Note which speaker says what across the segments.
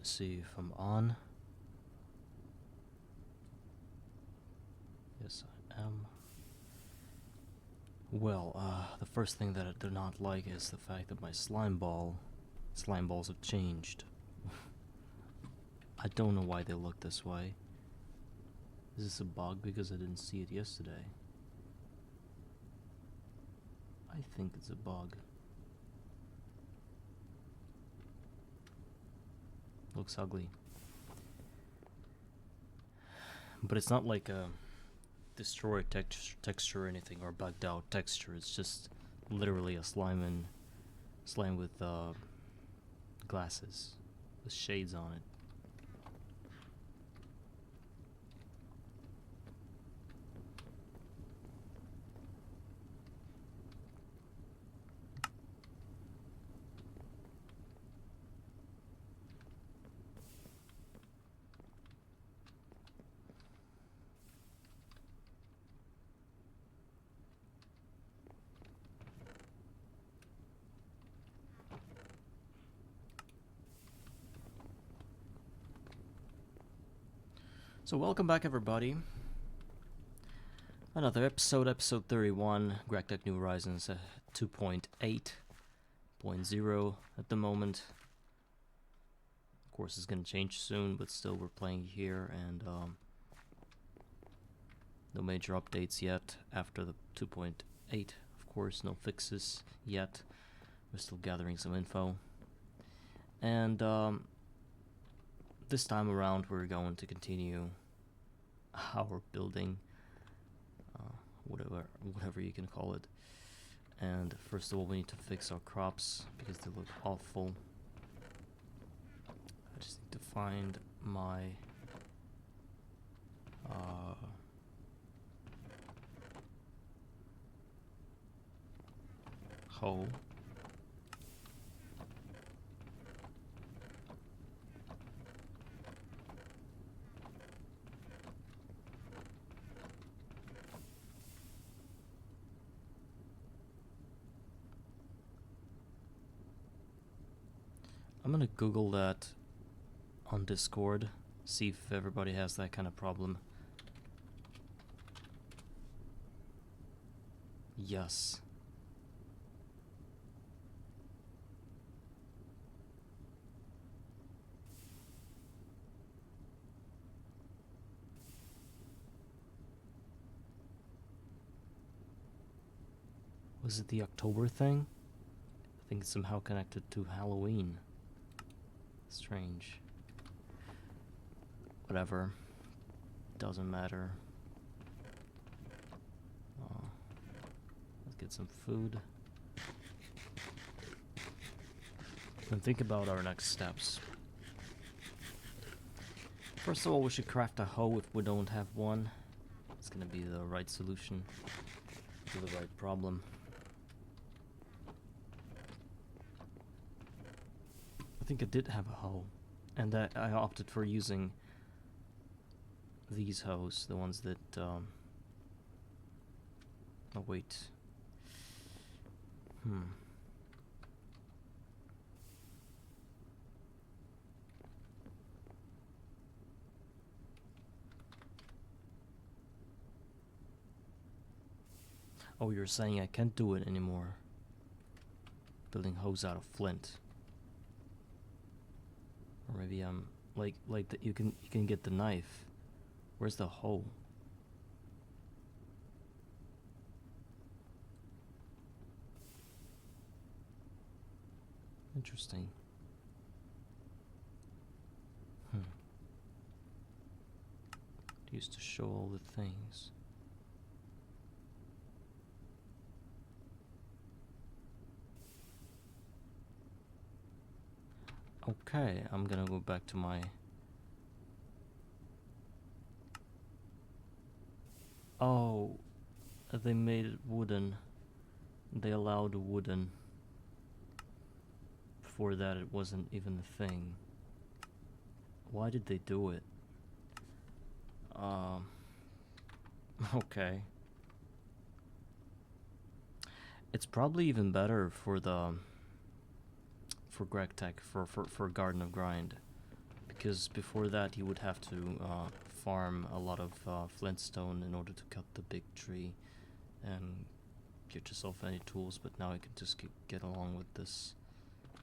Speaker 1: See if I'm on. Yes, I am. Well, the first thing that I do not like is the fact that my slime balls have changed. I don't know why they look this way. Is this a bug because I didn't see it yesterday? I think it's a bug. Looks ugly. But it's not like a destroyed texture or anything, or bugged out texture. It's just literally a slime with glasses with shades on it. So welcome back, everybody. Another episode 31, GTNH New Horizons 2.8.0 at the moment. Of course, it's gonna change soon, but still we're playing here, and no major updates yet after the 2.8. Of course, no fixes yet. We're still gathering some info. And this time around we're going to continue our building, whatever you can call it. And first of all, we need to fix our crops because they look awful. I just need to find my hoe. I'm gonna Google that on Discord, see if everybody has that kind of problem. Yes. Was it the October thing? I think it's somehow connected to Halloween. Strange. Whatever. Doesn't matter. Let's get some food. And think about our next steps. First of all, we should craft a hoe if we don't have one. It's gonna be the right solution to the right problem. I think I did have a hoe, and I opted for using these hoes, the ones that, oh wait. Oh, you're saying I can't do it anymore. Building hoes out of flint. Or maybe I'm like you can get the knife. Where's the hoe? Interesting. It used to show all the things. Okay, I'm gonna go back to my... Oh, they made it wooden. They allowed wooden. Before that, it wasn't even a thing. Why did they do it? Okay. It's probably even better for the... for GTNH, for Garden of Grind. because before that you would have to farm a lot of flintstone in order to cut the big tree and get yourself any tools, but now you can just get along with this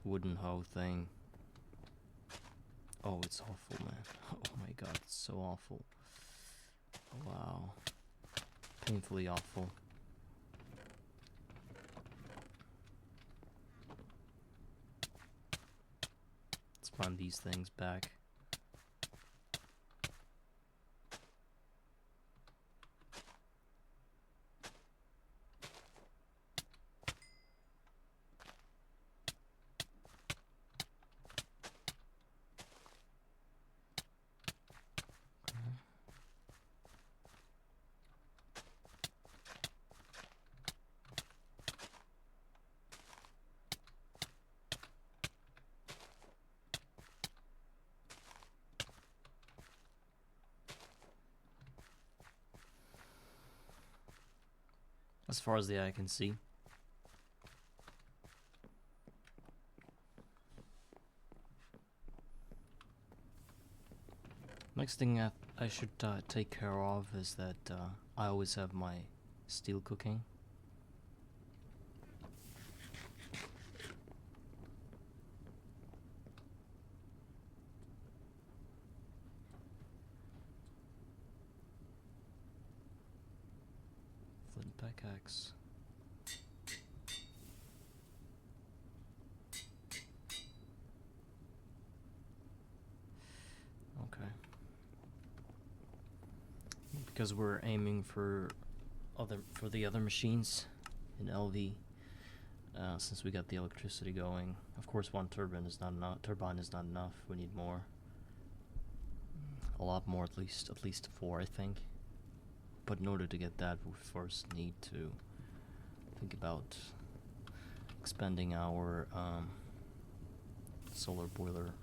Speaker 1: wooden hoe thing. Oh, it's awful, man. Oh my god, it's so awful. Wow. Painfully awful. Let's find these things back. As far as the eye can see. Next thing I should take care of is that I always have my steel cooking. Flint pickaxe. Okay. Because we're aiming for the other machines in LV, since we got the electricity going. Of course, one turbine is not enough. We need more. A lot more, at least 4, I think. But in order to get that, we first need to think about expanding our solar boiler.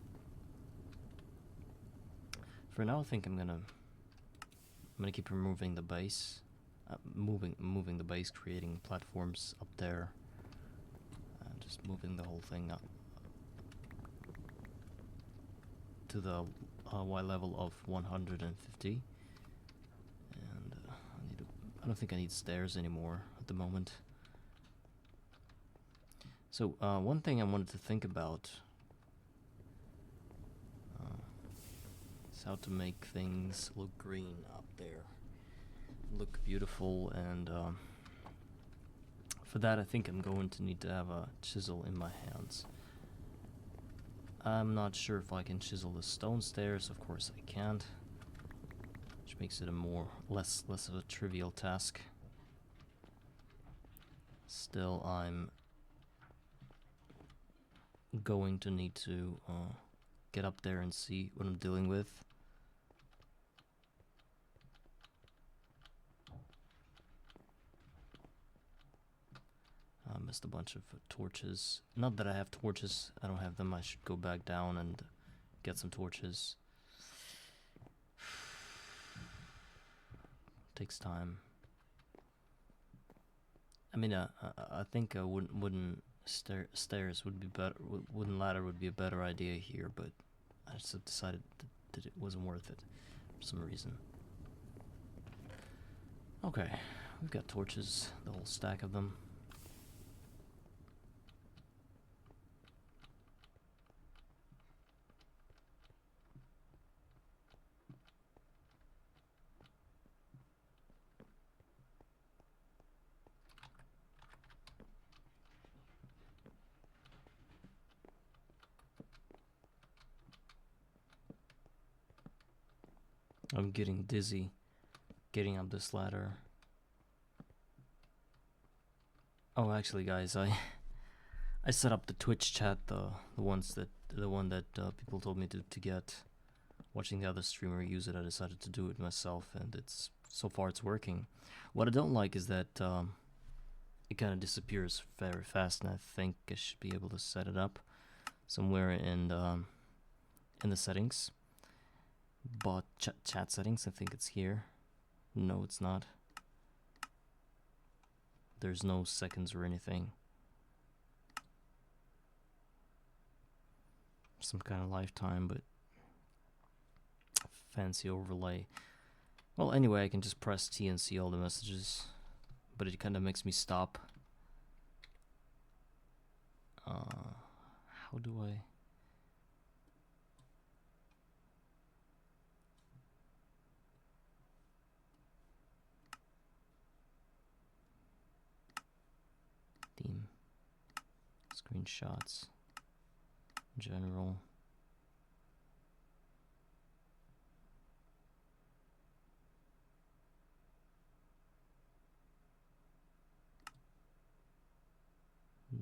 Speaker 1: For now, I think I'm gonna keep removing the base, moving the base, creating platforms up there, and just moving the whole thing up to the Y level of 150. And I don't think I need stairs anymore at the moment. So one thing I wanted to think about is how to make things look green up there, look beautiful, and for that I think I'm going to need to have a chisel in my hands. I'm not sure if I can chisel the stone stairs. Of course I can't, which makes it less of a trivial task. Still, I'm going to need to get up there and see what I'm dealing with. I missed a bunch of torches. Not that I have torches, I don't have them. I should go back down and get some torches. Takes time. I mean, I think wooden stairs would be better. Wooden ladder would be a better idea here, but I just decided that it wasn't worth it for some reason. Okay, we've got torches, the whole stack of them. I'm getting dizzy getting up this ladder. Oh, actually, guys, I set up the Twitch chat, the one that people told me to get. Watching the other streamer use it, I decided to do it myself, and so far it's working. What I don't like is that it kind of disappears very fast, and I think I should be able to set it up somewhere in the settings. But chat settings, I think it's here. No, it's not. There's no seconds or anything. Some kind of lifetime, but fancy overlay. Well, anyway, I can just press T and see all the messages, but it kind of makes me stop. How do I... Theme. Screenshots. General.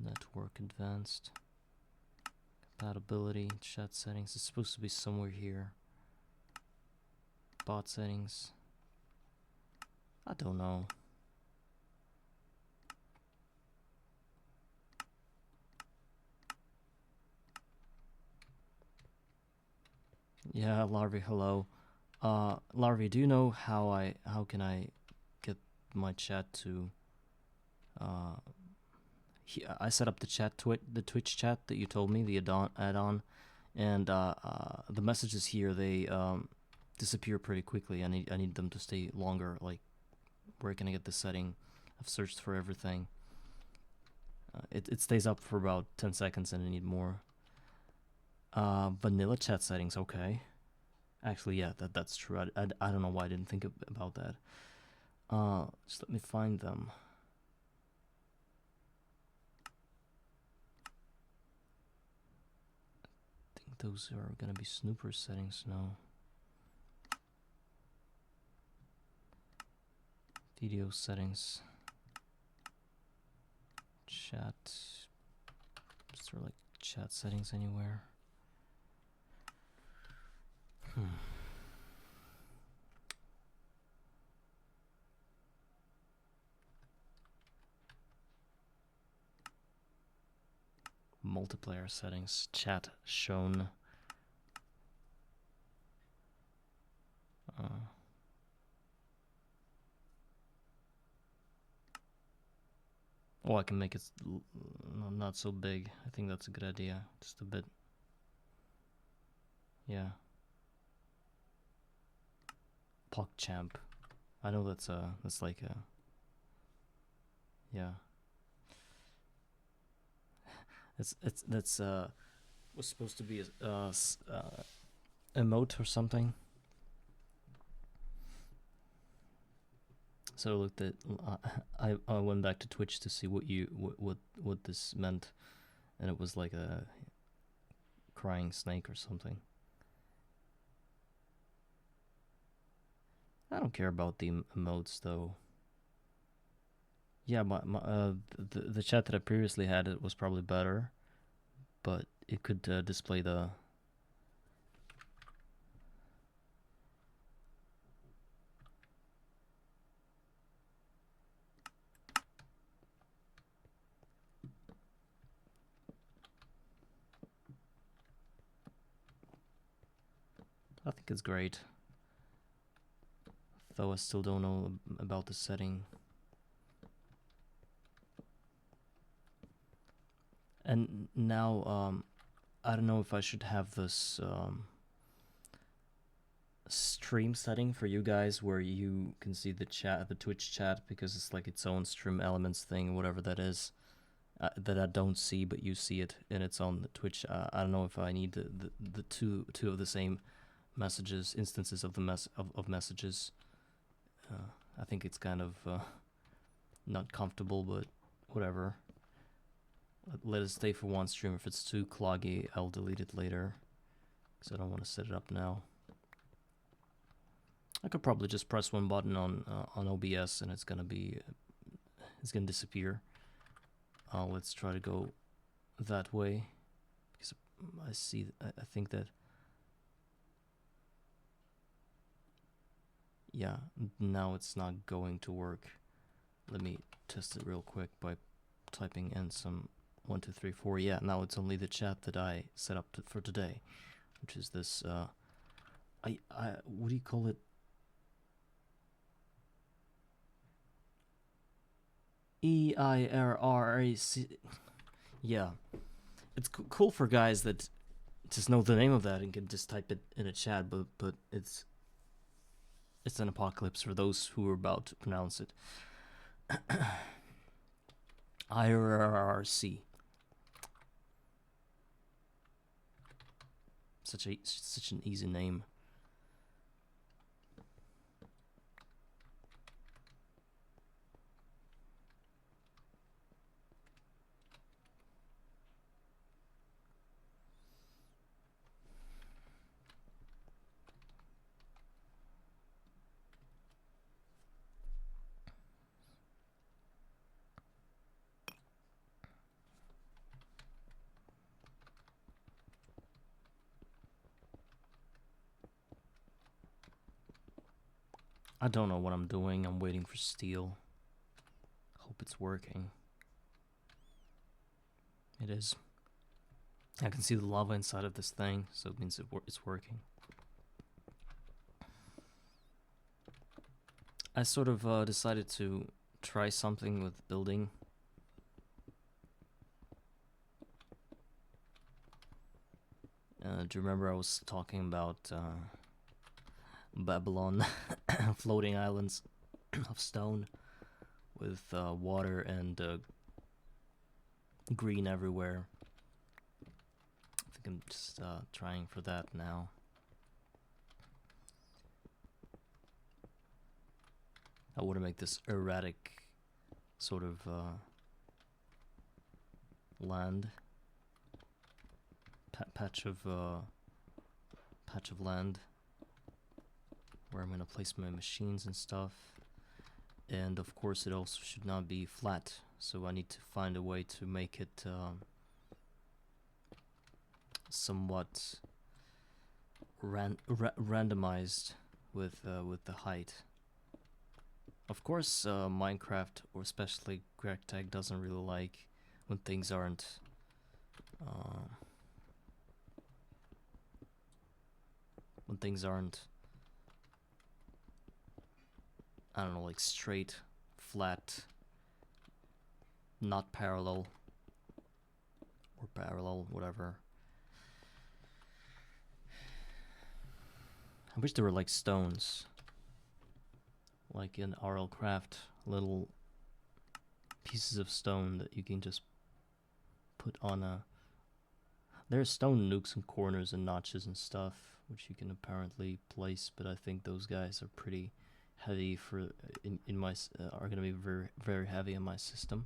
Speaker 1: Network advanced. Compatibility, chat settings. It's supposed to be somewhere here. Bot settings. I don't know. Yeah, Larvae, hello. Larvae, do you know how can I get my chat to I set up the chat the Twitch chat that you told me, the add-on, and the messages here, they disappear pretty quickly. I need them to stay longer. Like, where can I get the setting? I've searched for everything. It stays up for about 10 seconds and I need more. Vanilla chat settings, okay. Actually, yeah, that's true. I don't know why I didn't think about that. Just let me find them. I think those are gonna be snooper settings now. Video settings. Chat. Is there like chat settings anywhere? Multiplayer settings, chat shown. Oh, I can make it not so big. I think that's a good idea. Just a bit. Yeah. PogChamp. I know that's like a, yeah. That's was supposed to be a emote or something. So I looked at I went back to Twitch to see what this meant, and it was like a crying snake or something. I don't care about the emotes though. Yeah, the chat that I previously had, it was probably better, but it could display the. I think it's great, though I still don't know about the setting. And now, I don't know if I should have this stream setting for you guys where you can see the chat, the Twitch chat, because it's like its own stream elements thing, whatever that is, that I don't see, but you see it, and it's on the Twitch. I don't know if I need the two of the same messages, instances of the of messages. I think it's kind of not comfortable, but whatever. Let it stay for one stream. If it's too cloggy, I'll delete it later, because I don't want to set it up now. I could probably just press one button on OBS and it's gonna disappear. Let's try to go that way, because I think that, yeah, now it's not going to work. Let me test it real quick by typing in some 1, 2, 3, 4. Yeah, now it's only the chat that I set up for today, which is this. What do you call it? EIRRAC. Yeah, it's cool for guys that just know the name of that and can just type it in a chat, but it's It's an apocalypse for those who are about to pronounce it. IRRC. Such an easy name. I don't know what I'm doing. I'm waiting for steel. Hope it's working. It is. I can see the lava inside of this thing, so it means it's working. I sort of decided to try something with building. Do you remember I was talking about Babylon floating islands of stone with water and green everywhere? I think I'm just trying for that now. I want to make this erratic sort of land, patch of land where I'm gonna place my machines and stuff. And of course it also should not be flat, so I need to find a way to make it somewhat randomized with the height. Of course, Minecraft, or especially GregTech, doesn't really like when things aren't I don't know, like straight, flat, not parallel, or parallel, whatever. I wish there were like stones, like in RL Craft, little pieces of stone that you can just put on a... There's stone nukes and corners and notches and stuff, which you can apparently place, but I think those guys are pretty heavy for are gonna be very heavy in my system.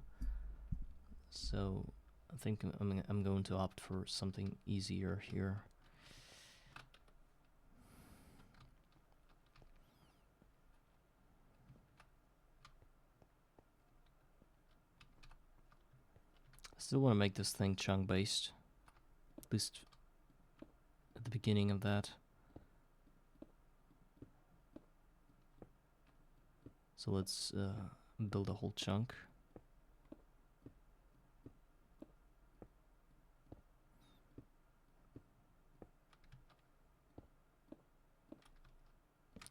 Speaker 1: So I think I'm going to opt for something easier here. I still want to make this thing chunk based, at least at the beginning of that. So let's build a whole chunk.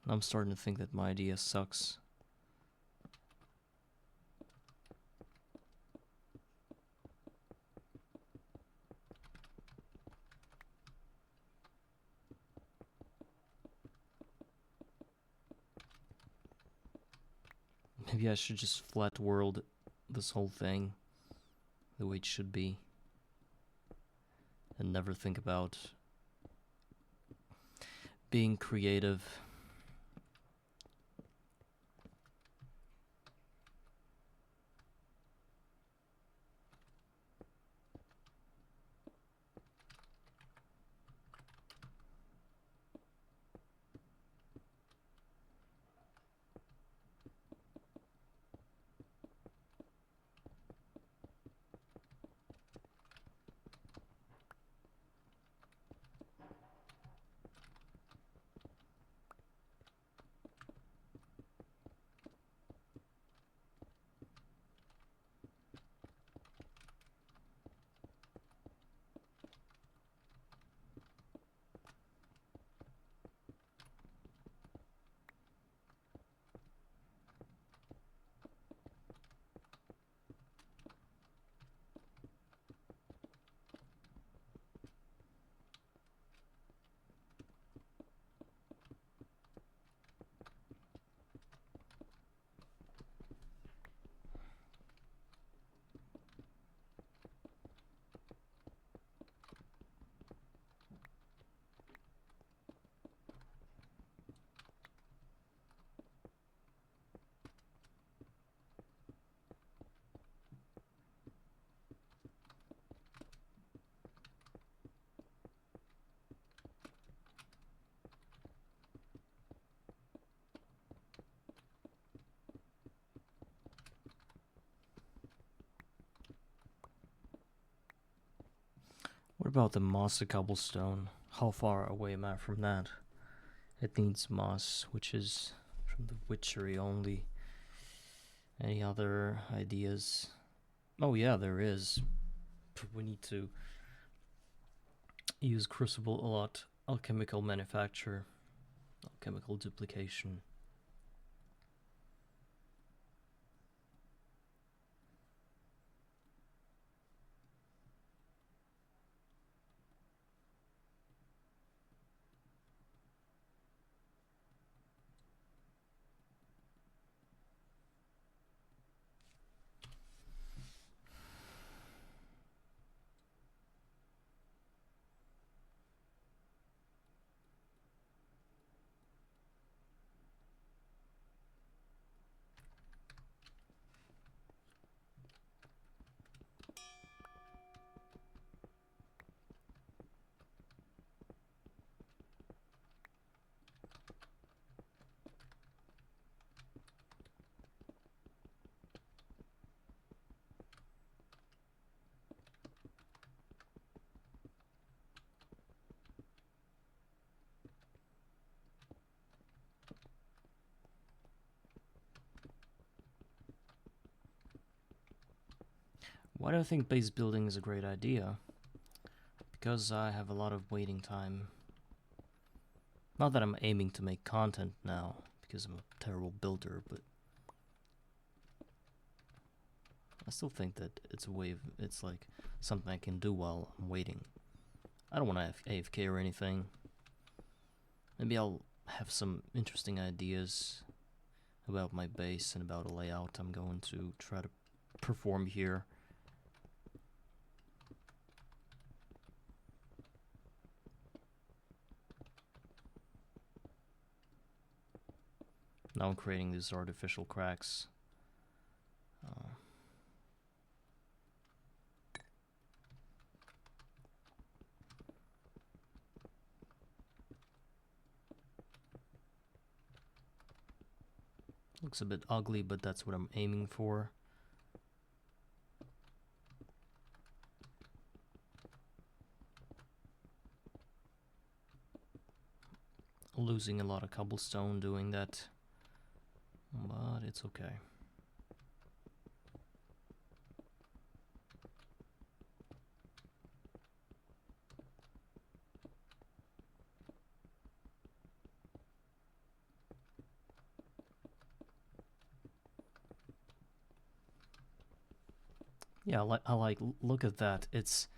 Speaker 1: I'm starting to think that my idea sucks. Maybe I should just flat world this whole thing the way it should be and never think about being creative. about the moss cobblestone? How far away am I from that? It needs moss, which is from the witchery only. Any other ideas? Oh yeah, there is. We need to use crucible a lot. Alchemical manufacture, alchemical duplication. Why do I think base building is a great idea? Because I have a lot of waiting time. Not that I'm aiming to make content now, because I'm a terrible builder, but I still think that it's a way of, it's like something I can do while I'm waiting. I don't want to AFK or anything. Maybe I'll have some interesting ideas about my base and about a layout I'm going to try to perform here. Now I'm creating these artificial cracks. Looks a bit ugly, but that's what I'm aiming for. Losing a lot of cobblestone doing that, but it's okay. Yeah, I like look at that. It's,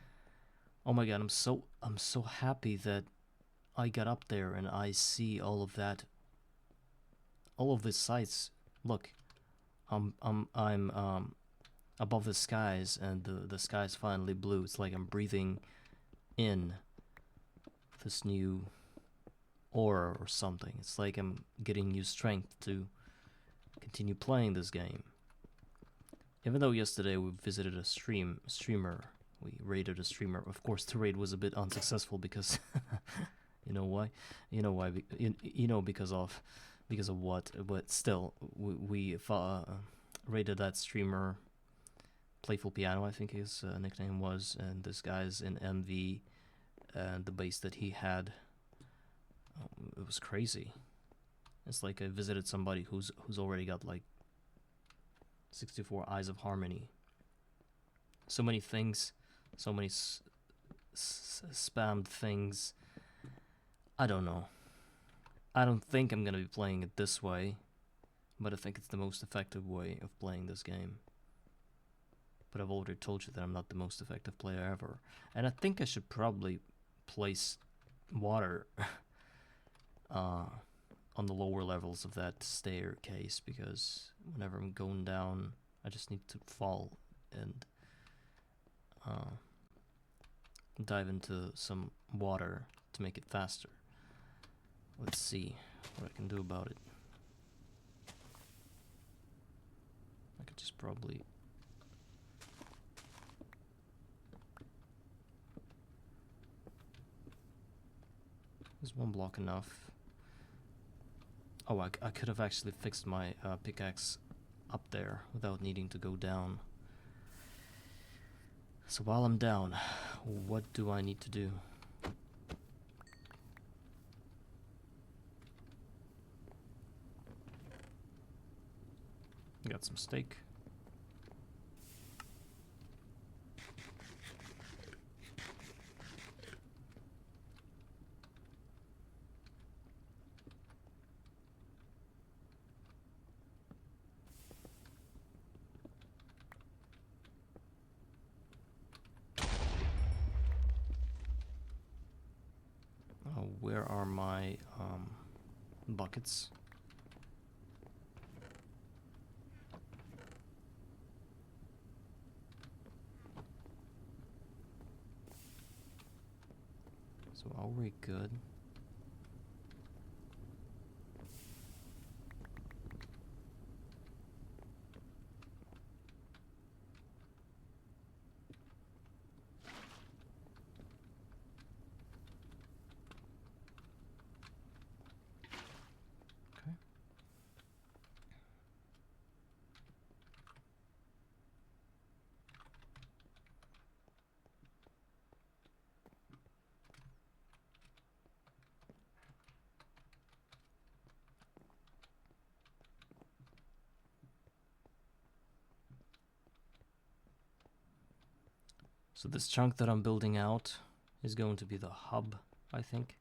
Speaker 1: oh my god, I'm so happy that I got up there and I see all of that, all of these sights. Look, I'm above the skies, and the sky's finally blue. It's like I'm breathing in this new aura or something. It's like I'm getting new strength to continue playing this game. Even though yesterday we visited a streamer, we raided a streamer. Of course, the raid was a bit unsuccessful because you know why? You know why? You know because of what? But still, we raided that streamer. Playful Piano, I think his nickname was, and this guy's in MV, and the base that he had, it was crazy. It's like I visited somebody who's already got like 64 Eyes of Harmony. So many things, so many spammed things. I don't know. I don't think I'm gonna be playing it this way, but I think it's the most effective way of playing this game. But I've already told you that I'm not the most effective player ever. And I think I should probably place water on the lower levels of that staircase, because whenever I'm going down, I just need to fall and dive into some water to make it faster. Let's see what I can do about it. I could just probably... Is one block enough? Oh, I could have actually fixed my pickaxe up there without needing to go down. So while I'm down, what do I need to do? Got some steak. Where are my buckets? So are we good? Okay. So this chunk that I'm building out is going to be the hub, I think.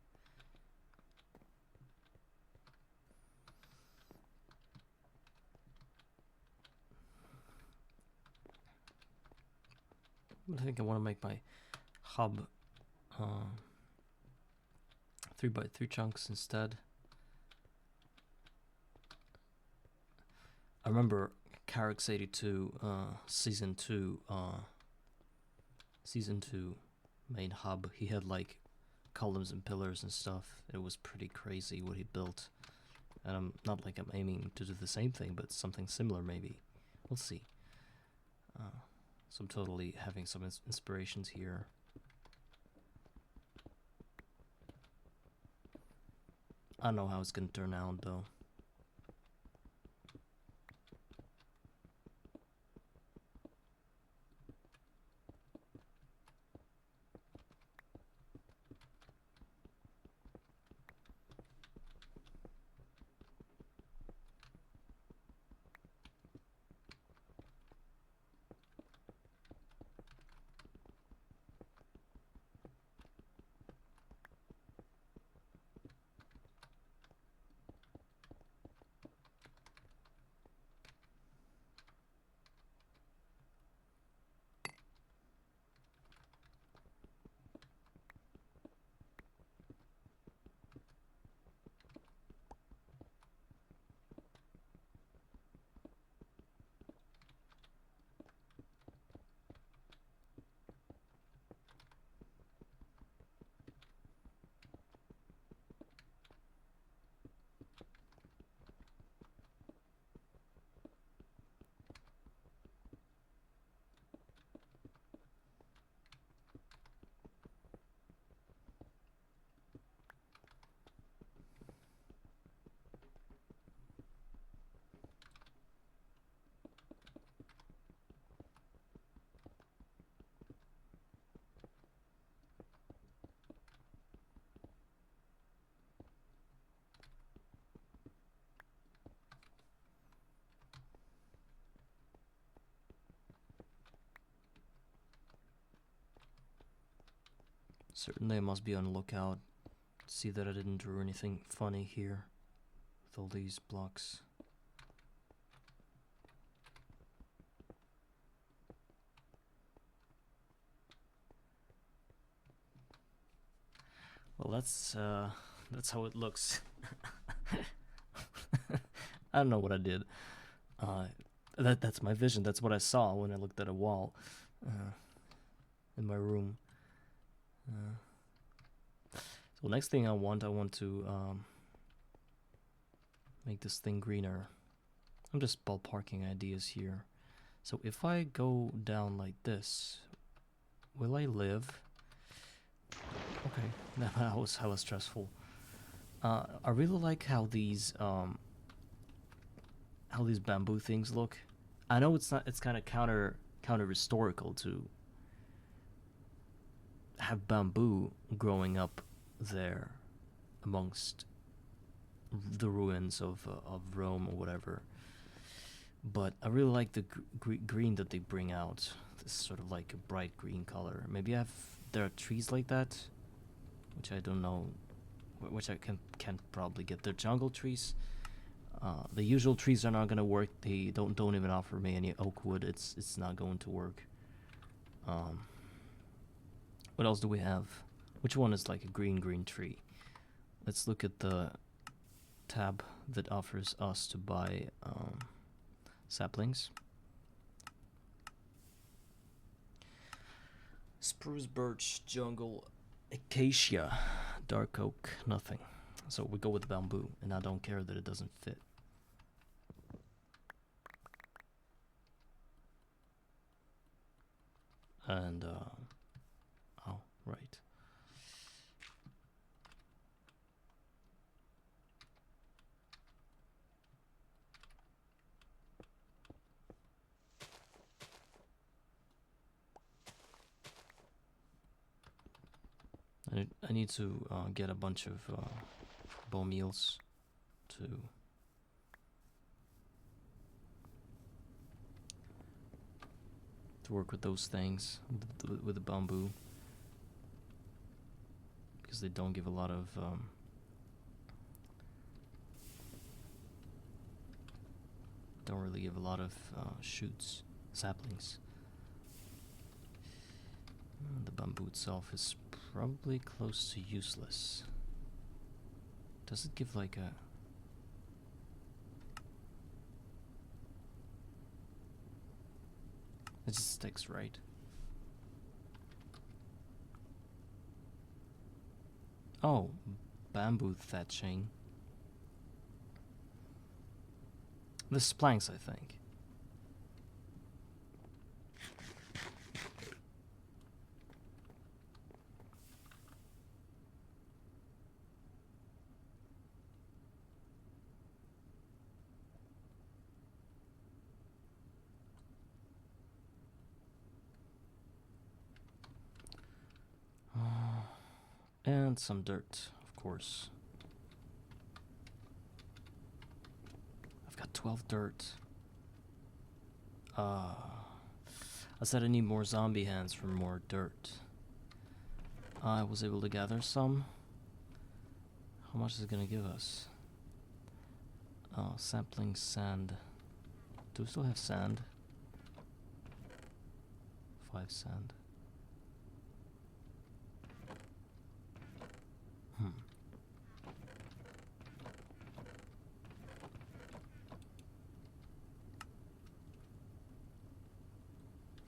Speaker 1: I think I want to make my hub 3x3 chunks instead. I remember Carrick's 82 season 2 main hub. He had like columns and pillars and stuff. It was pretty crazy what he built. And I'm not like I'm aiming to do the same thing, but something similar maybe. We'll see. So I'm totally having some inspirations here. I don't know how it's gonna turn out though. Certainly I must be on the lookout. See that I didn't draw anything funny here with all these blocks. Well, that's how it looks. I don't know what I did. That's my vision. That's what I saw when I looked at a wall in my room. So next thing I want to make this thing greener. I'm just ballparking ideas here. So if I go down like this, will I live? Okay, that was hella stressful. I really like how these bamboo things look. I know it's not. It's kind of counter historical to have bamboo growing up there amongst the ruins of Rome or whatever. But I really like the green that they bring out. This sort of like a bright green color. Maybe there are trees like that, which I don't know, which I can't probably get. They're jungle trees. The usual trees are not gonna work. They don't even offer me any oak wood. It's not going to work. What else do we have? Which one is like a green tree? Let's look at the tab that offers us to buy saplings. Spruce, birch, jungle, acacia, dark oak, nothing. So we go with bamboo, and I don't care that it doesn't fit. And oh, right. I need to get a bunch of bone meals to work with those things with the bamboo, because they don't give a lot of don't really give a lot of shoots, saplings. The bamboo itself is probably close to useless. Does it give like a... It just sticks, right? Oh, bamboo thatching. This is planks, I think. And some dirt, of course. I've got 12 dirt. I said I need more zombie hands for more dirt. I was able to gather some. How much is it gonna give us? Sampling sand. Do we still have sand? 5 sand.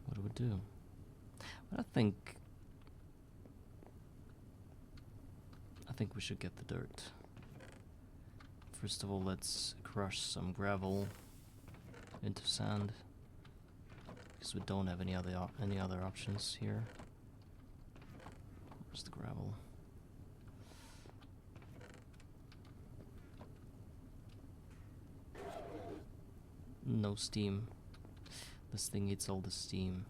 Speaker 1: What do we do? But I think we should get the dirt. First of all, let's crush some gravel into sand, because we don't have any other options here. Where's the gravel? No steam. This thing eats all the steam.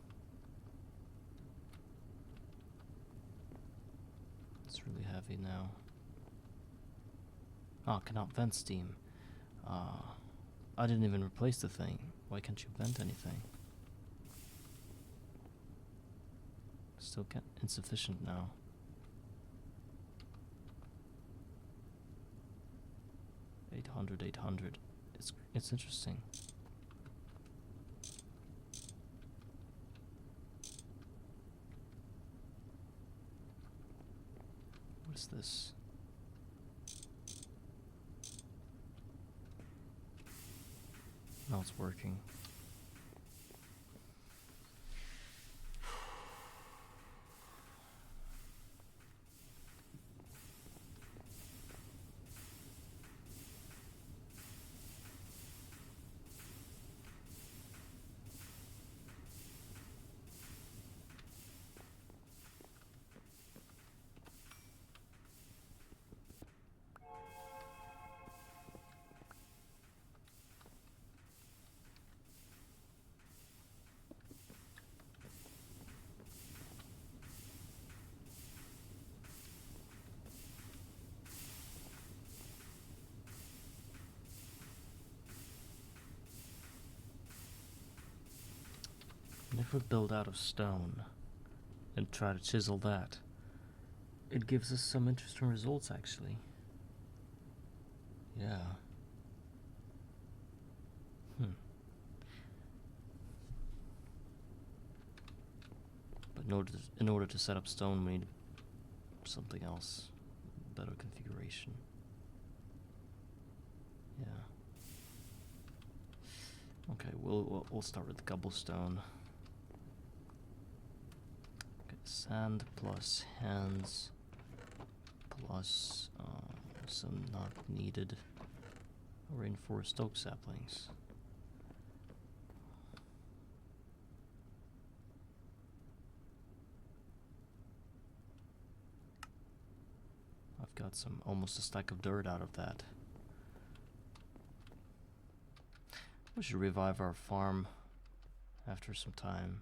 Speaker 1: It's really heavy now. Oh, cannot vent steam. I didn't even replace the thing. Why can't you vent anything? Still insufficient now. $800. It's interesting. What is this? Now it's working. we build out of stone and try to chisel that, it gives us some interesting results actually. Yeah. But in order to set up stone, we need something else, better configuration. Yeah. Okay, we'll start with cobblestone. Okay, sand plus hands plus some not needed reinforced oak saplings. I've got almost a stack of dirt out of that. We should revive our farm after some time.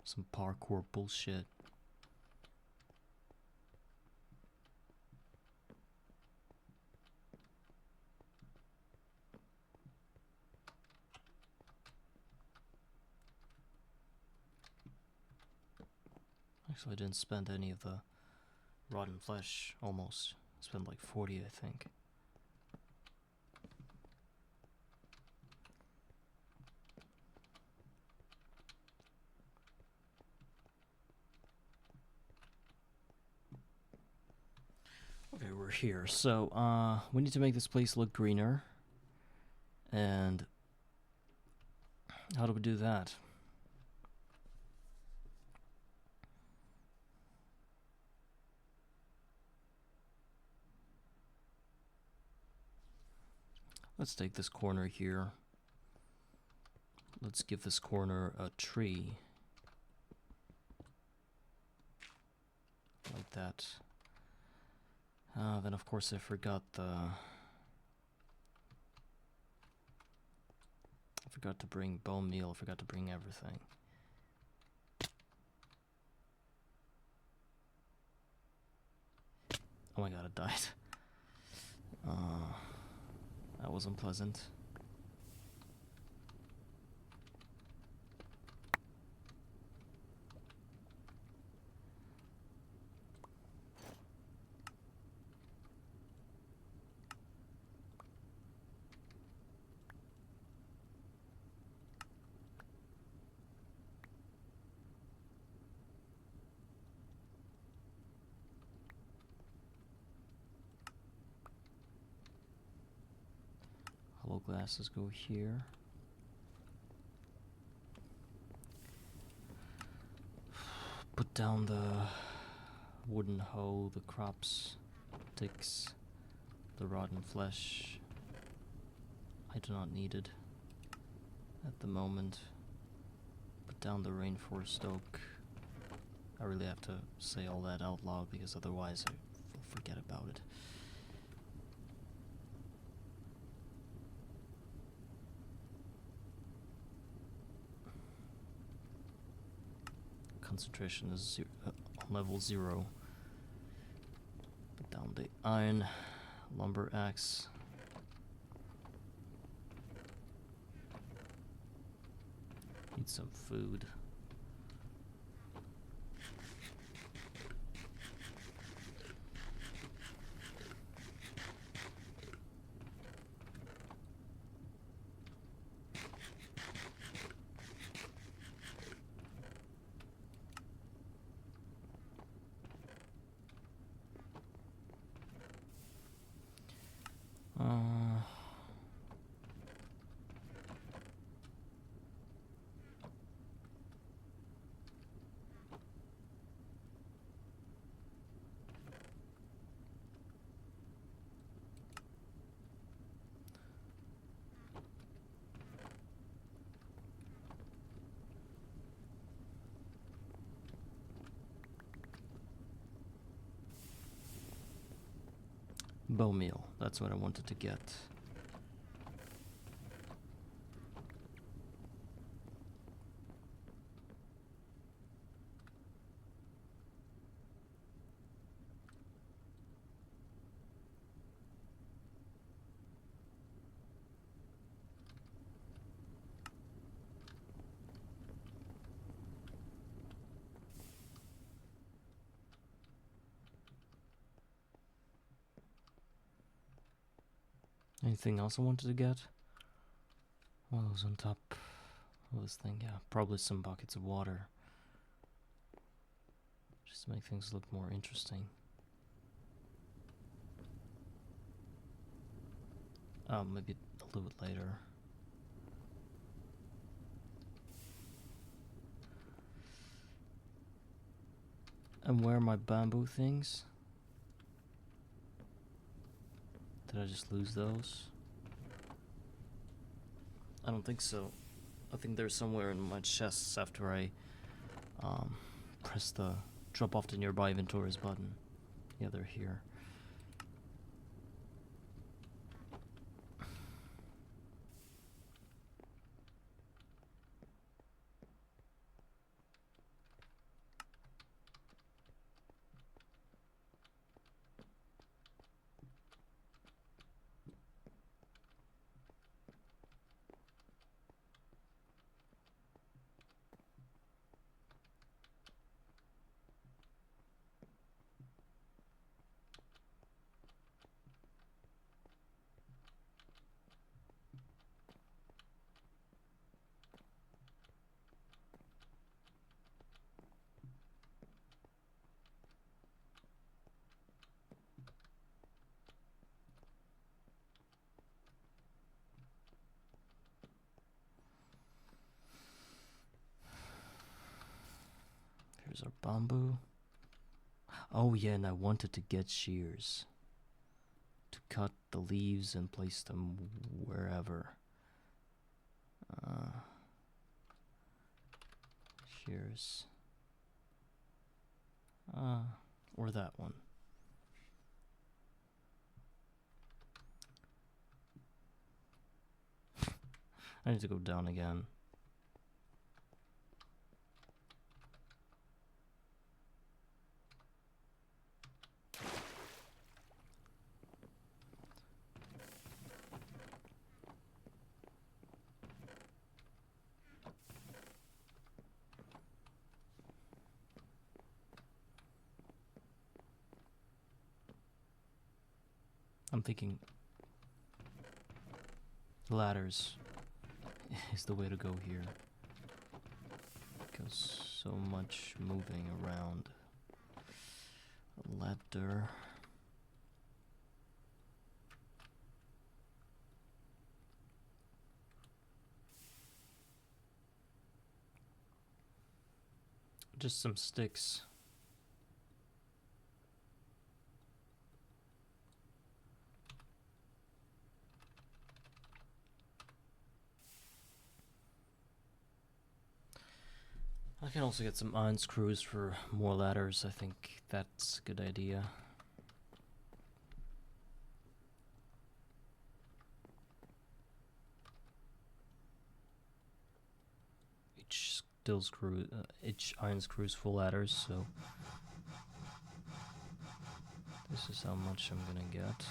Speaker 1: Some parkour bullshit. Actually, I didn't spend any of the rotten flesh, almost. I spent like 40, I think. Okay, we're here. So, we need to make this place look greener. And how do we do that? Let's take this corner here. Let's give this corner a tree. Like that. Then of course I forgot to bring bone meal, I forgot to bring everything. Oh my god, it died. That was unpleasant. Hollow glasses go here. Put down the wooden hoe, the crops, sticks, the rotten flesh. I do not need it at the moment. Put down the reinforced oak. I really have to say all that out loud because otherwise I will forget about it. Concentration is level 0. Put down the iron, lumber axe. Need some food. Bone meal, that's what I wanted to get. Anything else I wanted to get? What was on top of this thing? Yeah, probably some buckets of water. Just to make things look more interesting. Maybe a little bit later. And where are my bamboo things? Did I just lose those? I don't think so. I think they're somewhere in my chests after I press the drop off the nearby inventories button. Yeah, they're here. Here's our bamboo. Oh yeah, and I wanted to get shears to cut the leaves and place them wherever. Shears. Or that one. I need to go down again. I'm thinking ladders is the way to go here. Because so much moving around. A ladder. Just some sticks. I can also get some iron screws for more ladders. I think that's a good idea. Each iron screw is full ladders, so this is how much I'm gonna get.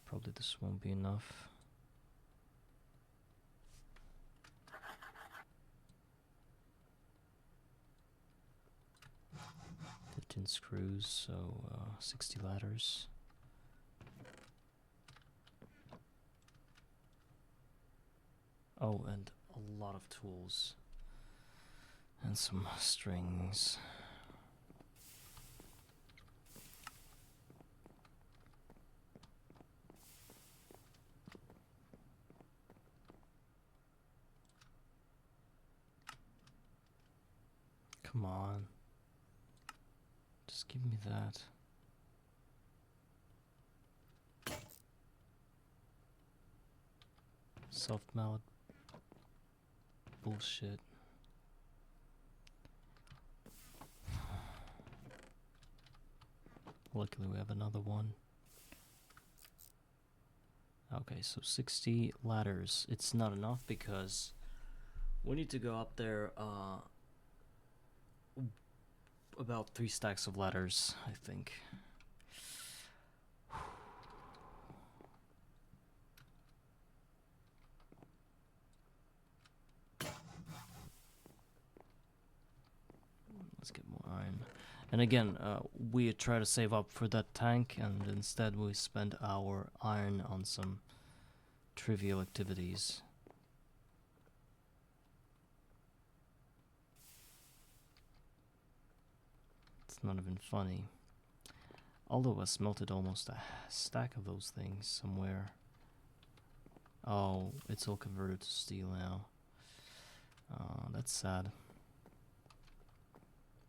Speaker 1: Probably this won't be enough. Screws, so 60 ladders. Oh, and a lot of tools and some strings. Come on. Just give me that. Soft mallet. Bullshit. Luckily we have another one. Okay, so 60 ladders. It's not enough because we need to go up there about 3 stacks of ladders, I think. Let's get more iron. And again, we try to save up for that tank, and instead we spend our iron on some trivial activities. It's not even funny. Although I smelted almost a stack of those things somewhere. Oh, it's all converted to steel now. That's sad.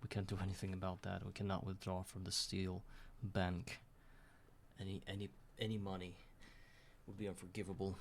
Speaker 1: We can't do anything about that. We cannot withdraw from the steel bank. Any money would be unforgivable.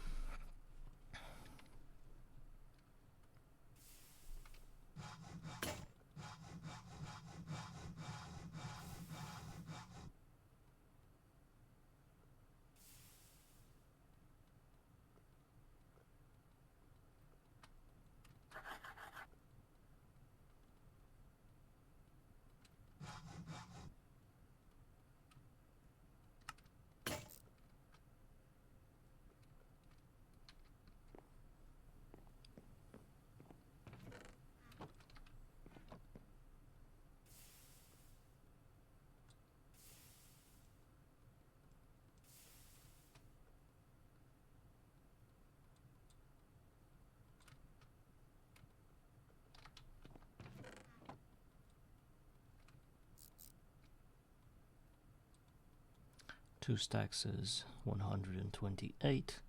Speaker 1: Two stacks is 128,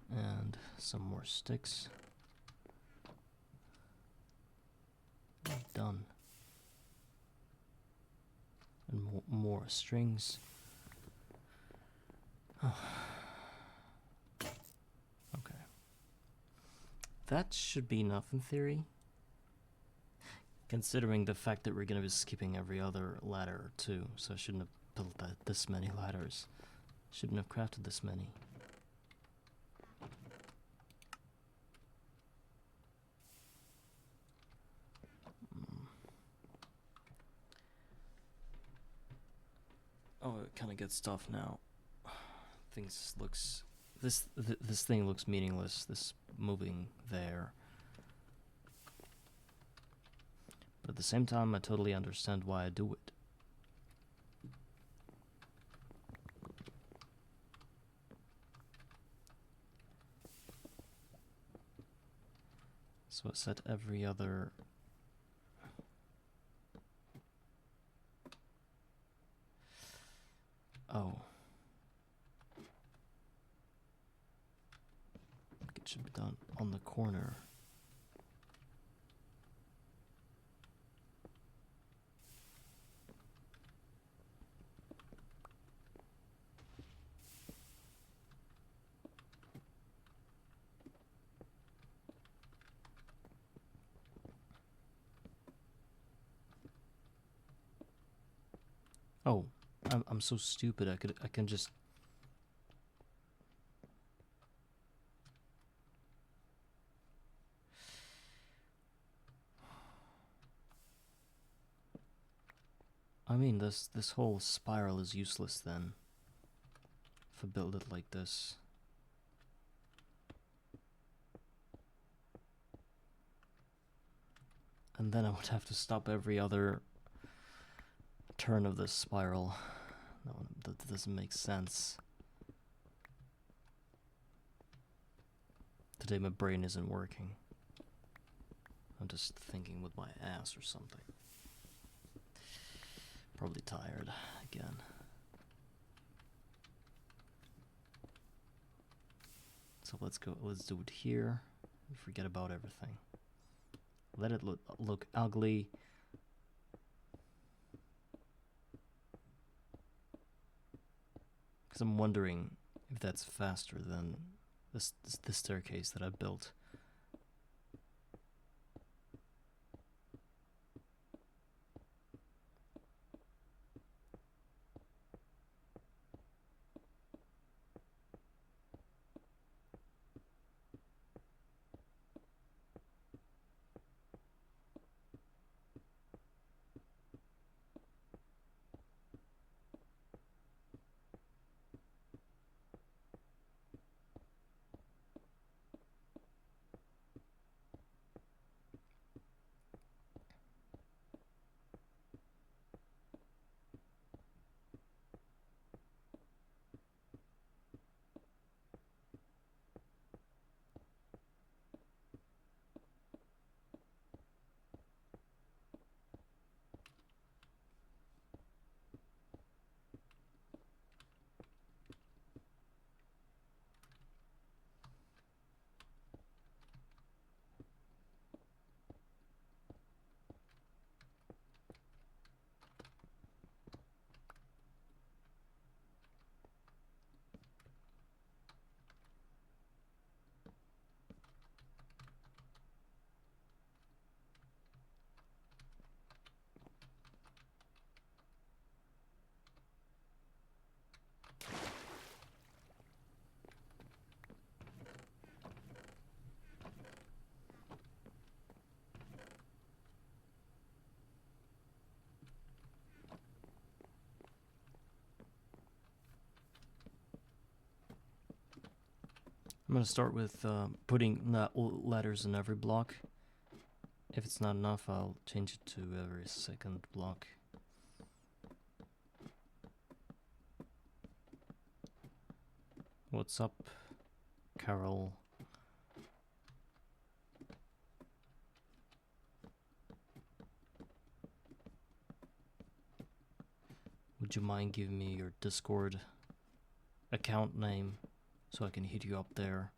Speaker 1: and some more sticks. Done. And more strings. Okay. That should be enough in theory. Considering the fact that we're gonna be skipping every other ladder too, so I shouldn't have built this many ladders. Shouldn't have crafted this many. Oh, it kind of gets tough now. Things looks this thing looks meaningless. This moving there. But at the same time, I totally understand why I do it. So I set every other. Oh. It should be done on the corner. Oh, I'm so stupid. I can just. I mean, this whole spiral is useless then. If I build it like this. And then I would have to stop every other turn of this spiral. No, that doesn't make sense. Today my brain isn't working. I'm just thinking with my ass or something. Probably tired again. So let's do it here and forget about everything. Let it look ugly. Because I'm wondering if that's faster than this staircase that I built. I'm gonna start with putting ladders in every block. If it's not enough, I'll change it to every second block. What's up, Carol? Would you mind giving me your Discord account name so I can hit you up there?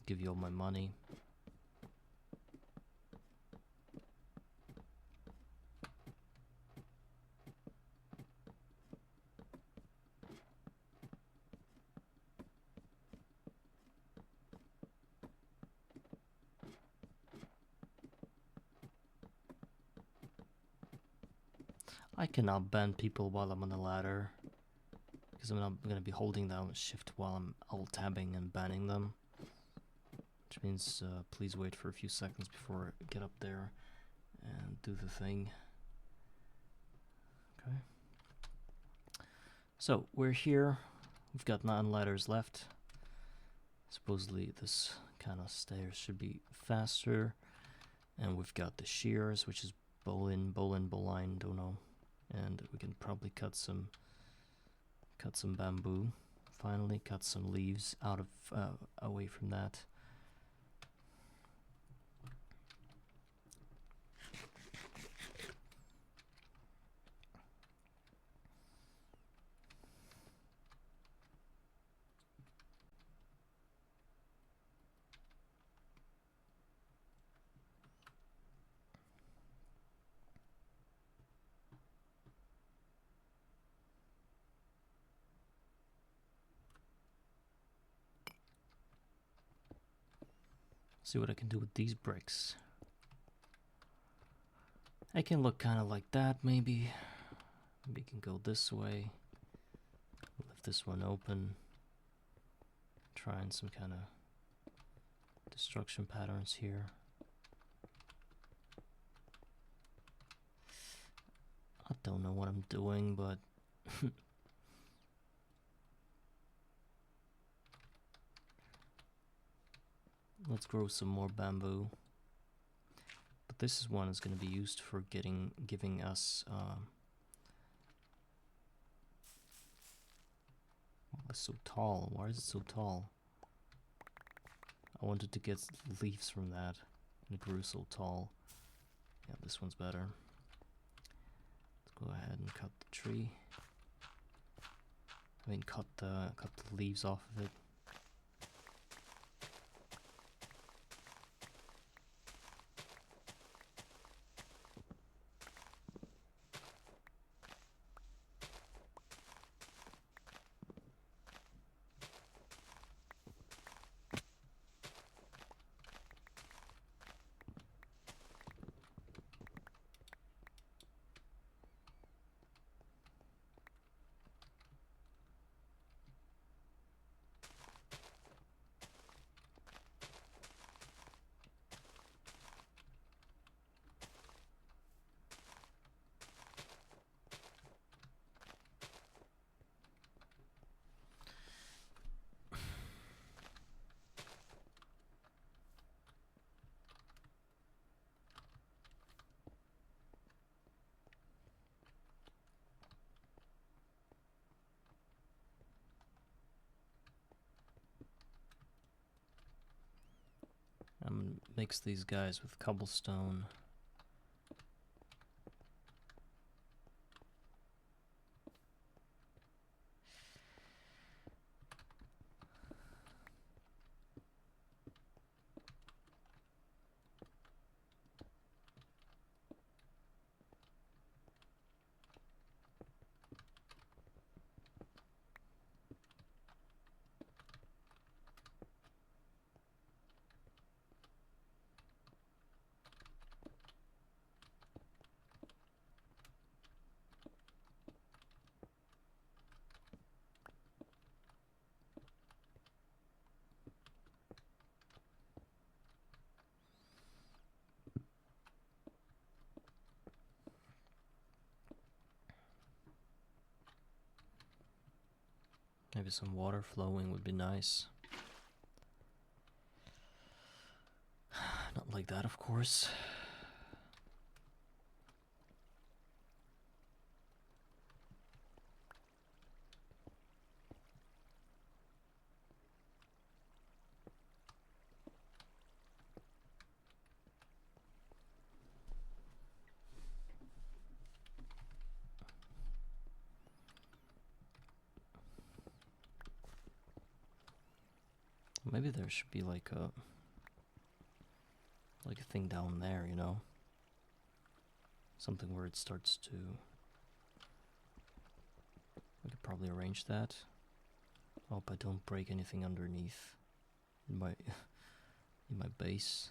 Speaker 1: Give you all my money. I cannot ban people while I'm on the ladder, because I'm not going to be holding down shift while I'm alt-tabbing and banning them. Which means please wait for a few seconds before I get up there and do the thing. Okay. So we're here. We've got 9 ladders left. Supposedly this kind of stairs should be faster. And we've got the shears, which is bow in, bow line, don't know. And we can probably cut some bamboo. Finally, cut some leaves out of away from that. See what I can do with these bricks. I can look kind of like that, maybe. Maybe can go this way. Leave this one open. Trying some kind of destruction patterns here. I don't know what I'm doing, but let's grow some more bamboo. But this one is going to be used for giving us it's so tall. Why is it so tall? I wanted to get leaves from that, and it grew so tall. Yeah, this one's better. Let's go ahead and cut the tree. I mean, cut the leaves off of it. I'm gonna mix these guys with cobblestone. Maybe some water flowing would be nice. Not like that, of course. Maybe there should be like a thing down there, you know? Something where it starts to... I could probably arrange that. Hope I don't break anything underneath in my in my base.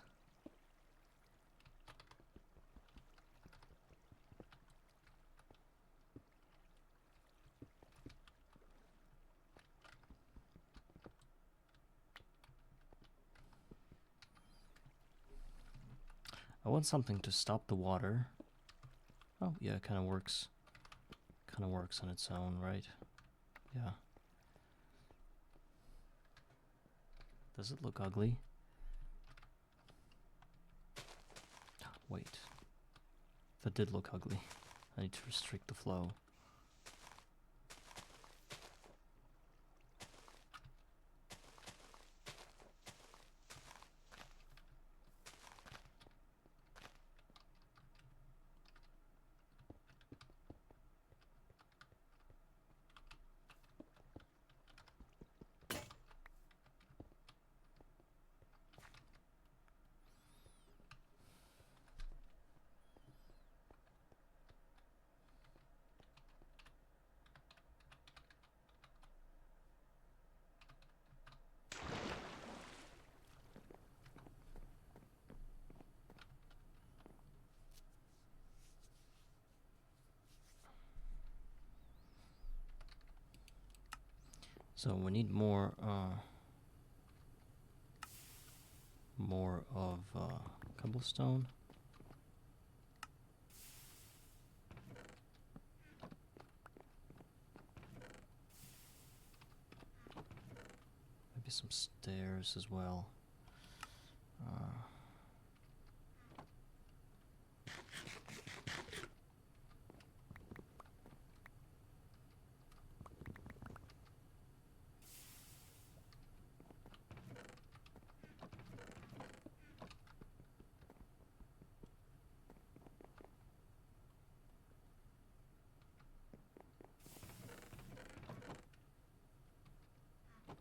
Speaker 1: I want something to stop the water. Oh, yeah, it kind of works. Kind of works on its own, right? Yeah. Does it look ugly? Wait. That did look ugly. I need to restrict the flow. So we need more of cobblestone. Maybe some stairs as well.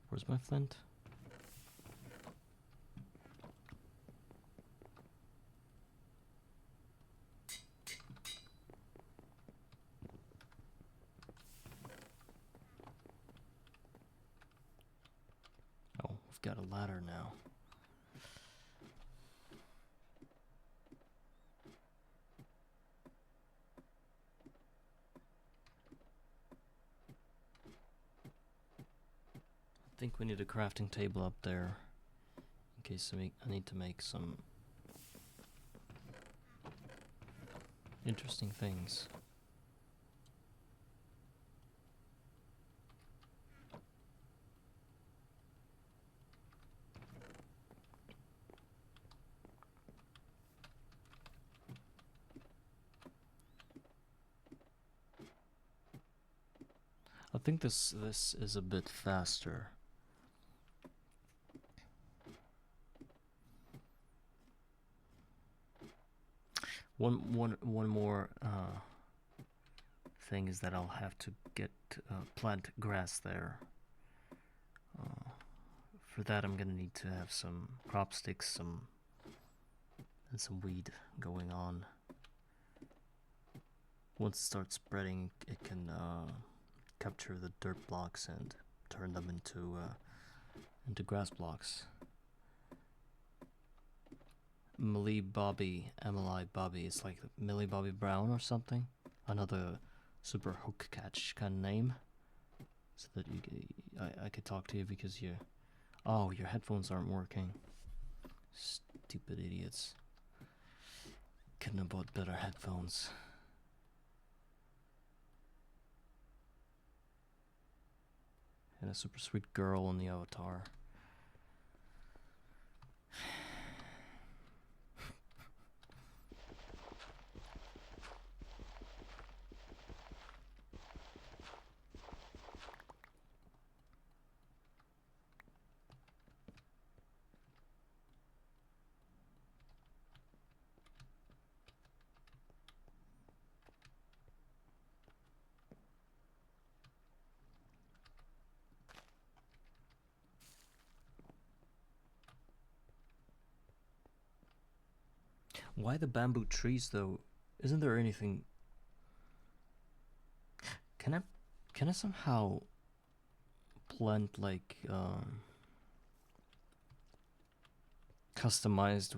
Speaker 1: Where's my flint? Oh, we've got a ladder now. I think we need a crafting table up there in case I need to make some interesting things. I think this is a bit faster. One more thing is that I'll have to get plant grass there. For that, I'm gonna need to have some crop sticks, and some weed going on. Once it starts spreading, it can capture the dirt blocks and turn them into grass blocks. Emily Bobby, it's like Millie Bobby Brown or something. Another super hook catch kind of name. So that I could talk to you because oh, your headphones aren't working. Stupid idiots. Couldn't have bought better headphones. and a super sweet girl on the avatar. Why the bamboo trees though? Isn't there anything? Can I somehow plant like customized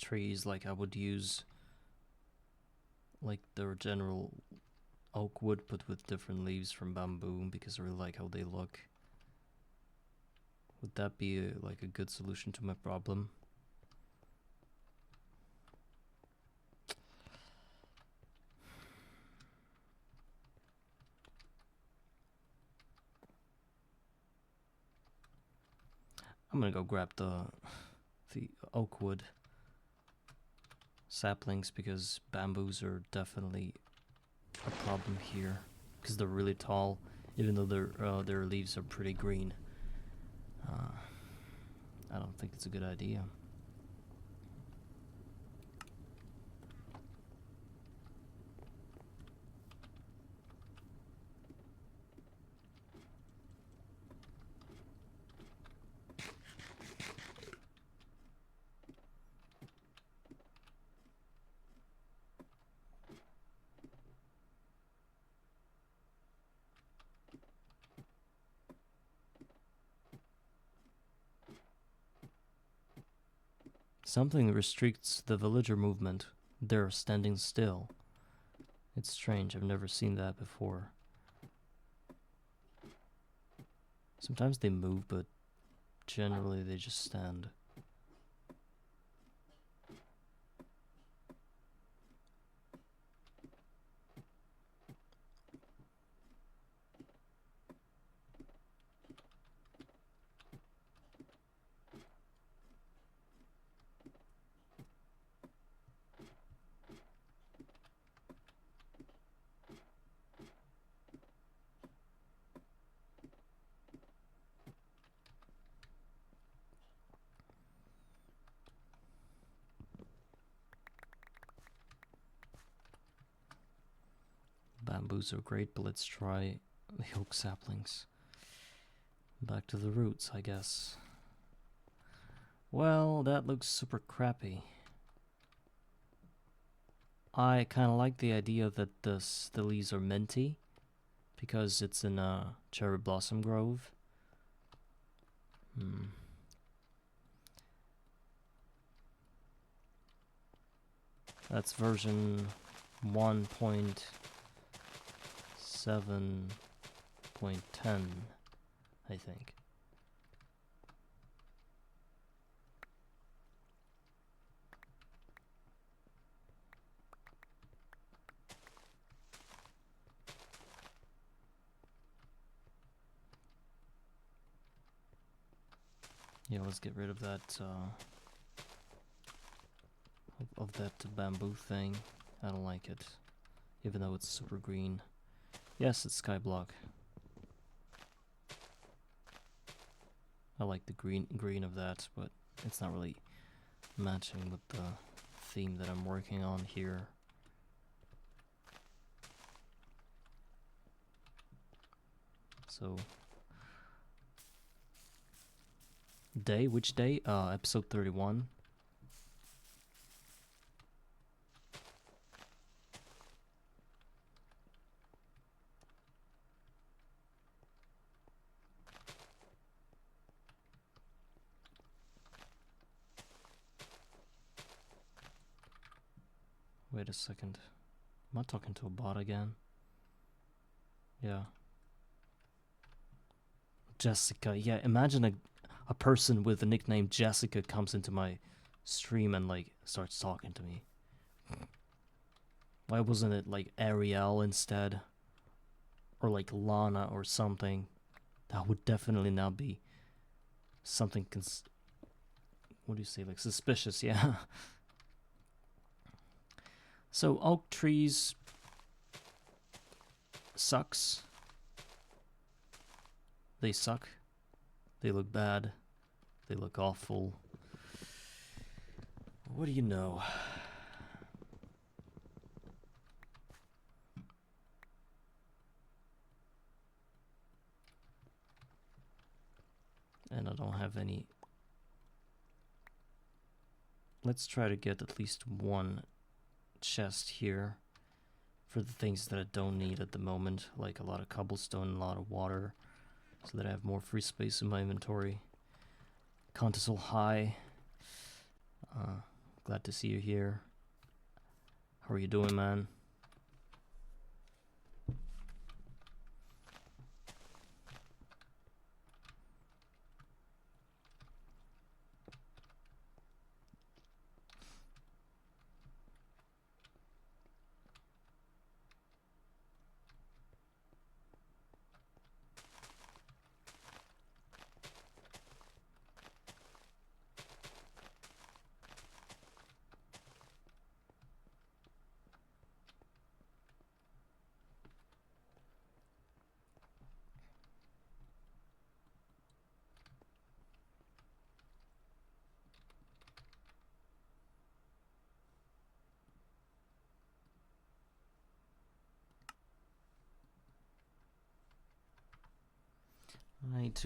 Speaker 1: trees like I would use like the general oak wood but with different leaves from bamboo because I really like how they look. Would that be like a good solution to my problem? I'm gonna go grab the oak wood saplings because bamboos are definitely a problem here because they're really tall, even though their leaves are pretty green. I don't think it's a good idea. Something restricts the villager movement. They're standing still. It's strange, I've never seen that before. Sometimes they move, but generally they just stand. Bamboos are great, but let's try the oak saplings. Back to the roots, I guess. Well, that looks super crappy. I kind of like the idea that the leaves are minty because it's in a cherry blossom grove. That's version 1.7.10, I think. Yeah, let's get rid of that of that bamboo thing. I don't like it, even though it's super green. Yes, it's skyblock. I like the green of that, but it's not really matching with the theme that I'm working on here. So, which day? Episode 31. Wait a second. Am I talking to a bot again? Yeah. Jessica. Yeah, imagine a person with the nickname Jessica comes into my stream and like starts talking to me. Why wasn't it like Ariel instead? or like Lana or something, that would definitely not be something what do you say, like suspicious, yeah. So oak trees sucks. They suck. They look bad. They look awful. What do you know? And I don't have any. Let's try to get at least one chest here for the things that I don't need at the moment, like a lot of cobblestone and a lot of water, so that I have more free space in my inventory. Contisol hi. Glad to see you here. How are you doing, man?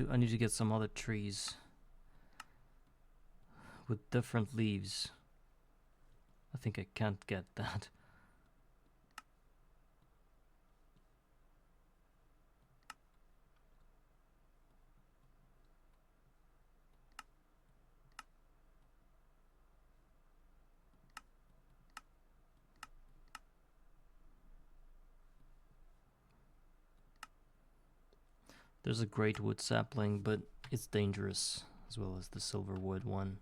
Speaker 1: I need to get some other trees with different leaves. I think I can't get that. There's a great wood sapling, but it's dangerous, as well as the silver wood one.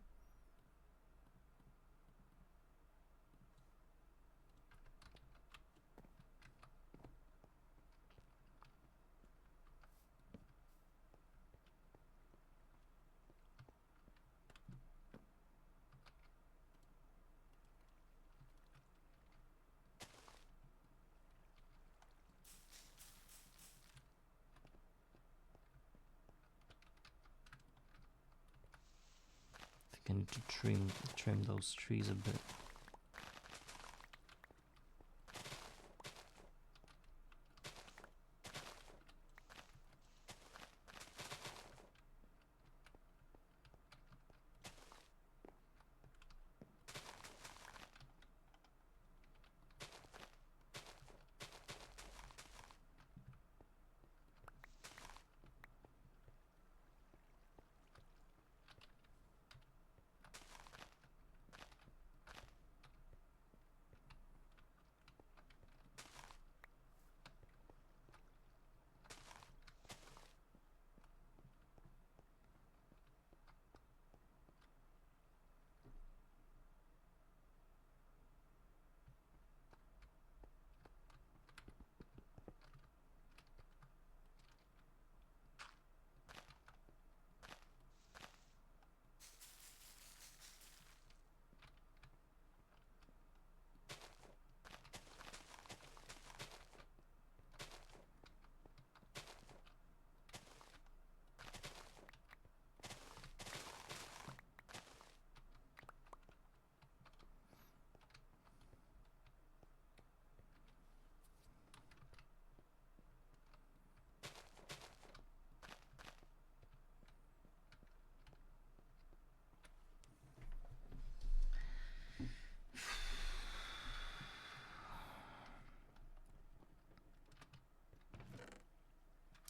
Speaker 1: I think I need to trim those trees a bit.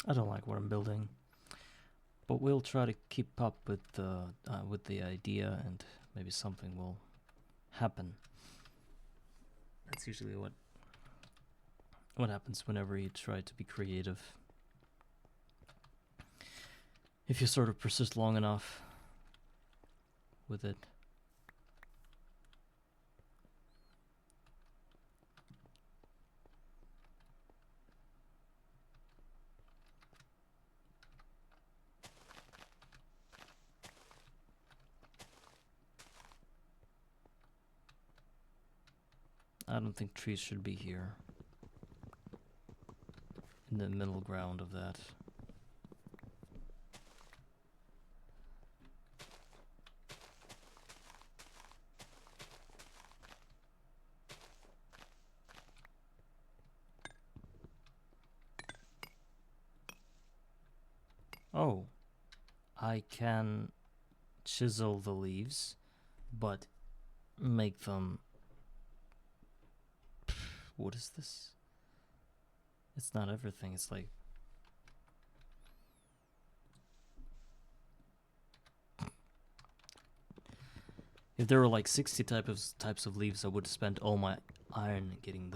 Speaker 1: I don't like what I'm building, but we'll try to keep up with the idea, and maybe something will happen. That's usually what happens whenever you try to be creative. If you sort of persist long enough with it. I don't think trees should be here. In the middle ground of that. Oh, I can chisel the leaves, but make them... What is this? It's not everything, it's like... If there were like 60 types of leaves, I would spend all my iron getting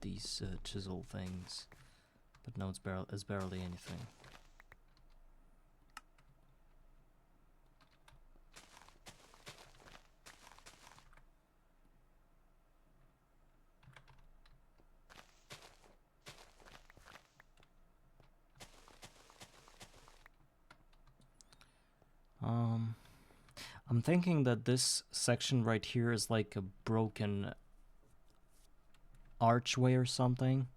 Speaker 1: these chisel things. But no, it's barely anything. I'm thinking that this section right here is like a broken archway or something.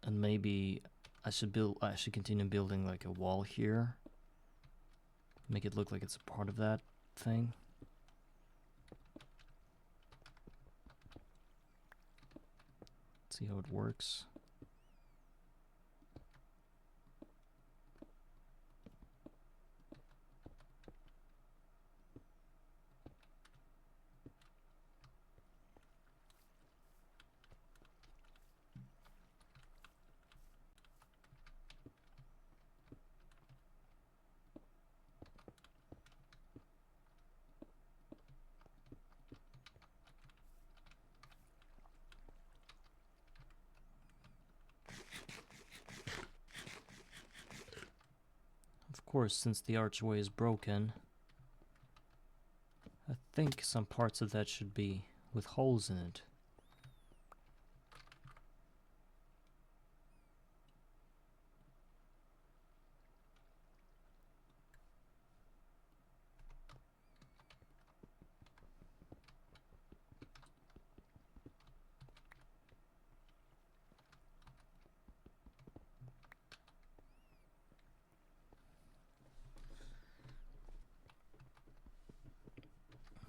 Speaker 1: And maybe I should continue building like a wall here. Make it look like it's a part of that thing. See how it works. Of course, since the archway is broken, I think some parts of that should be with holes in it.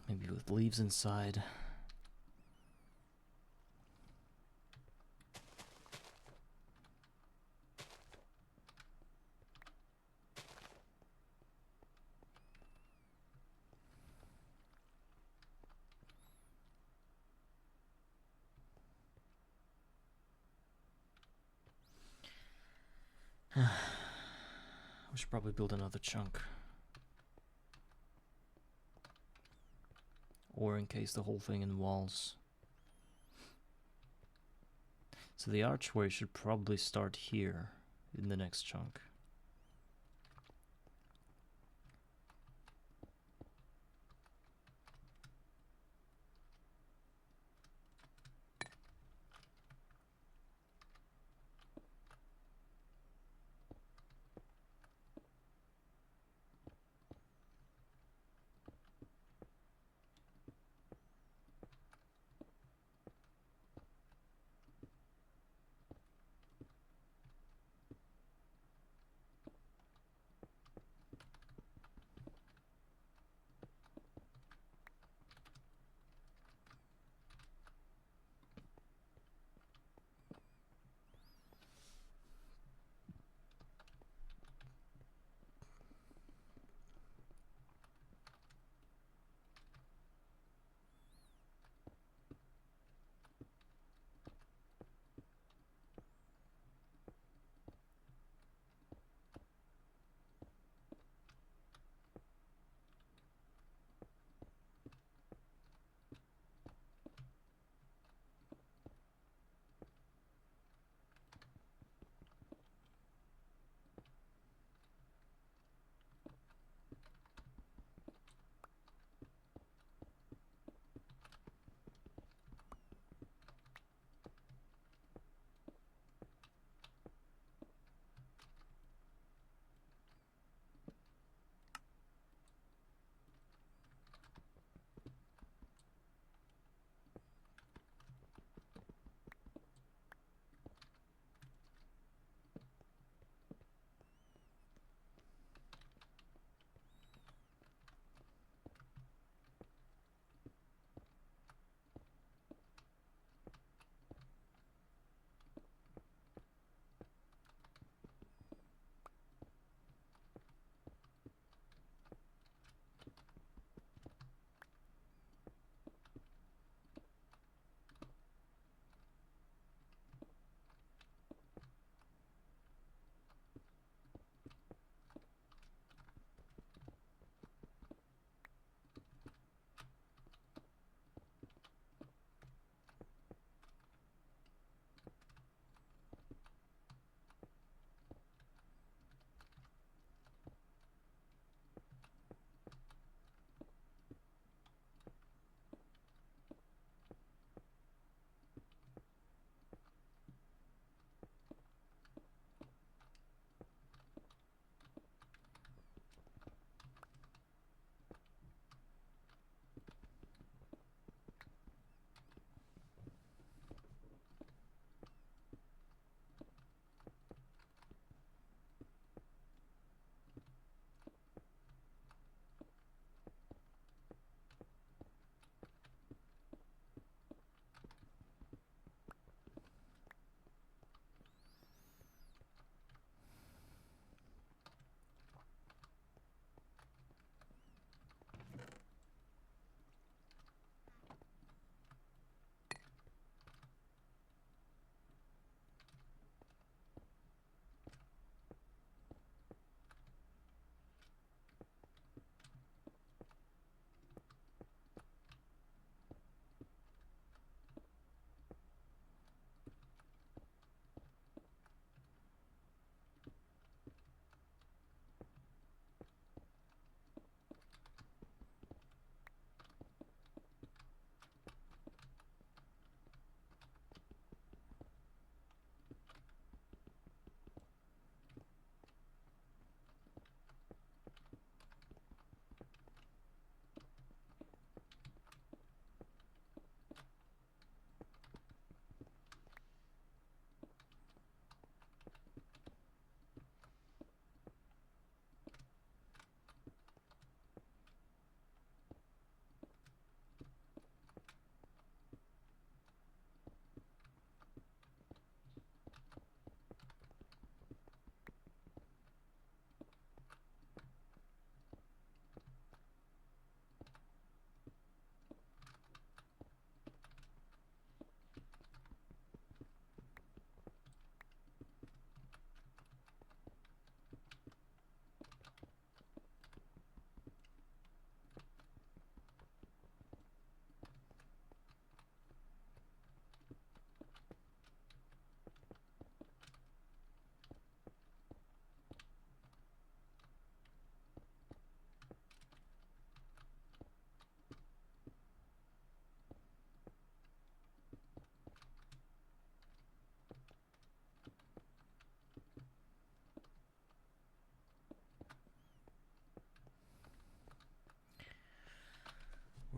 Speaker 1: Maybe with leaves inside. We should probably build another chunk. Or encase the whole thing in walls. So the archway should probably start here in the next chunk.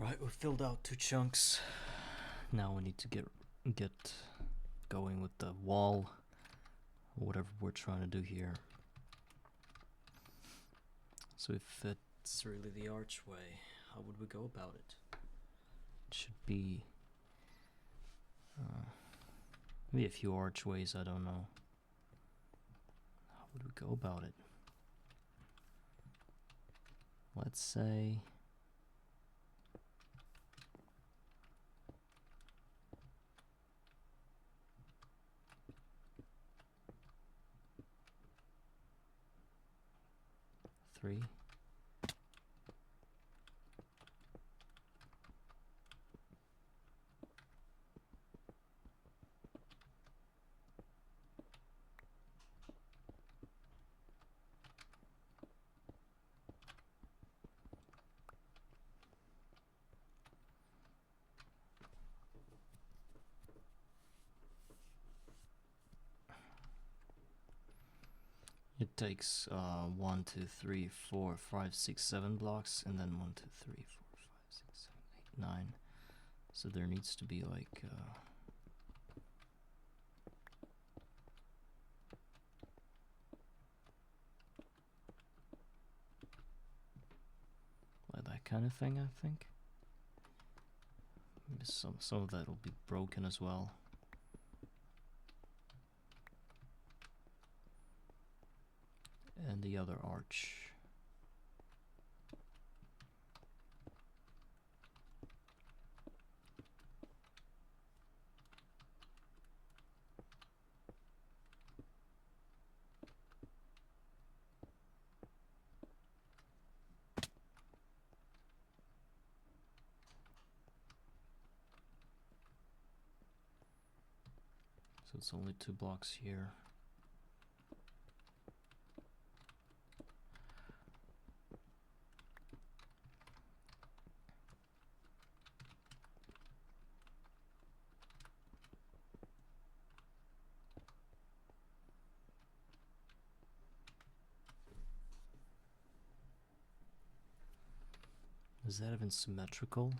Speaker 1: Alright, we filled out 2 chunks. Now we need to get going with the wall, or whatever we're trying to do here. So if it's really the archway, how would we go about it? It should be maybe a few archways, I don't know. How would we go about it? Let's say three. It takes 1, 2, 3, 4, 5, 6, 7 blocks, and then 1, 2, 3, 4, 5, 6, 7, 8, 9. So there needs to be like that kind of thing, I think. Maybe some of that will be broken as well. And the other arch. So it's only 2 blocks here. Is that even symmetrical?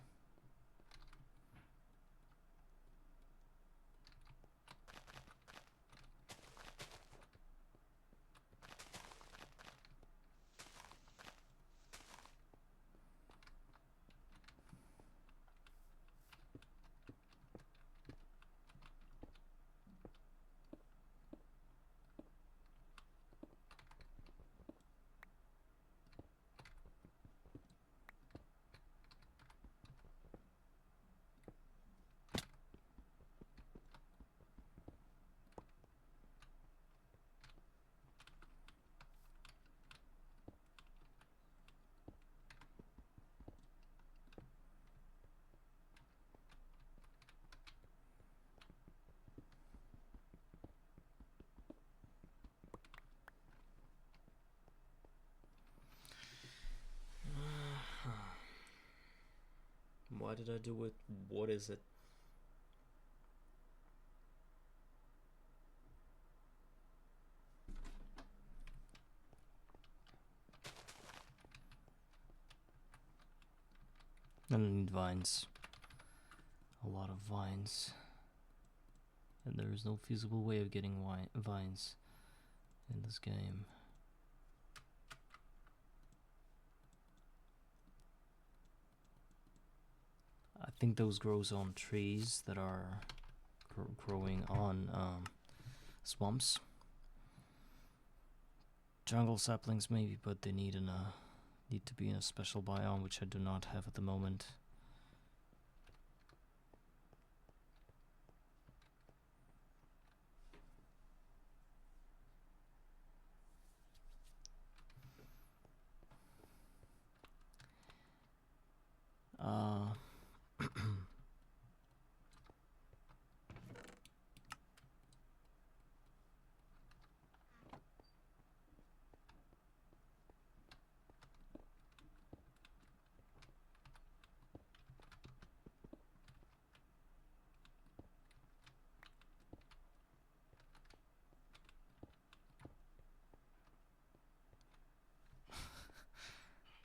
Speaker 1: Why did I do it? What is it? I need vines. A lot of vines. And there is no feasible way of getting vines in this game. I think those grows on trees that are growing on swamps. Jungle saplings maybe, but they need to be in a special biome, which I do not have at the moment.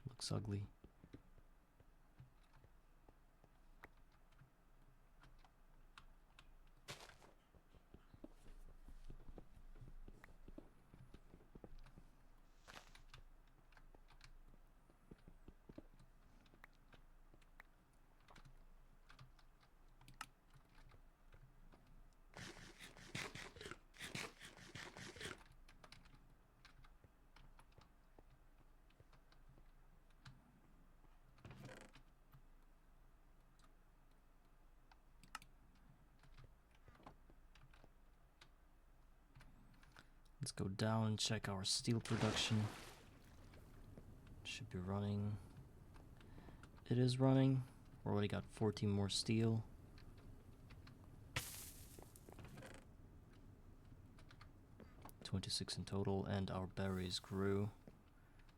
Speaker 1: Looks ugly. Let's go down and check our steel production. Should be running. It is running. We already got 14 more steel. $26 in total, and our berries grew,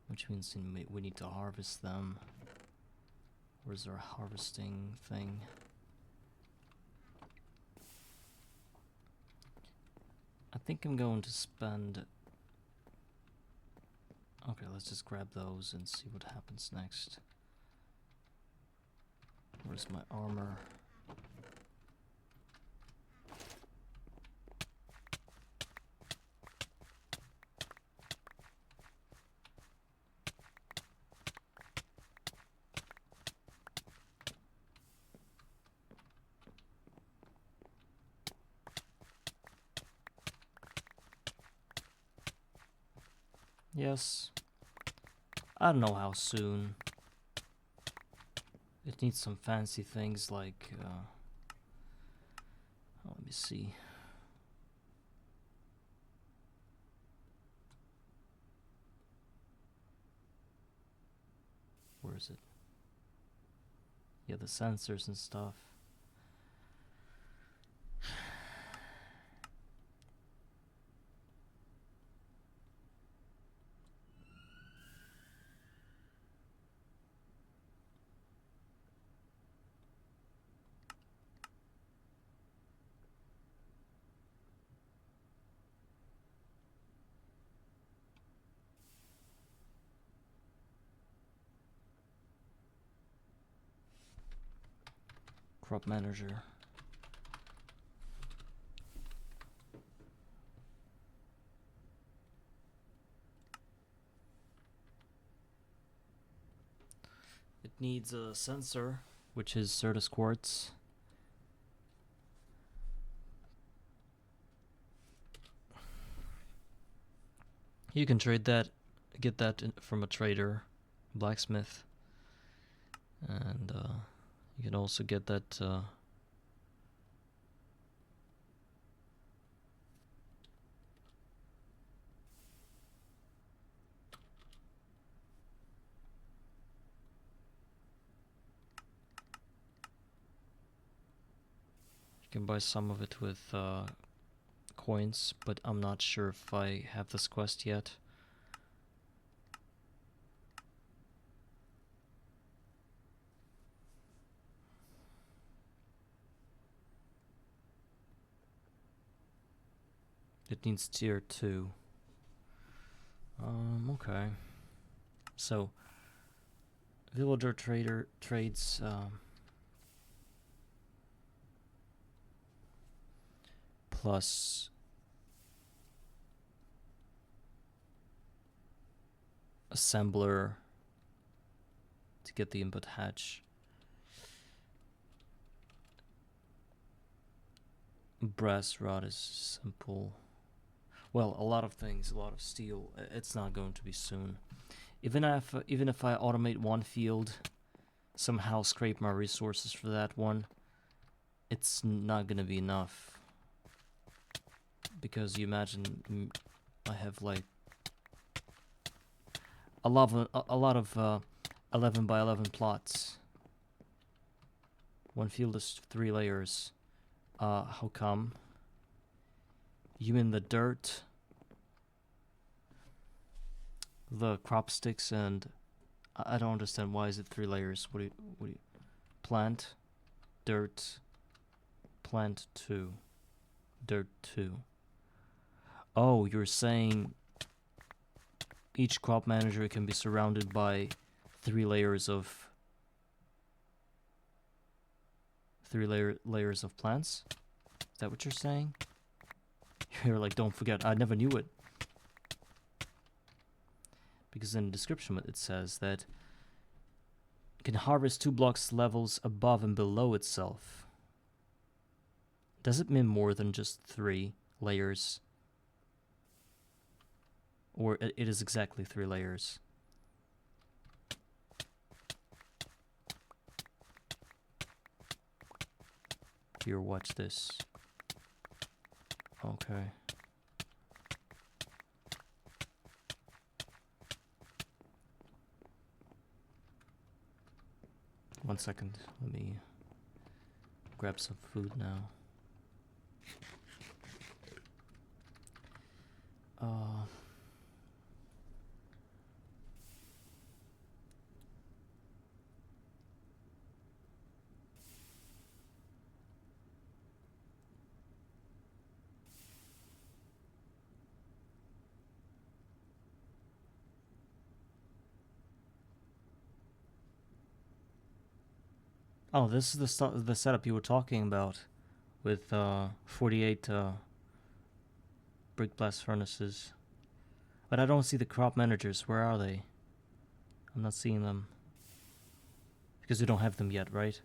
Speaker 1: which means we need to harvest them. Where's our harvesting thing? I think I'm going to spend... Okay, let's just grab those and see what happens next. Where's my armor? Yes. I don't know how soon. It needs some fancy things like, let me see. Where is it? Yeah, the sensors and stuff. Crop manager. It needs a sensor, which is Certus quartz. You can trade that, get that from a trader, blacksmith, and you can also get that. You can buy some of it with coins, but I'm not sure if I have this quest yet. It needs tier 2. Okay. So, villager trader trades plus assembler to get the input hatch. Brass rod is simple. Well, a lot of things, a lot of steel. It's not going to be soon. Even if I automate one field, somehow scrape my resources for that one, it's not gonna be enough. Because you imagine I have like a lot of 11 by 11 plots. One field is 3 layers. How come? You mean the dirt, the crop sticks, and I don't understand why is it 3 layers. What do you plant, dirt, plant 2, dirt 2. Oh, you're saying each crop manager can be surrounded by 3 layers of layers of plants? Is that what you're saying? You're like, don't forget, I never knew it. Because in the description it says that it can harvest 2 blocks levels above and below itself. Does it mean more than just 3 layers? Or it is exactly 3 layers? Here, watch this. Okay. 1 second. Let me grab some food now. Oh, this is the setup you were talking about, with 48 brick blast furnaces. But I don't see the crop managers. Where are they? I'm not seeing them. Because we don't have them yet, right?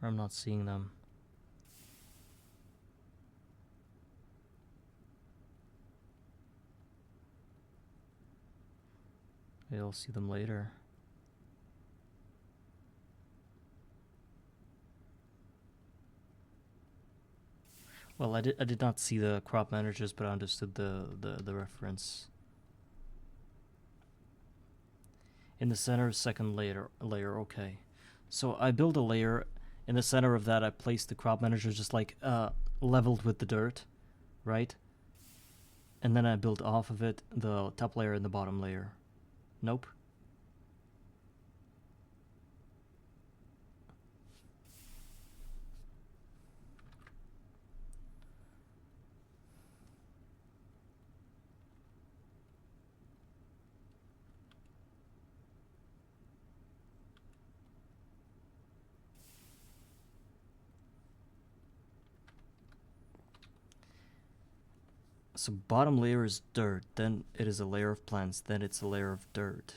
Speaker 1: Or I'm not seeing them. Maybe I'll see them later. Well, I did not see the crop managers, but I understood the reference. In the center, second layer, okay. So I build a layer. In the center of that, I place the crop manager just like leveled with the dirt, right? And then I build off of it the top layer and the bottom layer. Nope. So bottom layer is dirt, then it is a layer of plants, then it's a layer of dirt,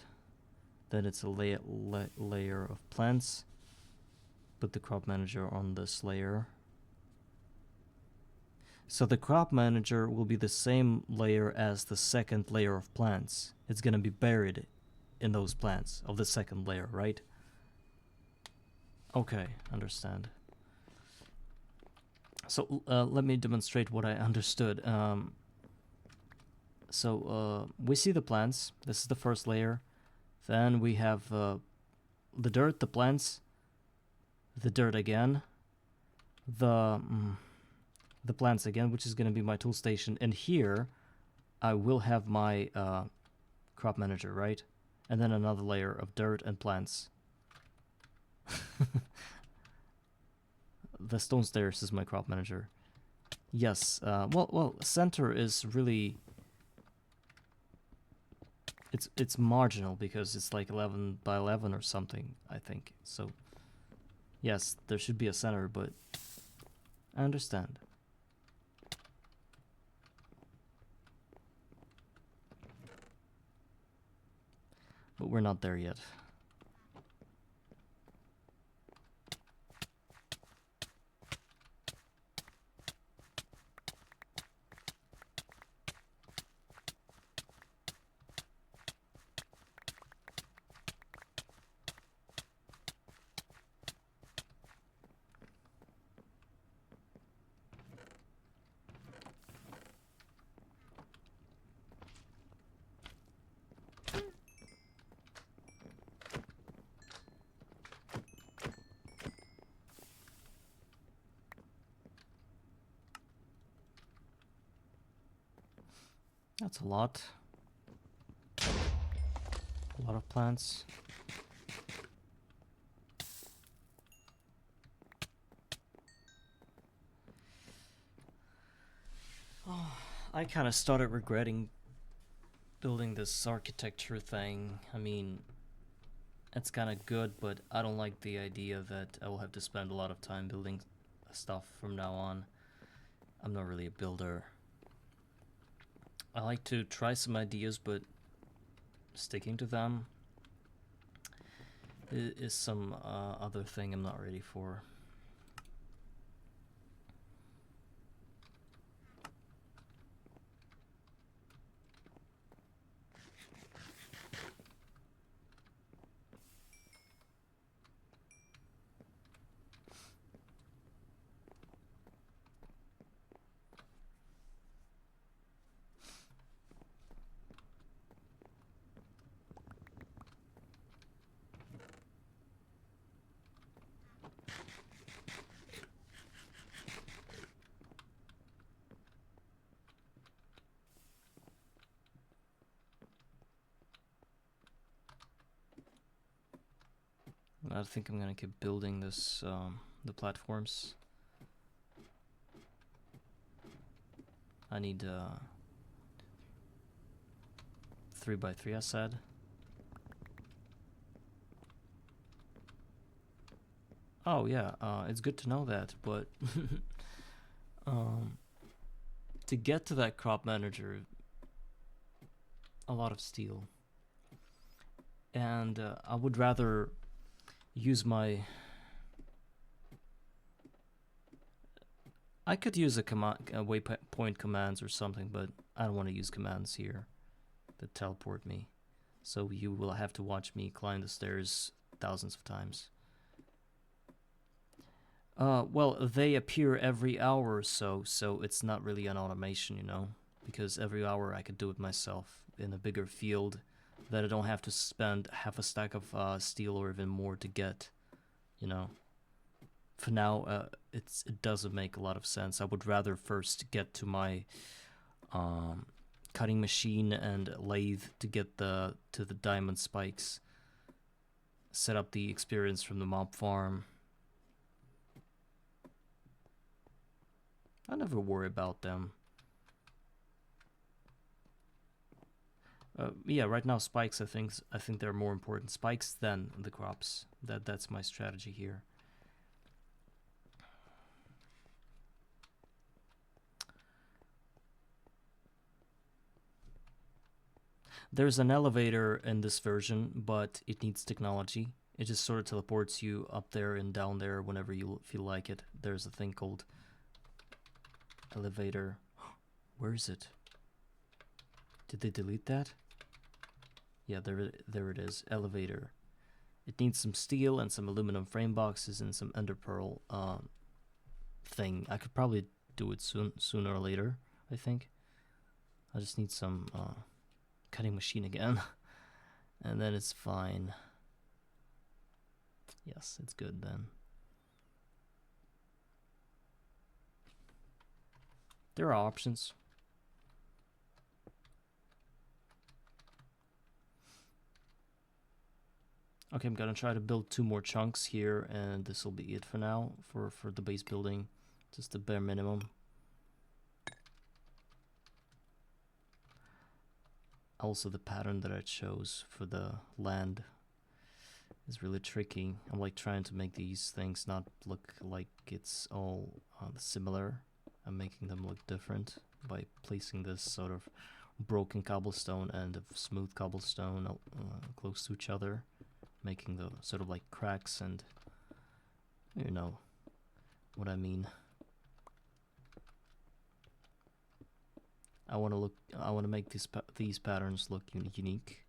Speaker 1: then it's a layer of plants. Put the crop manager on this layer. So the crop manager will be the same layer as the second layer of plants. It's gonna be buried in those plants of the second layer, right? Okay, understand. So let me demonstrate what I understood. We see the plants. This is the first layer. Then we have the dirt, the plants, the dirt again, the plants again, which is going to be my tool station. And here, I will have my crop manager, right? And then another layer of dirt and plants. The stone stairs is my crop manager. Yes. Well, center is really. It's marginal because it's like 11 by 11 or something, I think. So, yes, there should be a center, but I understand. But we're not there yet. That's a lot. A lot of plants. Oh, I kind of started regretting building this architecture thing. I mean, it's kind of good, but I don't like the idea that I will have to spend a lot of time building stuff from now on. I'm not really a builder. I like to try some ideas, but sticking to them is some other thing I'm not ready for. I think I'm gonna keep building this, the platforms. I need 3x3, I said. Oh yeah, it's good to know that, but to get to that crop manager, a lot of steel. And I would rather use my... I could use a waypoint commands or something, but I don't want to use commands here that teleport me. So you will have to watch me climb the stairs thousands of times. Well, they appear every hour or so, so it's not really an automation, you know? Because every hour I could do it myself in a bigger field that I don't have to spend half a stack of steel or even more to get, you know? For now, it doesn't make a lot of sense. I would rather first get to my cutting machine and lathe to get to the diamond spikes. Set up the experience from the mob farm. I never worry about them. Yeah, right now spikes. I think they're more important spikes than the crops. That's my strategy here. There's an elevator in this version, but it needs technology. It just sort of teleports you up there and down there whenever you feel like it. There's a thing called elevator. Where is it? Did they delete that? Yeah, there it is. Elevator. It needs some steel and some aluminum frame boxes and some ender pearl thing. I could probably do it sooner or later, I think. I just need some cutting machine again. And then it's fine. Yes, it's good then. There are options. Okay, I'm gonna try to build 2 more chunks here, and this will be it for now for the base building. Just the bare minimum. Also, the pattern that I chose for the land is really tricky. I'm like trying to make these things not look like it's all similar. I'm making them look different by placing this sort of broken cobblestone and smooth cobblestone close to each other, making the sort of like cracks, and you know what I mean. I want to make these patterns look unique.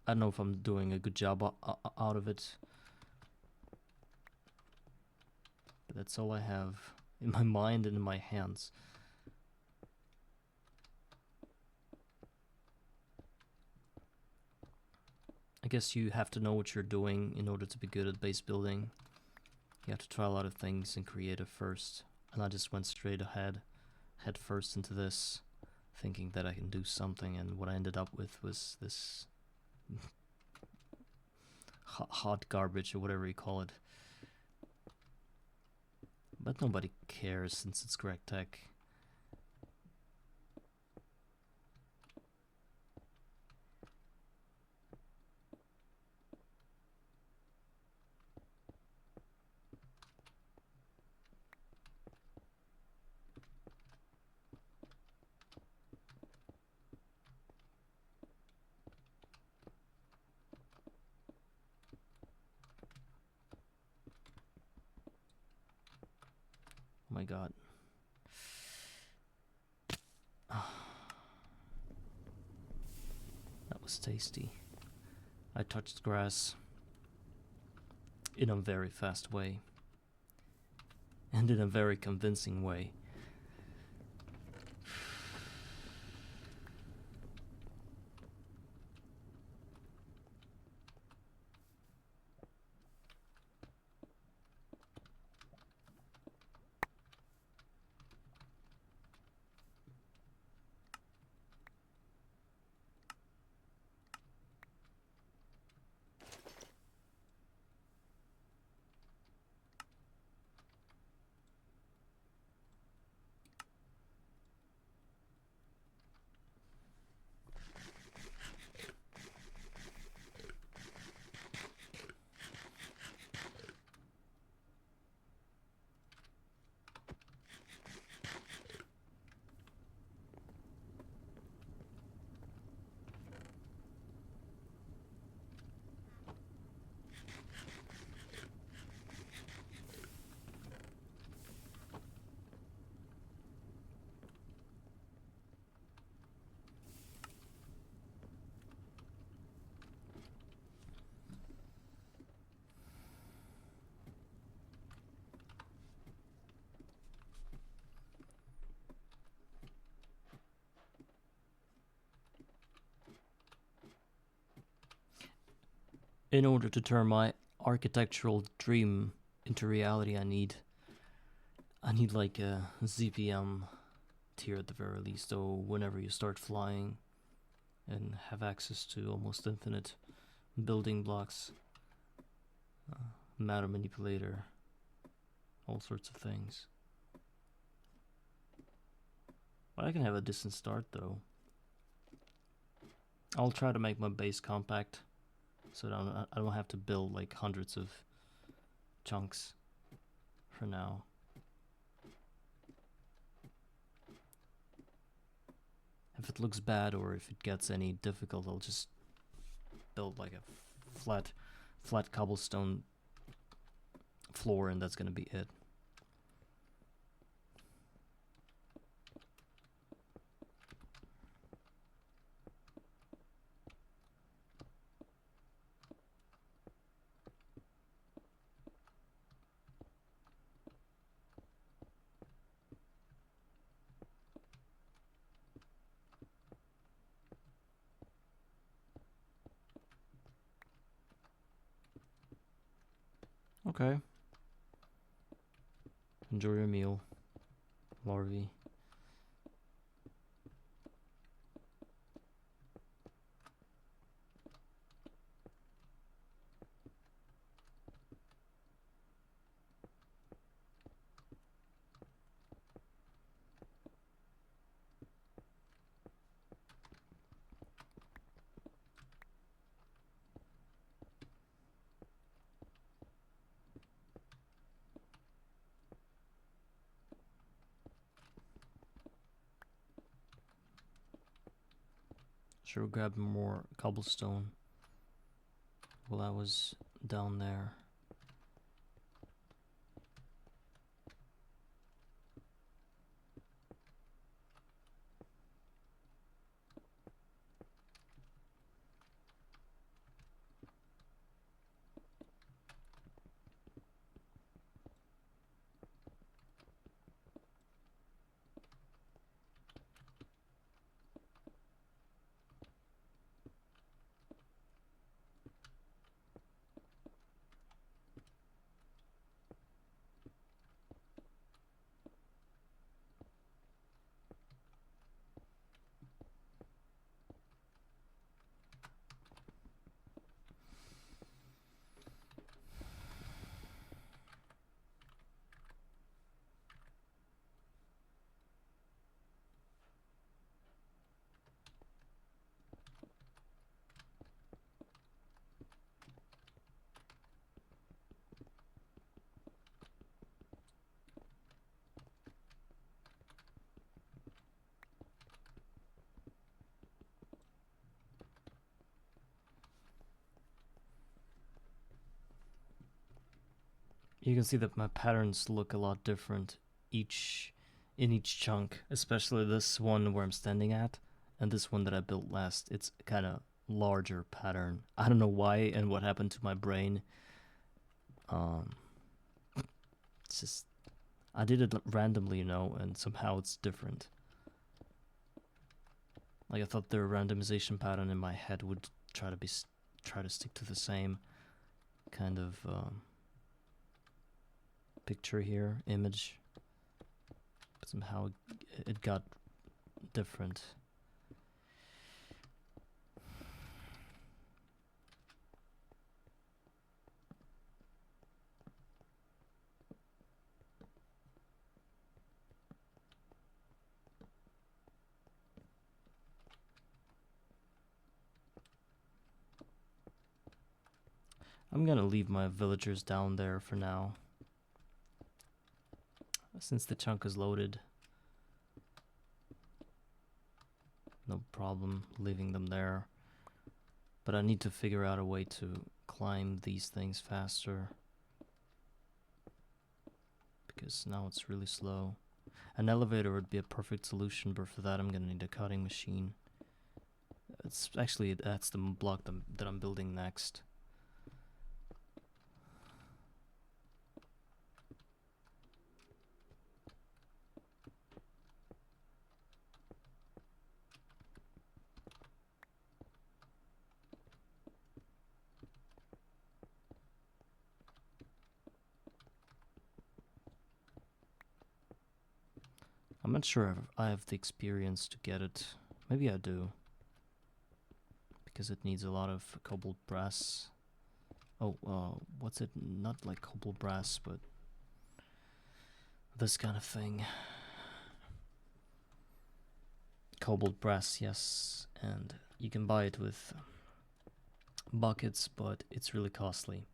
Speaker 1: I don't know if I'm doing a good job out of it, but that's all I have in my mind and in my hands. I guess you have to know what you're doing in order to be good at base building. You have to try a lot of things and creative first, and I just went straight ahead, head first into this, thinking that I can do something, and what I ended up with was this hot garbage or whatever you call it. But nobody cares since it's correct tech. Oh my god. That was tasty. I touched grass in a very fast way, and in a very convincing way. In order to turn my architectural dream into reality, I need like a ZPM tier at the very least, so whenever you start flying and have access to almost infinite building blocks, matter manipulator, all sorts of things. But I can have a decent start though. I'll try to make my base compact so that I don't have to build like hundreds of chunks for now. If it looks bad or if it gets any difficult, I'll just build like a flat cobblestone floor, and that's gonna be it. Okay. Enjoy your meal, larvae. Should grab more cobblestone while I was down there. You can see that my patterns look a lot different in each chunk, especially this one where I'm standing at, and this one that I built last. It's kind of larger pattern. I don't know why and what happened to my brain. It's just I did it randomly, you know, and somehow it's different. Like I thought the randomization pattern in my head would try to stick to the same kind of picture here, image, but somehow it got different. I'm gonna leave my villagers down there for now, since the chunk is loaded. No problem leaving them there, but I need to figure out a way to climb these things faster, because now it's really slow. An elevator would be a perfect solution, but for that I'm gonna need a cutting machine. It's actually, that's the block that I'm building next. not sure if I have the experience to get it. Maybe I do. Because it needs a lot of cobalt brass. Oh, what's it? Not like cobalt brass, but this kind of thing. Cobalt brass, yes. And you can buy it with buckets, but it's really costly.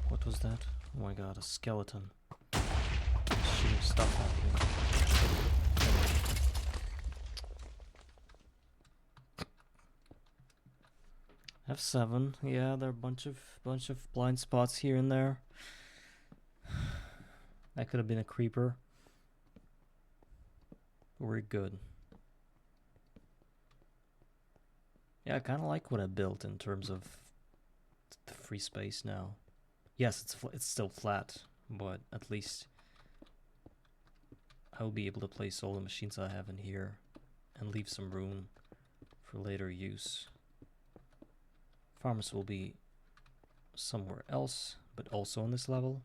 Speaker 1: What was that? Oh my god, a skeleton. Shooting stuff at me. F7, yeah, there are a bunch of blind spots here and there. That could have been a creeper. We're good. Yeah, I kind of like what I built in terms of the free space now. Yes, it's still flat, but at least I will be able to place all the machines I have in here and leave some room for later use. Farmers will be somewhere else, but also on this level.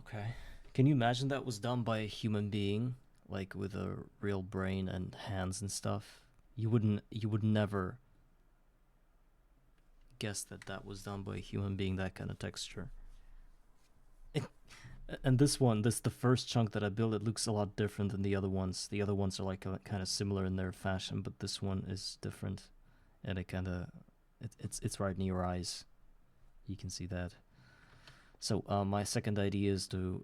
Speaker 1: Okay. Can you imagine that was done by a human being, like with a real brain and hands and stuff? You would never guess that that was done by a human being, that kind of texture. And this one, the first chunk that I built, it looks a lot different than the other ones. The other ones are like kind of similar in their fashion, but this one is different, and it kind of it's right in your eyes. You can see that. So my second idea is to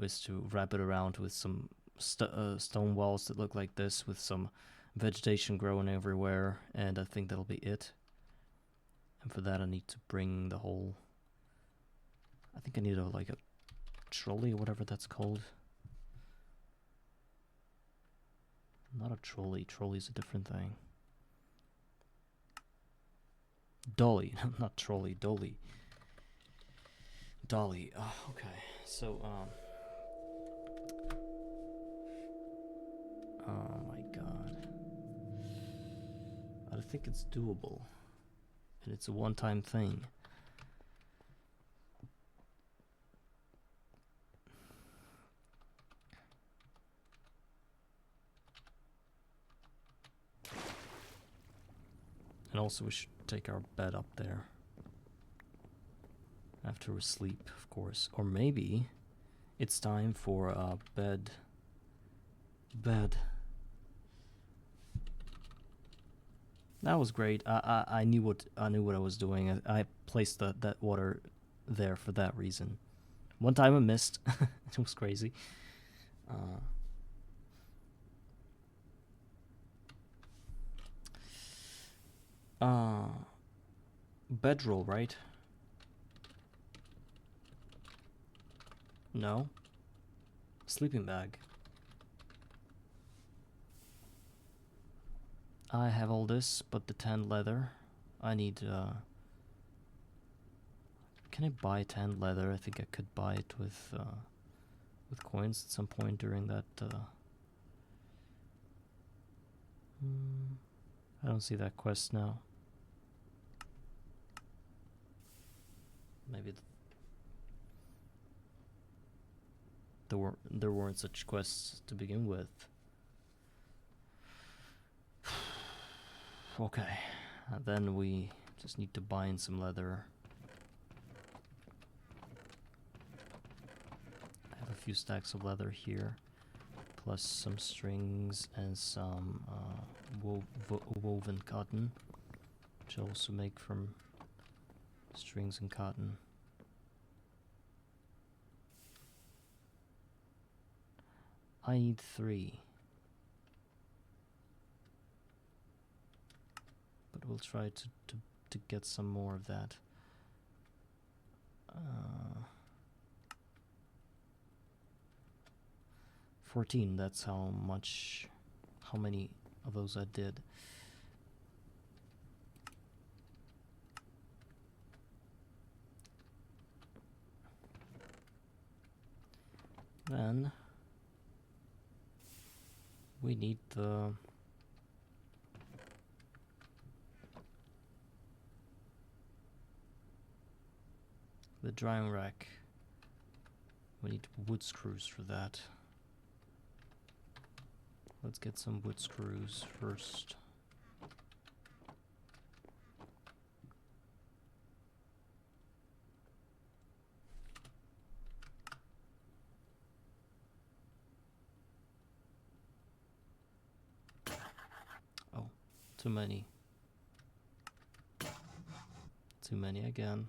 Speaker 1: wrap it around with some stone walls that look like this, with some vegetation growing everywhere, and I think that'll be it. And for that, I need to bring the whole. I think I need like a trolley or whatever that's called. Not a trolley. Trolley's a different thing. Dolly, not trolley. Dolly. Dolly. Oh, okay. So oh my god. I think it's doable, and it's a one-time thing. And also we should take our bed up there. After we sleep, of course. Or maybe it's time for a bed. That was great. I knew what I was doing. I placed that water there for that reason. One time I missed. It was crazy. Bedroll, right? No. Sleeping bag. I have all this, but the tan leather. I need, can I buy tan leather? I think I could buy it with coins at some point during that, I don't see that quest now. Maybe there weren't such quests to begin with. Okay, then we just need to bind some leather. I have a few stacks of leather here, plus some strings and some woven cotton, which I also make from strings and cotton. I need 3. But we'll try to get some more of that. 14, that's how many of those I did. Then we need the drying rack. We need wood screws for that. Let's get some wood screws first. Oh, too many. Too many again.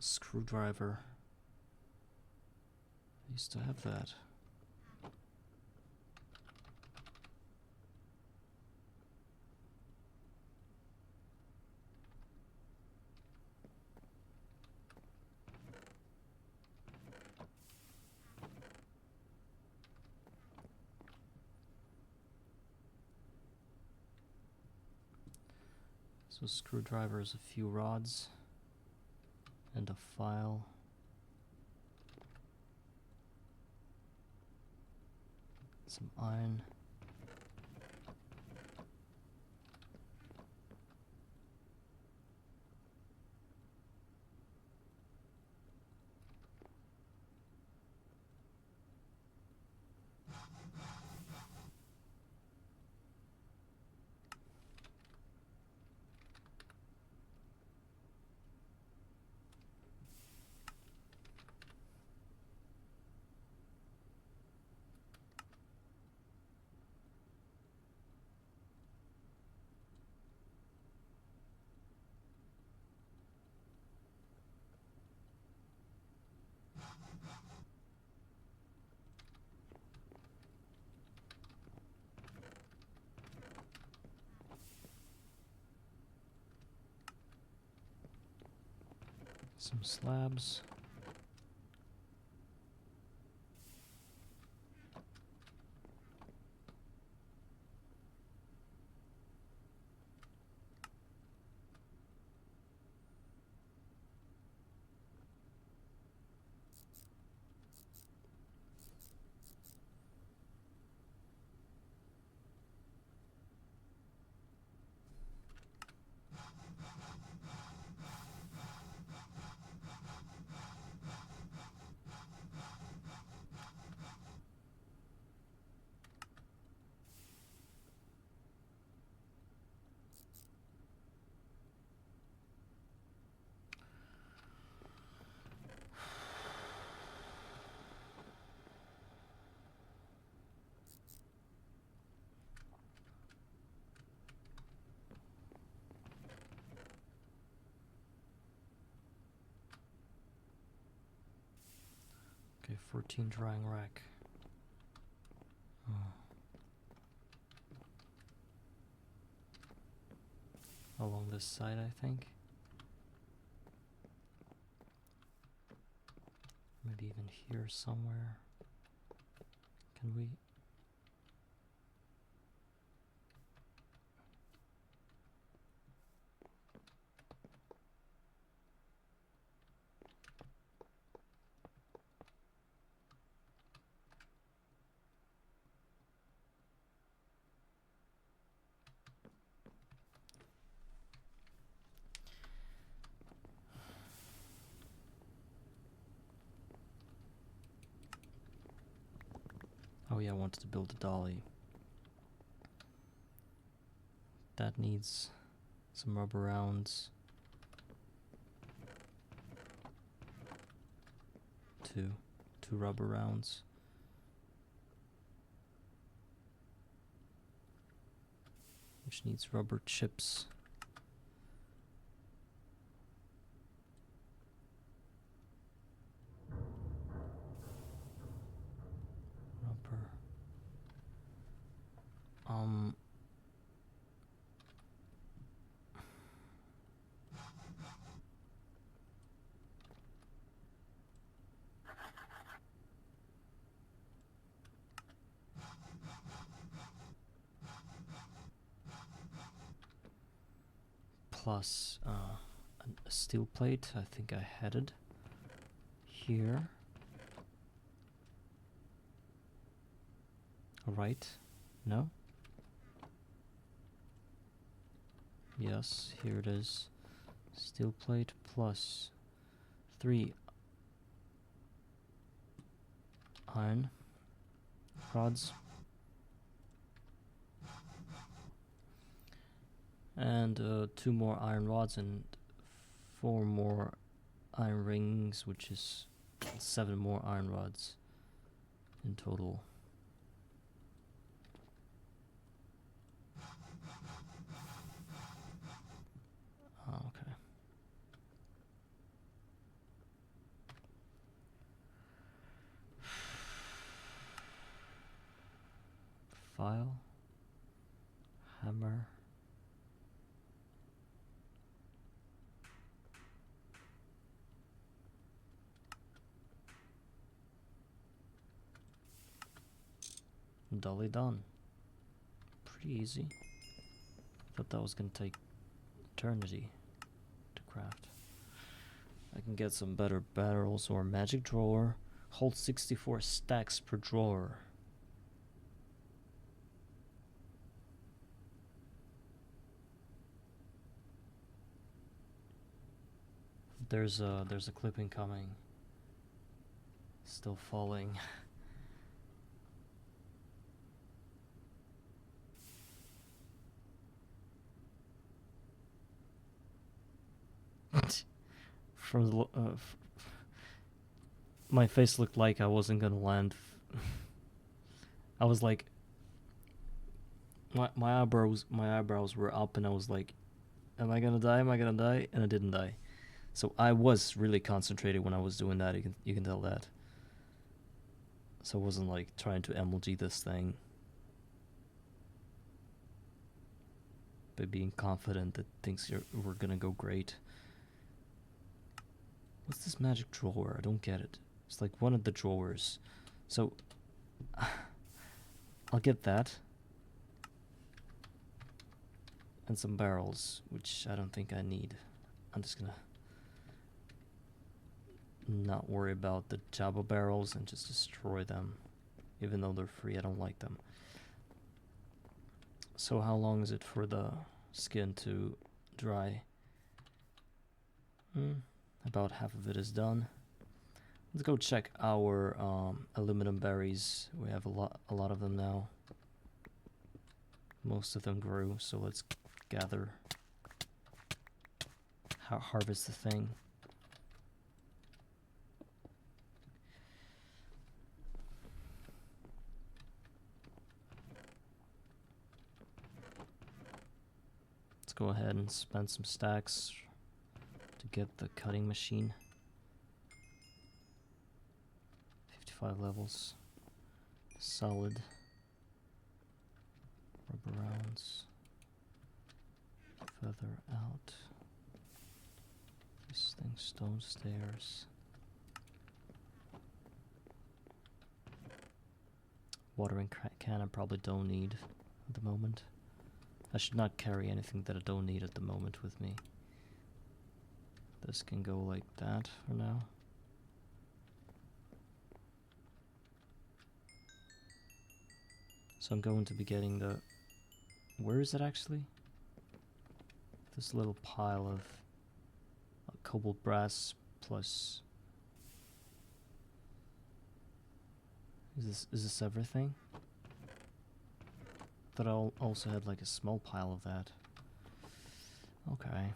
Speaker 1: Screwdriver. I used to have that. So screwdrivers, a few rods, and a file. Some iron. Some slabs. Okay, 14 drying rack. Oh. Along this side, I think. Maybe even here somewhere. Can we? Oh yeah, I wanted to build a dolly. That needs some rubber rounds. Two rubber rounds. Which needs rubber chips. Rubber. Plus a steel plate. I think I had it here. Right? No? Yes, here it is. Steel plate plus 3 iron rods. And 2 more iron rods and 4 more iron rings, which is 7 more iron rods in total. Oh, okay. File, hammer. Dolly done. Pretty easy. Thought that was gonna take eternity to craft. I can get some better barrels or magic drawer. Hold 64 stacks per drawer. There's a clipping coming. Still falling. From the my face looked like I wasn't gonna land. I was like, my eyebrows were up, and I was like, am I gonna die? Am I gonna die? And I didn't die. So I was really concentrated when I was doing that. You can tell that. So I wasn't like trying to MLG this thing, but being confident that things were gonna go great. What's this magic drawer? I don't get it. It's like one of the drawers. So I'll get that. And some barrels, which I don't think I need. I'm just gonna not worry about the Java barrels and just destroy them. Even though they're free, I don't like them. So how long is it for the skin to dry? About half of it is done. Let's go check our aluminum berries. We have a lot of them now. Most of them grew, so let's gather. Harvest the thing. Let's go ahead and spend some stacks to get the cutting machine. 5 levels. Solid. Rubber rounds. Feather out. This thing, stone stairs. Watering can I probably don't need at the moment. I should not carry anything that I don't need at the moment with me. This can go like that for now. So I'm going to be getting the... Where is it actually? This little pile of cobalt brass plus... Is this everything? Thought I also had like a small pile of that. Okay.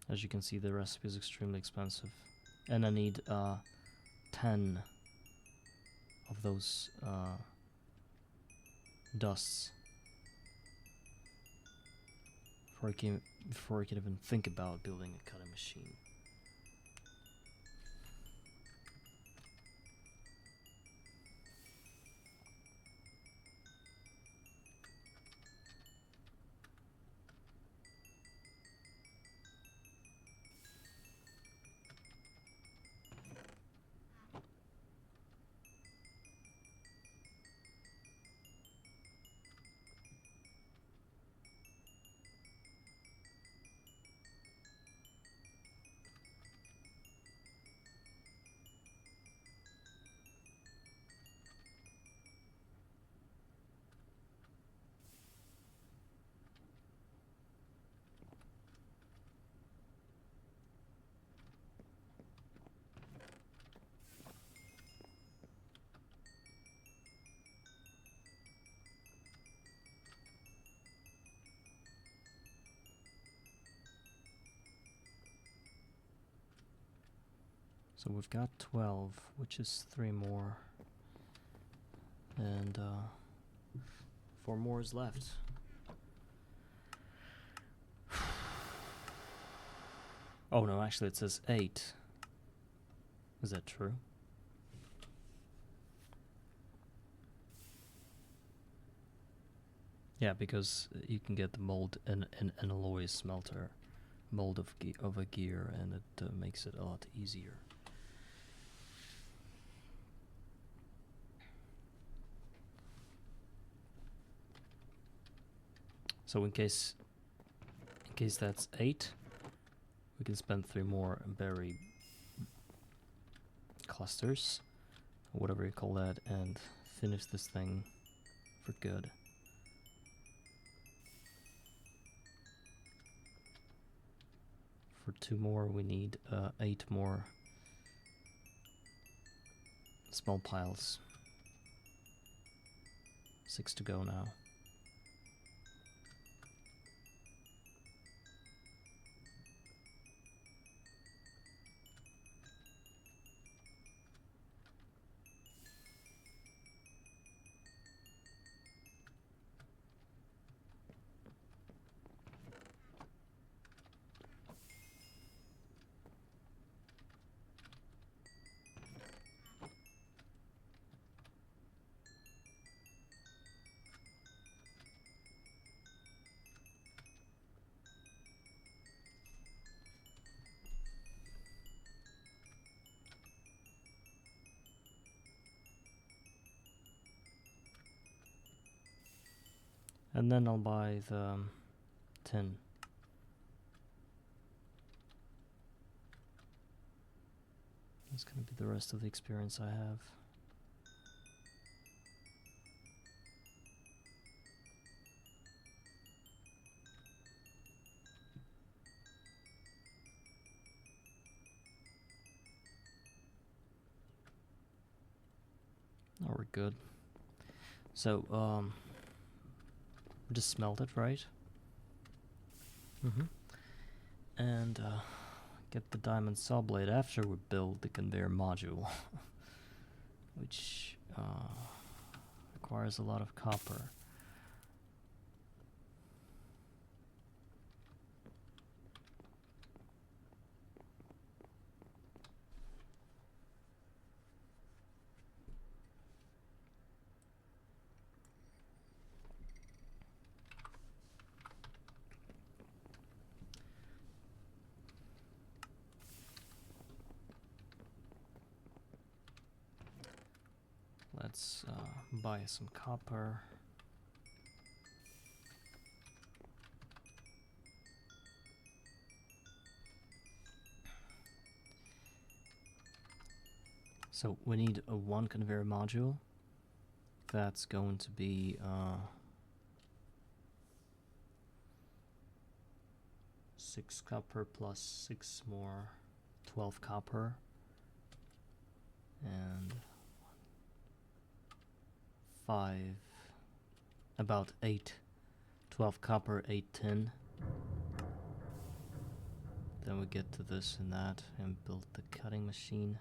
Speaker 1: As you can see, the recipe is extremely expensive. And I need 10 of those dusts before I can even think about building a cutting machine. So we've got 12, which is 3 more. And 4 more is left. Oh no, actually it says 8. Is that true? Yeah, because you can get the mold in an alloy smelter, mold of a gear, and it makes it a lot easier. So in case that's 8, we can spend 3 more berry clusters, or whatever you call that, and finish this thing for good. For 2 more, we need 8 more small piles. 6 to go now. And then I'll buy the tin. That's gonna be the rest of the experience I have. Oh, we're good. So, Just smelt it, right? And get the diamond saw blade after we build the conveyor module, which requires a lot of copper. Let's buy some copper. So we need a 1 conveyor module. That's going to be 6 copper plus 6 more, 12 copper, and 5, about 8, 12 copper, 8 tin. Then we get to this and that and build the cutting machine,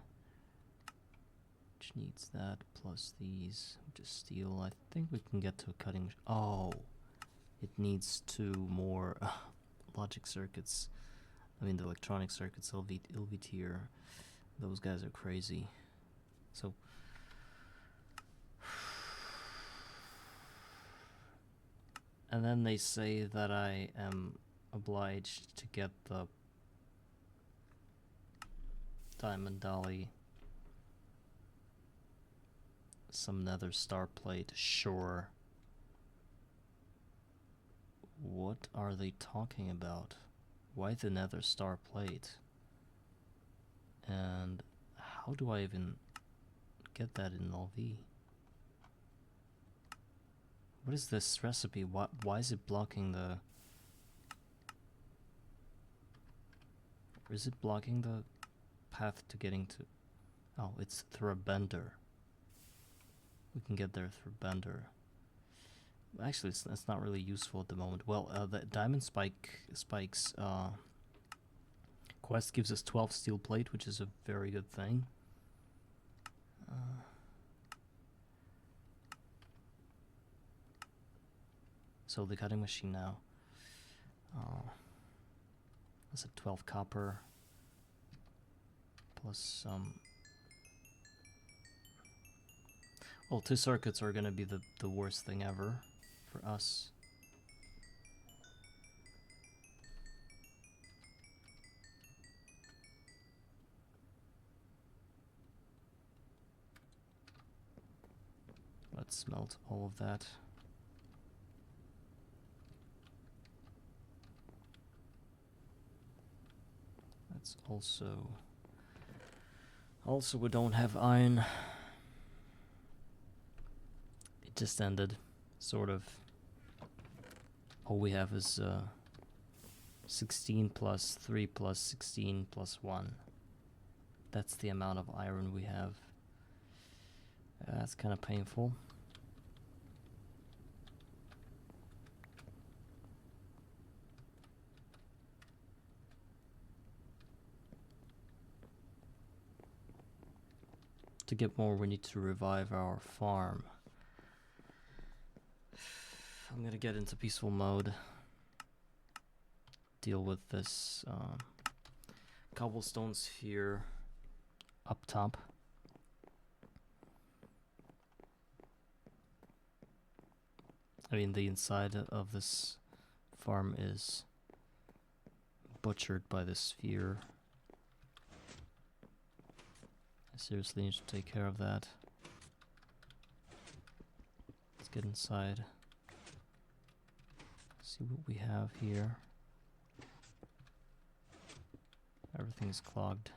Speaker 1: which needs that plus these, which is steel. I think we can get to a cutting. Oh, it needs 2 more logic circuits. I mean the electronic circuits, LVT. Those guys are crazy. So and then they say that I am obliged to get the diamond dolly, some nether star plate. Sure. What are they talking about? Why the nether star plate? And how do I even get that in LV? What is this recipe? Why is it blocking the... Is it blocking the path to getting to... Oh, it's through a bender. We can get there through bender. Actually, it's not really useful at the moment. Well, the diamond spikes quest gives us 12 steel plate, which is a very good thing. So the cutting machine now. That's a 12 copper plus some. Well, 2 circuits are gonna be the worst thing ever for us. Let's smelt all of that. That's also we don't have iron. It just ended, sort of. All we have is 16 plus 3 plus 16 plus 1. That's the amount of iron we have. That's kind of painful. To get more, we need to revive our farm. I'm gonna get into peaceful mode. Deal with this cobblestones here up top. I mean, the inside of this farm is butchered by the sphere. I seriously need to take care of that. Let's get inside. See what we have here. Everything's clogged.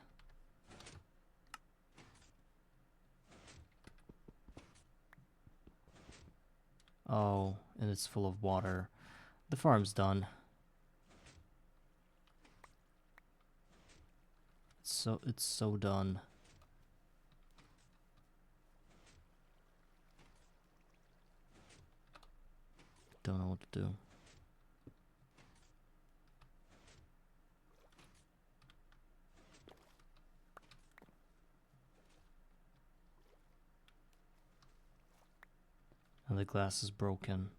Speaker 1: Oh, and it's full of water. The farm's done. It's so done. don't know what to do. And the glass is broken.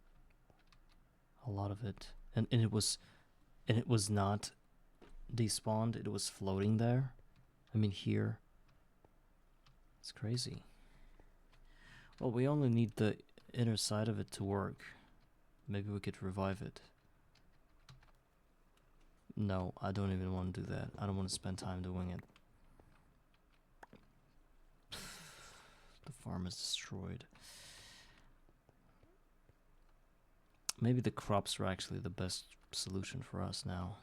Speaker 1: A lot of it. And it was not despawned, it was floating there. I mean here. It's crazy. Well, we only need the inner side of it to work. Maybe we could revive it. No, I don't even want to do that. I don't want to spend time doing it. The farm is destroyed. Maybe the crops are actually the best solution for us now.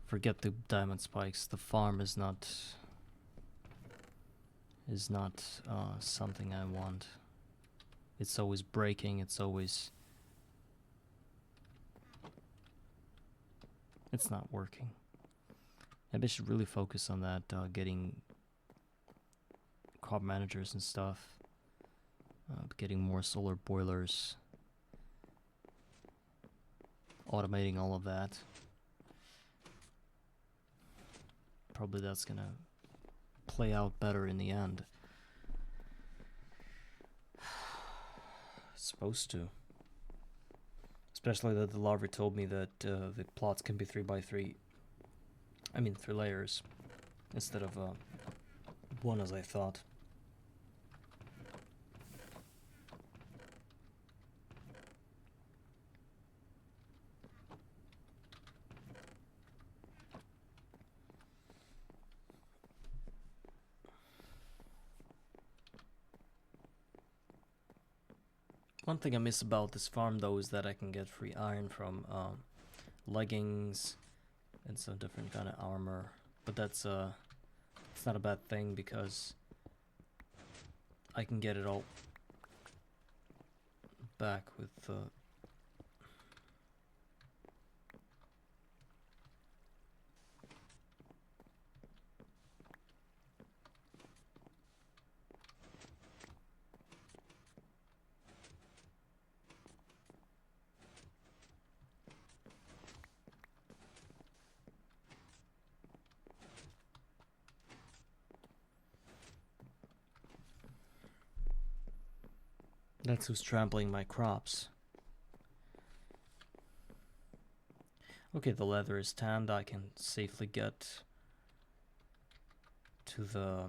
Speaker 1: Forget the diamond spikes. The farm is not something I want. It's always breaking. It's not working. Maybe I should really focus on that, getting crop managers and stuff, getting more solar boilers, automating all of that. Probably that's gonna play out better in the end. It's supposed to. Especially that the larvae told me that the plots can be 3x3. I mean 3 layers instead of 1 as I thought. One thing I miss about this farm though is that I can get free iron from leggings and some different kind of armor, but that's it's not a bad thing because I can get it all back with that's who's trampling my crops. Okay, the leather is tanned. I can safely get to the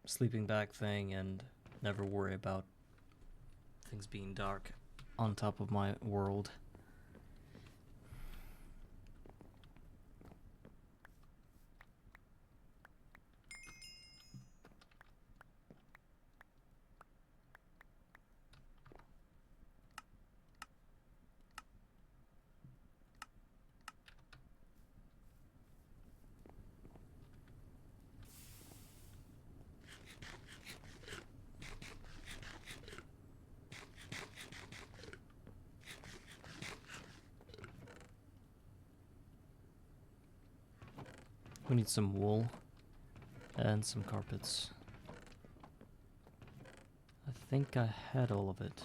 Speaker 1: sleeping bag thing and never worry about things being dark on top of my world. We need some wool and some carpets. I think I had all of it.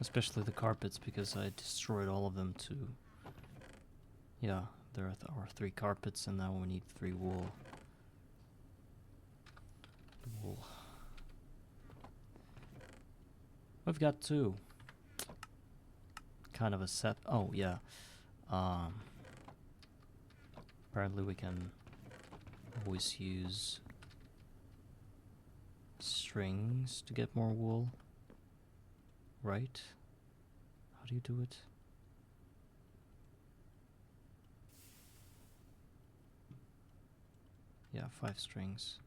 Speaker 1: Especially the carpets because I destroyed all of them too. Yeah, there are 3 carpets and now we need 3 wool. Wool. We've got 2. Kind of a set. Oh yeah. Apparently we can always use strings to get more wool. Right? How do you do it? Yeah, 5 strings.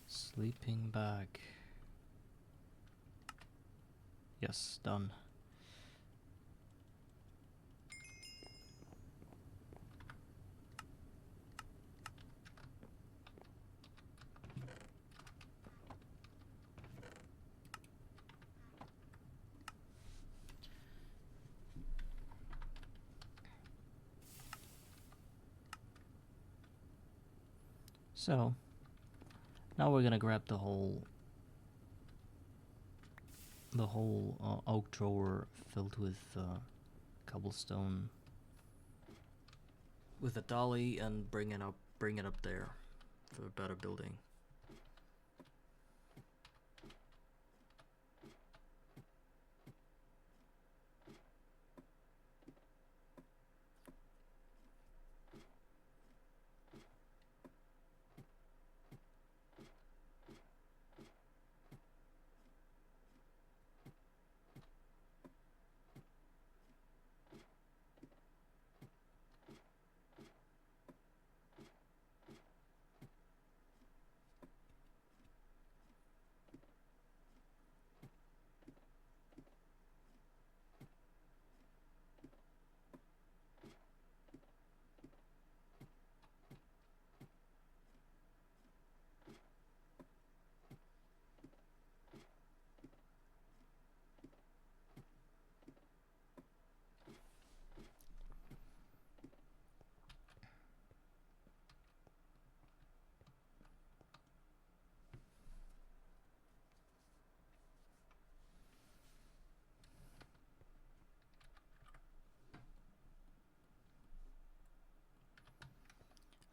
Speaker 1: Sleeping bag. Yes, done. So now we're gonna grab the whole oak drawer filled with cobblestone with a dolly and bring it up there for a better building.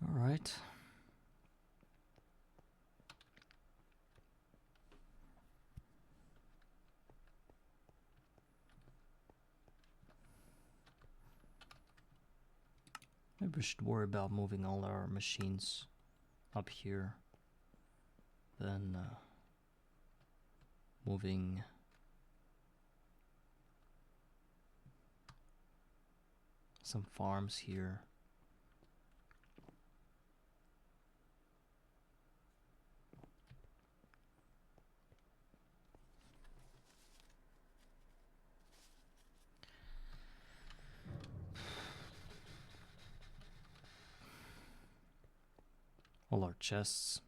Speaker 1: All right. Maybe we should worry about moving all our machines up here. Then moving some farms here. All our chests.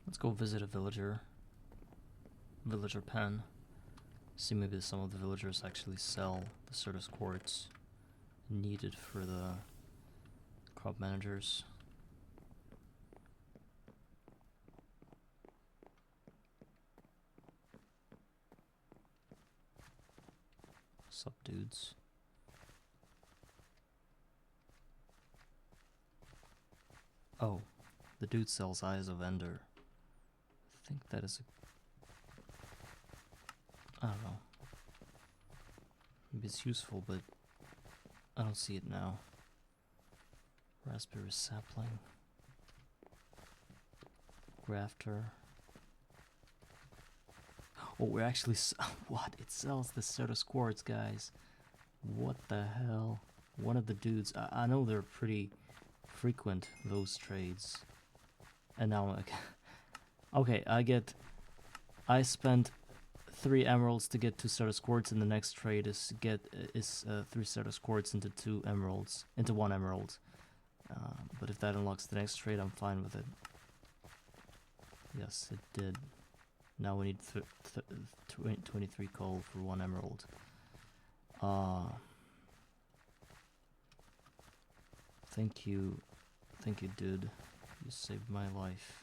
Speaker 1: Let's go visit a villager pen. See, maybe some of the villagers actually sell the Certus quartz needed for the crop managers. Sup, dudes? Oh, the dude sells Eyes of Ender. I think that is I don't know. Maybe it's useful, but I don't see it now. Raspberry sapling. Grafter. Oh, we're actually what? It sells the Certus quartz, guys. What the hell? One of the dudes. I know they're pretty frequent, those trades. And now okay, I spent 3 emeralds to get 2 Certus quartz, and the next trade is 3 Certus quartz into 1 emerald. But if that unlocks the next trade, I'm fine with it. Yes, it did. Now we need 23 coal for 1 emerald. Thank you, dude. You saved my life.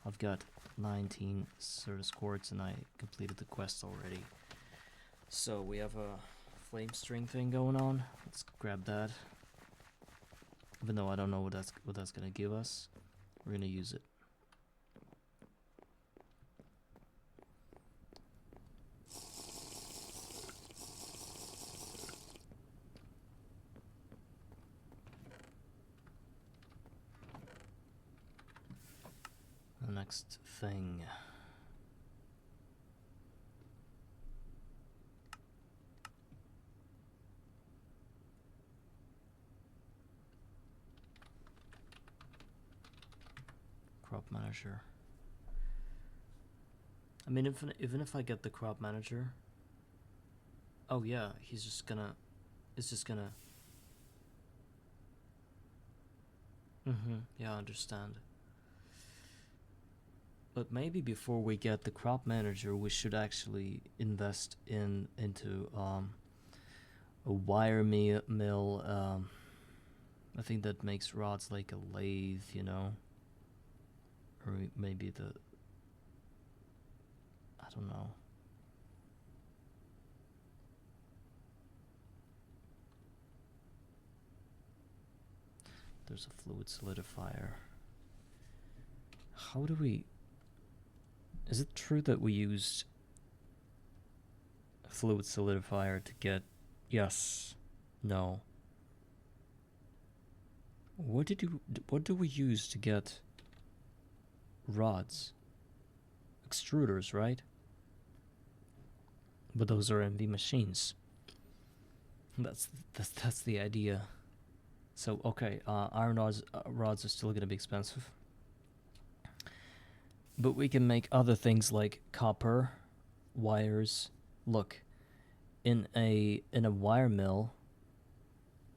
Speaker 1: I've got 19 Certus quartz and I completed the quest already. So we have a flame string thing going on. Let's grab that. Even though I don't know what that's gonna give us, we're gonna use it. next thing? Crop manager. I mean, even if I get the crop manager, oh yeah, it's just gonna. Yeah, I understand. But maybe before we get the crop manager, we should actually invest into a wire mill. I think that makes rods like a lathe, you know, or maybe I don't know. There's a fluid solidifier. How do we... Is it true that we used a fluid solidifier to get... Yes. No. What do we use to get rods? Extruders, right? But those are MV machines. That's the idea. So okay, iron rods are still gonna be expensive, but we can make other things like copper wires. Look, in a wire mill,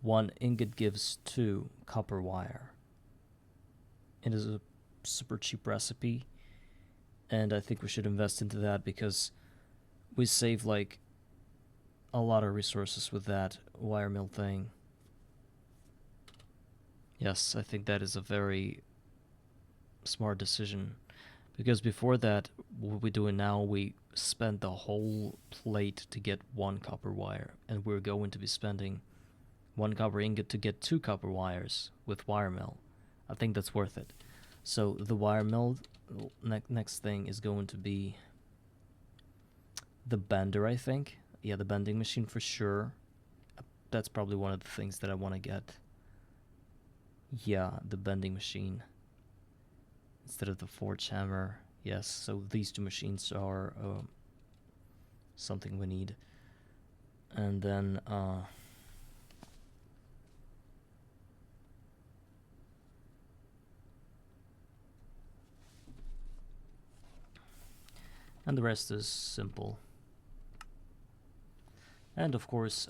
Speaker 1: 1 ingot gives 2 copper wire. It is a super cheap recipe, and I think we should invest into that because we save like a lot of resources with that wire mill thing. Yes, I think that is a very smart decision. Because before that, what we're doing now, we spent the whole plate to get 1 copper wire. And we're going to be spending 1 copper ingot to get 2 copper wires with wire mill. I think that's worth it. So the wire mill, next thing is going to be the bender, I think. Yeah, the bending machine for sure. That's probably one of the things that I want to get. Yeah, the bending machine instead of the forge hammer. Yes, so these 2 machines are something we need. And then and the rest is simple. And of course,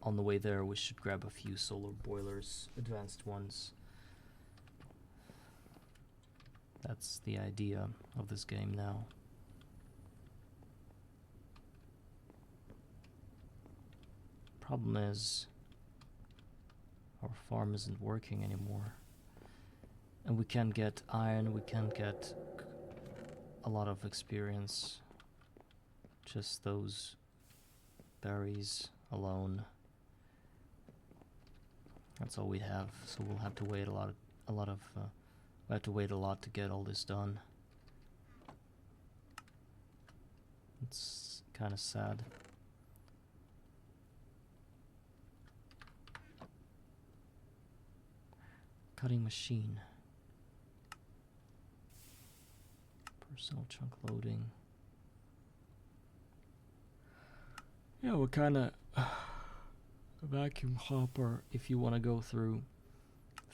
Speaker 1: on the way there, we should grab a few solar boilers, advanced ones. That's the idea of this game now. Problem is, our farm isn't working anymore. And we can't get iron, we can't get a lot of experience. Just those berries alone. That's all we have, so we'll have to wait we have to wait a lot to get all this done. It's kind of sad. Cutting machine. Personal chunk loading. Yeah, what kind of vacuum hopper if you want to go through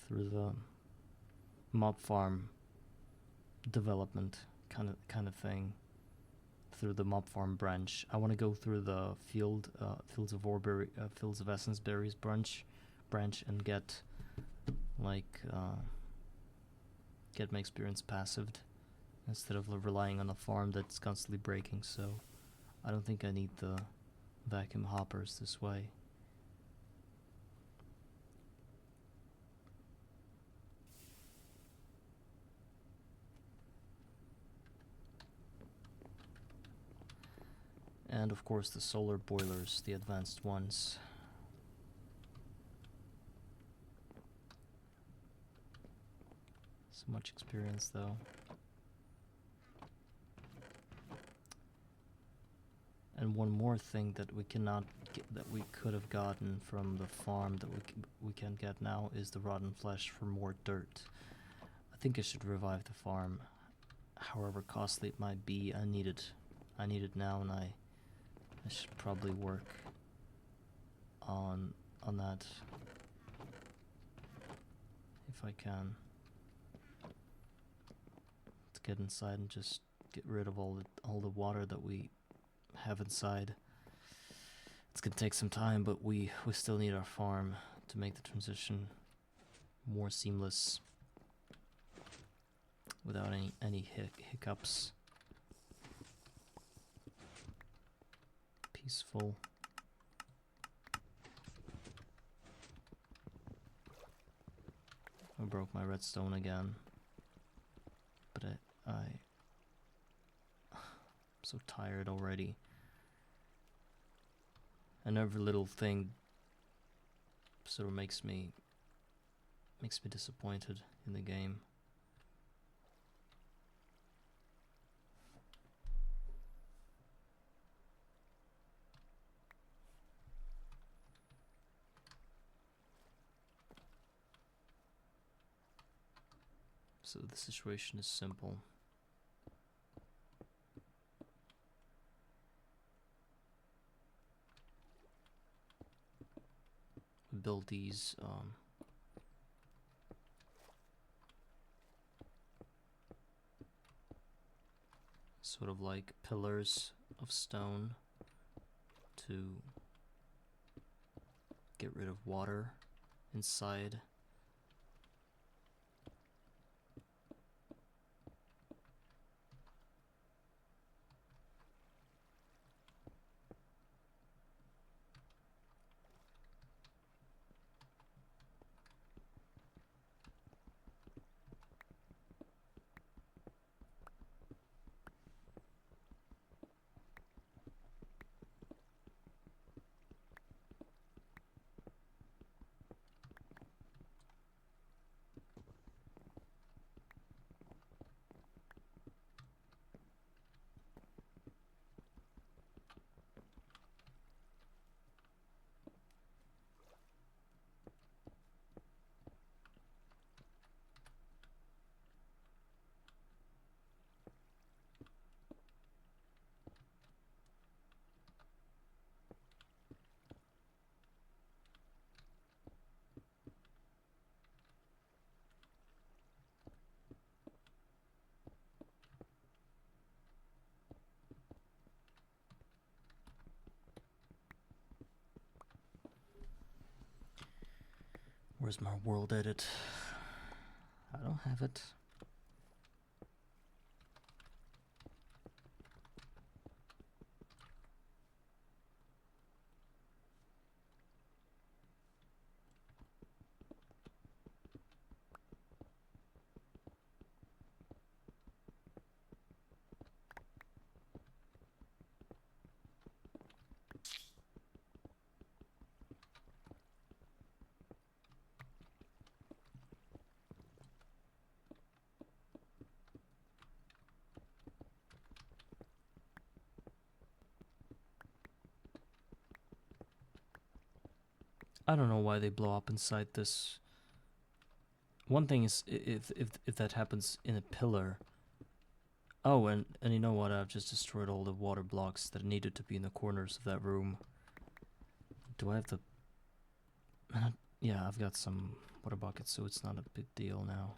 Speaker 1: the mob farm development kind of thing, through the mob farm branch. I want to go through the fields of essence berries branch and get like get my experience passived instead of relying on a farm that's constantly breaking. So I don't think I need the vacuum hoppers this way. And of course the solar boilers, the advanced ones. So much experience though. And one more thing that we cannot get, that we could have gotten from the farm that we can get now, is the rotten flesh for more dirt. I think I should revive the farm. however costly it might be, I need it. I need it now, and I should probably work on that if I can. Let's get inside and just get rid of all the water that we have inside. It's gonna take some time, but we still need our farm to make the transition more seamless without any hiccups. Peaceful. I broke my redstone again, but I'm so tired already. And every little thing sort of makes me disappointed in the game. So the situation is simple. We build these sort of like pillars of stone to get rid of water inside. Where's my world edit? I don't have it. I don't know why they blow up inside this. One thing is if that happens in a pillar. Oh, and you know what? I've just destroyed all the water blocks that needed to be in the corners of that room. Do I have the... yeah, I've got some water buckets, so it's not a big deal now.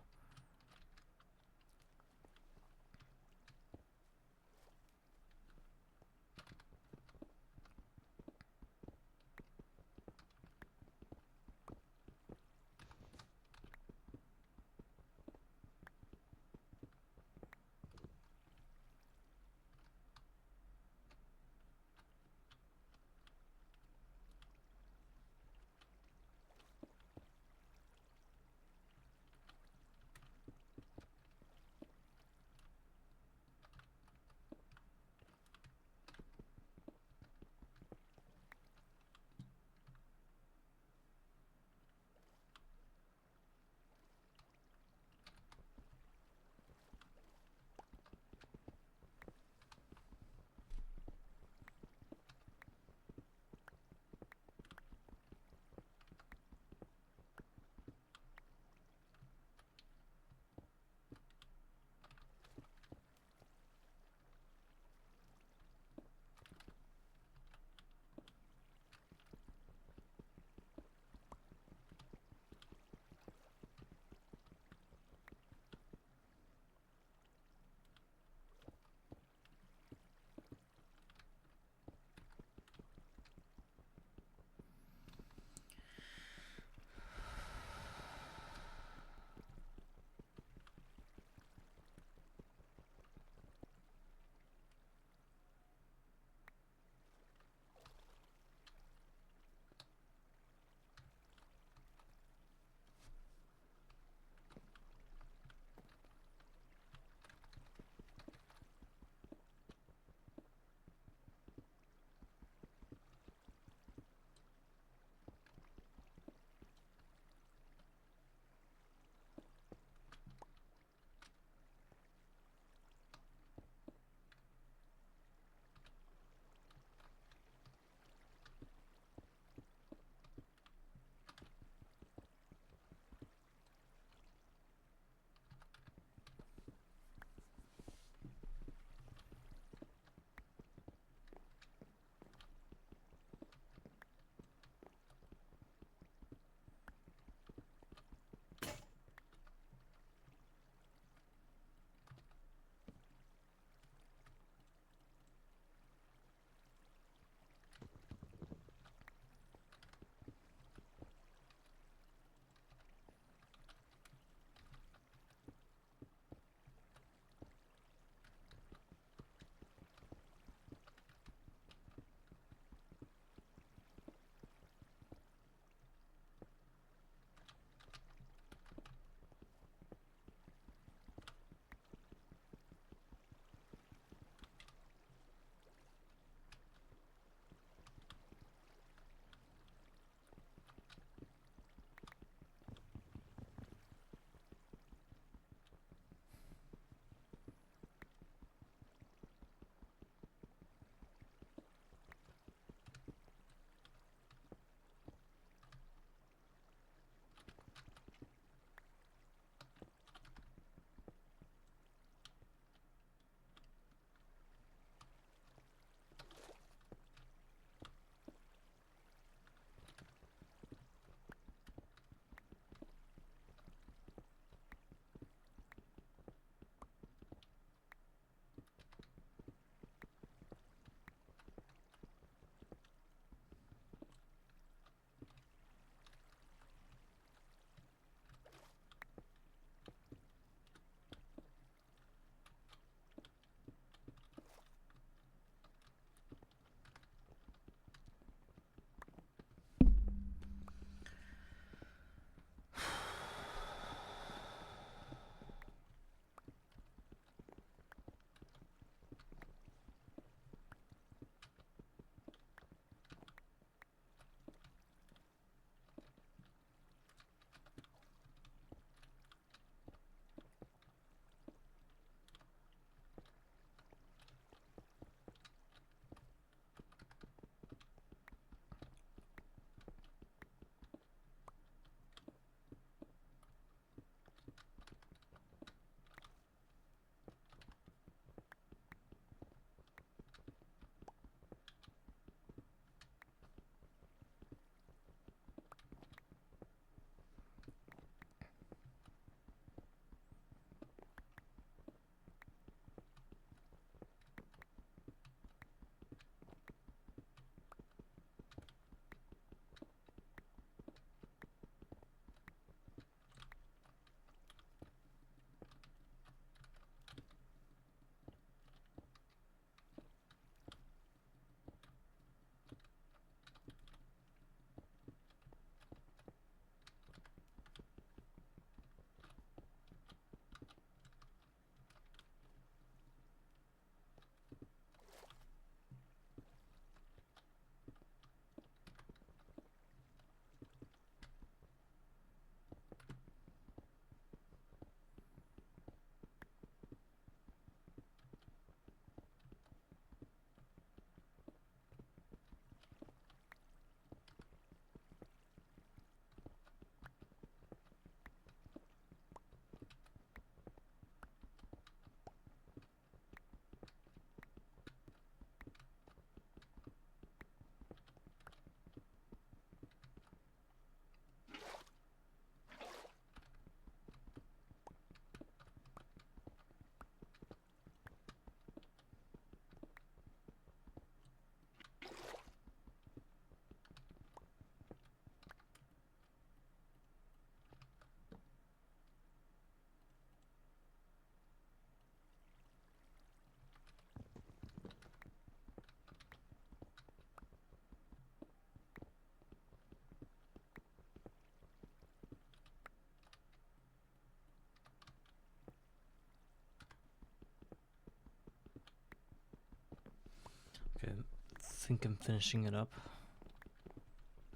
Speaker 1: think I'm finishing it up.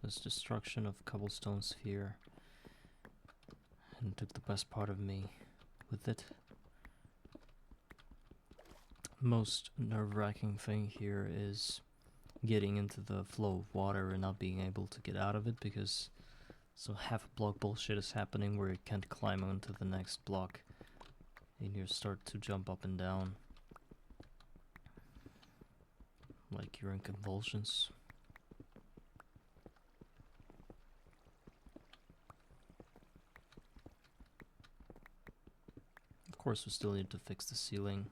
Speaker 1: This destruction of cobblestone sphere, and took the best part of me with it. Most nerve-wracking thing here is getting into the flow of water and not being able to get out of it, because some half-block bullshit is happening where you can't climb onto the next block and you start to jump up and down like you're in convulsions. Of course, we still need to fix the ceiling.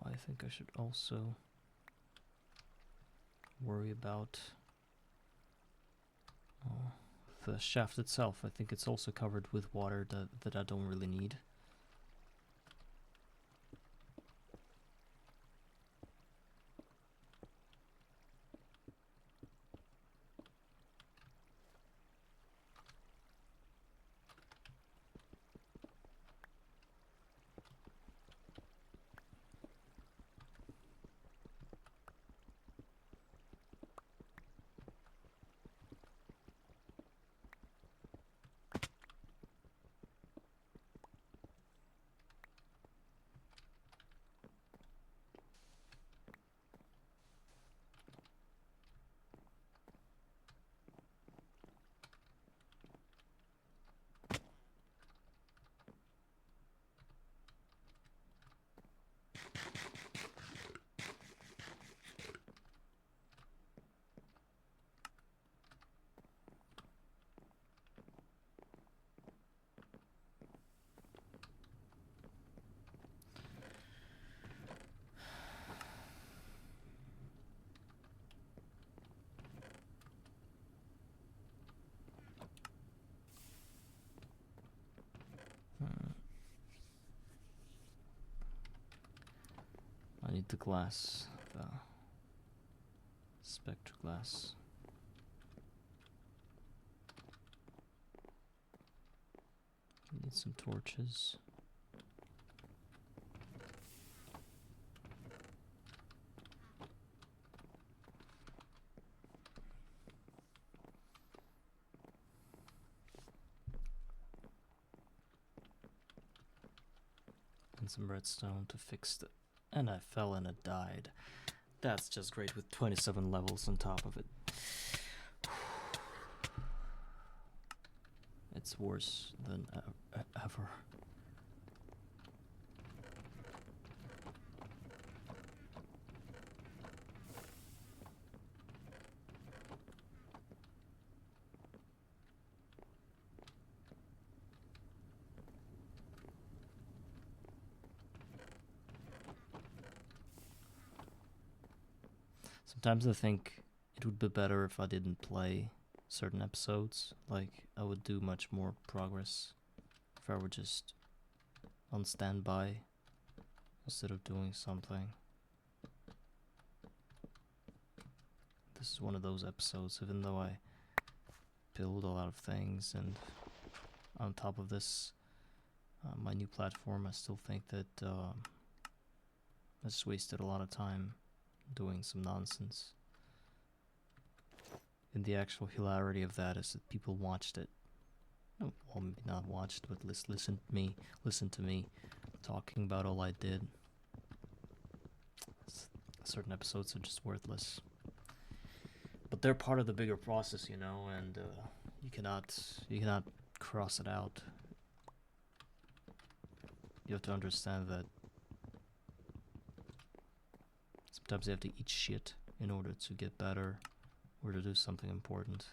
Speaker 1: I think I should also worry about the shaft itself. I think it's also covered with water that I don't really need. I need the glass, the spectral glass. I need some torches. And some redstone to fix the... And I fell and it died. That's just great with 27 levels on top of it. It's worse than ever. Sometimes I think it would be better if I didn't play certain episodes. Like, I would do much more progress if I were just on standby instead of doing something. This is one of those episodes, even though I build a lot of things, and on top of this, my new platform, I still think that I just wasted a lot of time doing some nonsense. And the actual hilarity of that is that people watched it. Well, maybe not watched, but listened to me talking about all I did. Certain episodes are just worthless. But they're part of the bigger process, you know, and you cannot cross it out. You have to understand that sometimes you have to eat shit in order to get better or to do something important.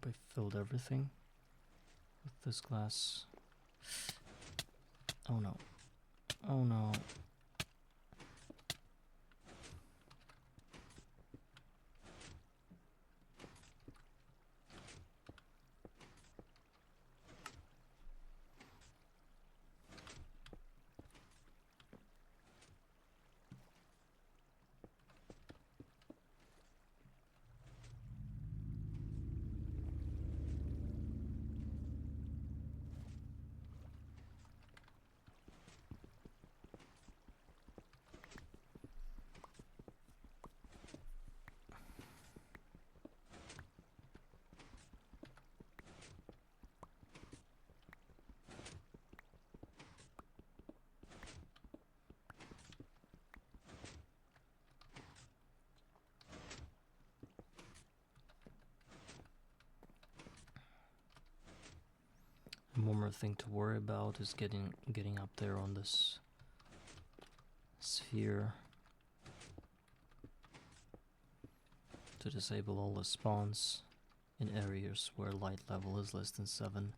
Speaker 1: hope I filled everything with this glass. Oh no. Oh no. And one more thing to worry about is getting up there on this sphere to disable all the spawns in areas where light level is less than 7.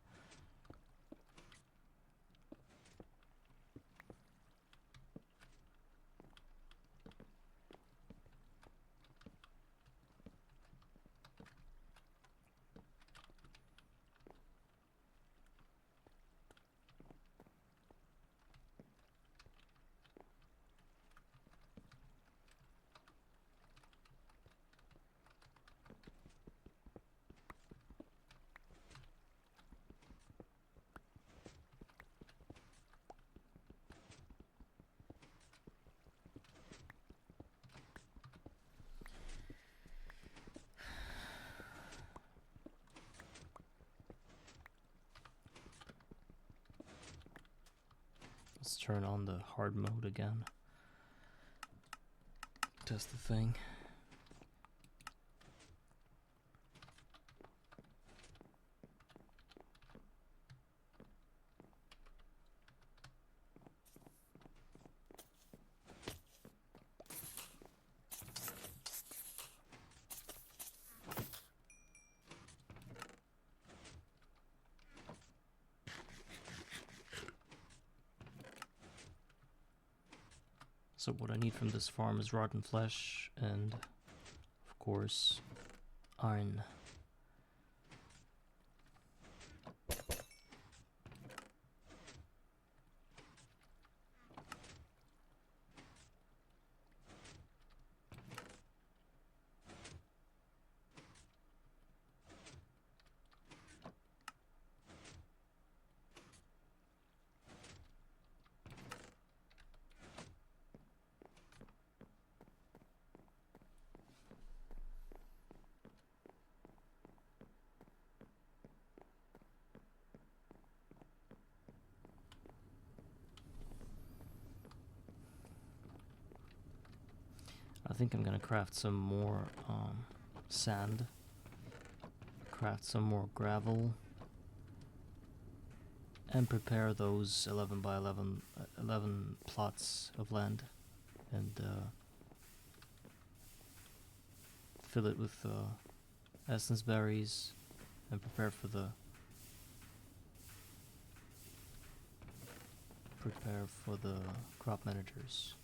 Speaker 1: Let's turn on the hard mode again. Test the thing. So what I need from this farm is rotten flesh and, of course, iron. I think I'm gonna craft some more sand, craft some more gravel, and prepare those 11 by 11 plots of land, and fill it with essence berries, and prepare for the crop managers.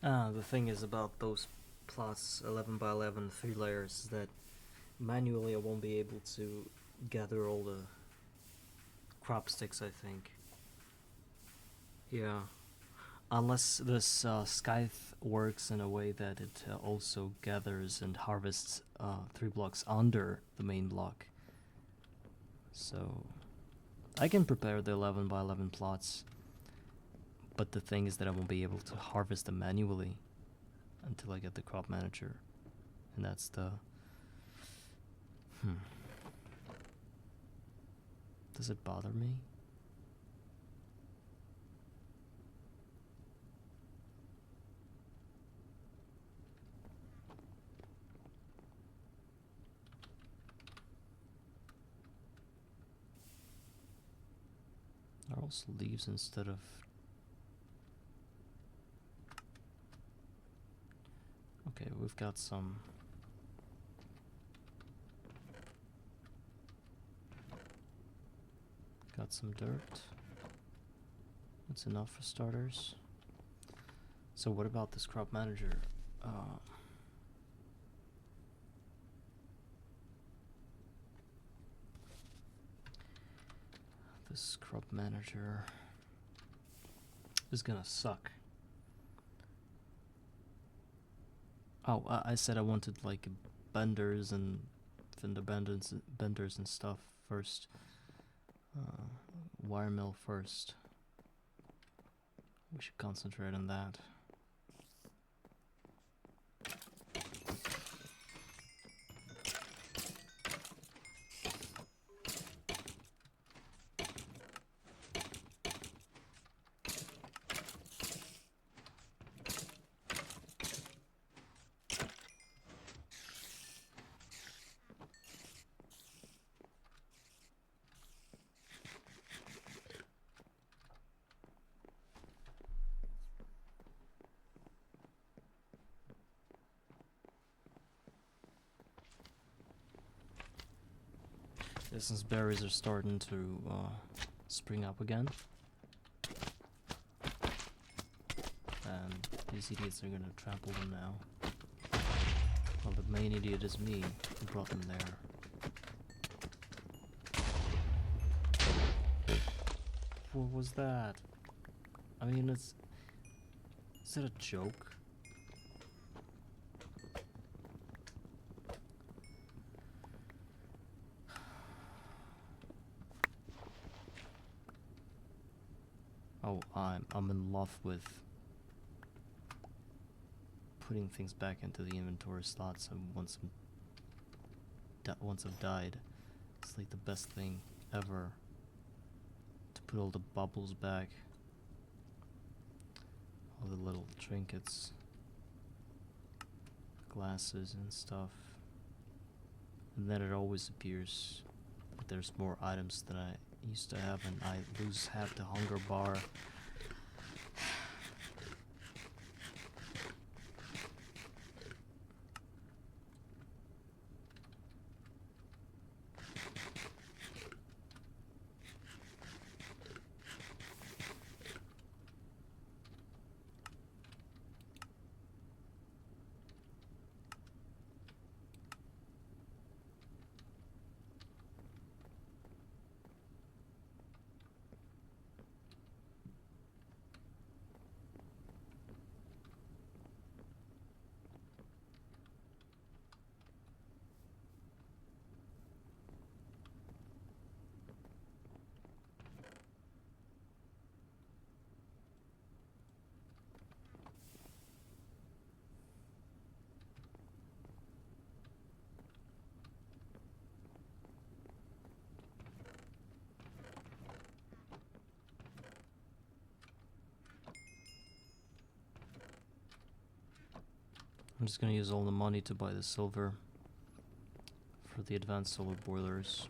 Speaker 1: The thing is about those plots 11 by 11 3 layers is that manually I won't be able to gather all the crop sticks, I think. Yeah. Unless this scythe works in a way that it also gathers and harvests 3 blocks under the main block. So I can prepare the 11 by 11 plots, but the thing is that I won't be able to harvest them manually until I get the crop manager. And that's the... Does it bother me? Are also leaves instead of... Okay, we've got some... Got some dirt. That's enough for starters. So what about this crop manager? This crop manager is gonna suck. Oh, I said I wanted like benders and fender benders and stuff first. Wire mill first. We should concentrate on that. Since berries are starting to spring up again, and these idiots are gonna trample them now. Well, the main idiot is me who brought them there. What was that? I mean, is it a joke? Oh, I'm in love with putting things back into the inventory slots once I've died. It's like the best thing ever to put all the bubbles back, all the little trinkets, glasses and stuff, and then it always appears that there's more items than I used to have, and I lose half the hunger bar. I'm just gonna use all the money to buy the silver for the advanced solar boilers.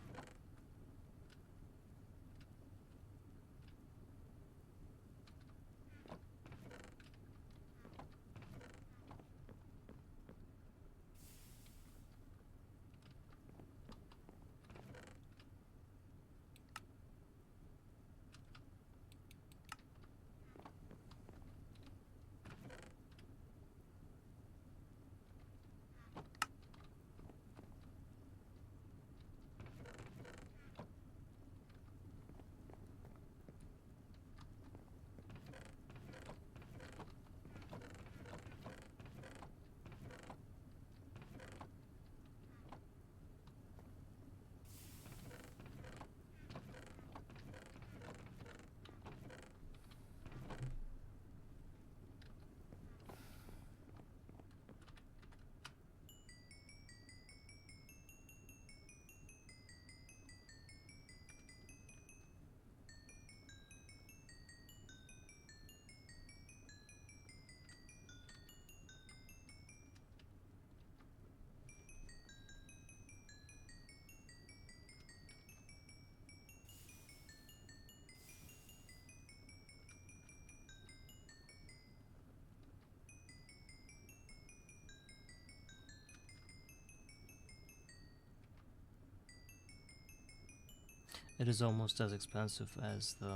Speaker 1: It is almost as expensive as the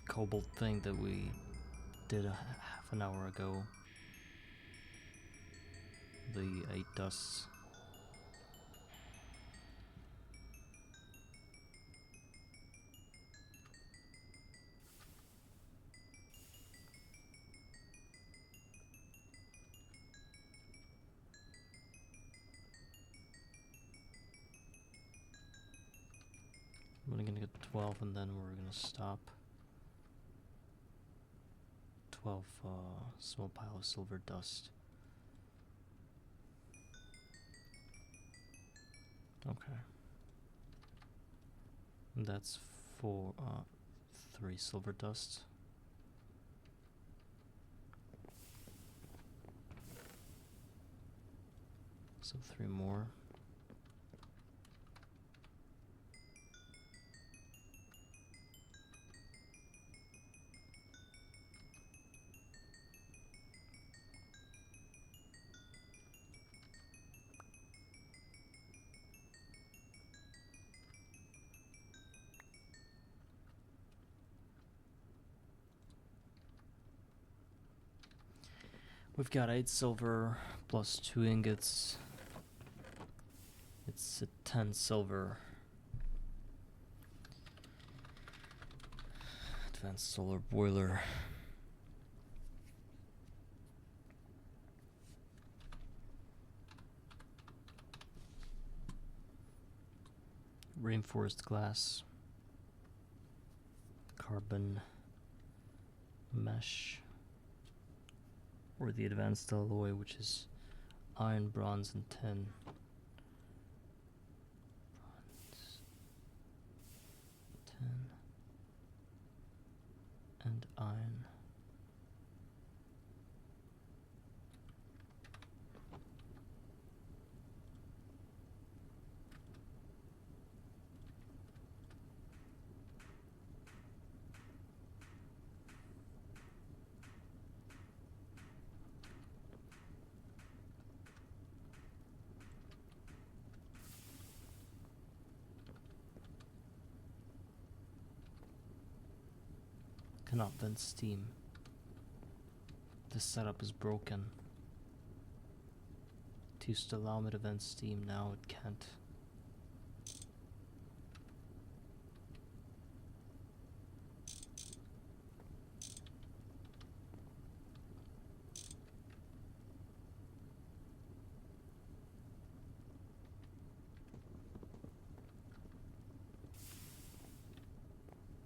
Speaker 1: cobalt thing that we did half an hour ago. The 8 dusts. I'm gonna get 12 and then we're gonna stop. 12 small pile of silver dust. Okay. And that's for 3 silver dust. So 3 more. We've got 8 silver plus 2 ingots. It's a 10 silver. Advanced solar boiler. Reinforced glass. Carbon mesh. Or the advanced alloy, which is iron, bronze, and tin. Bronze, tin, and iron. Cannot vent steam. This setup is broken. It used to allow me to vent steam, now it can't.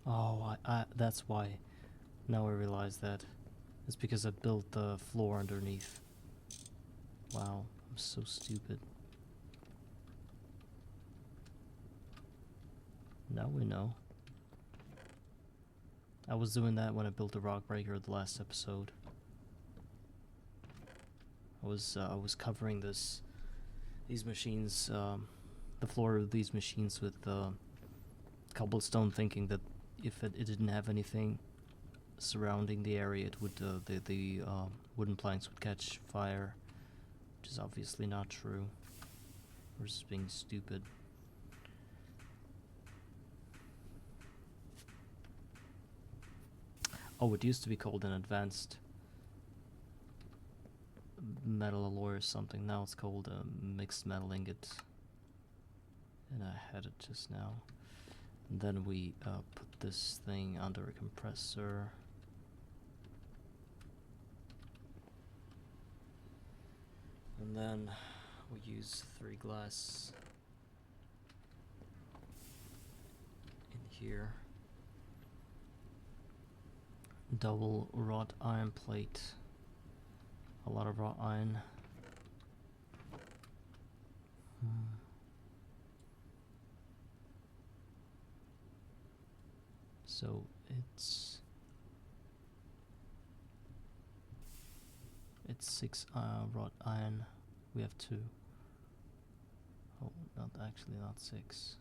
Speaker 1: Oh, that's why. Now I realize that. It's because I built the floor underneath. Wow, I'm so stupid. Now we know. I was doing that when I built the rock breaker the last episode. I was covering these machines, the floor of these machines with cobblestone, thinking that if it didn't have anything surrounding the area, it would the wooden planks would catch fire, which is obviously not true. We're just being stupid. Oh, it used to be called an advanced metal alloy or something. Now it's called a mixed metal ingot. And I had it just now. And then we put this thing under a compressor. And then we use 3 glass in here. Double wrought iron plate. A lot of wrought iron. So it's 6 wrought iron. We have 2. Oh, not 6.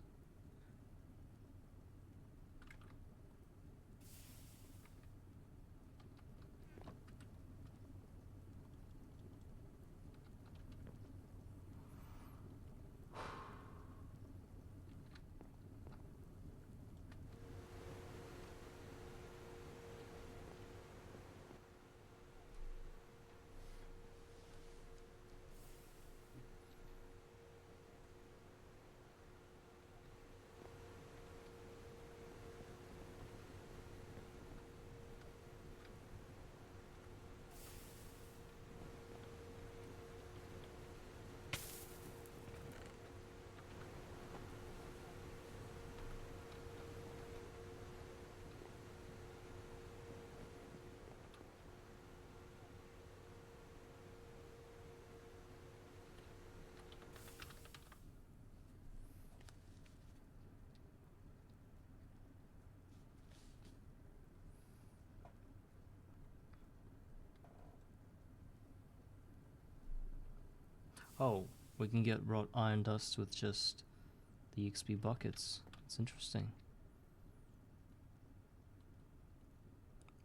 Speaker 1: Oh, we can get wrought iron dust with just the XP buckets. It's interesting.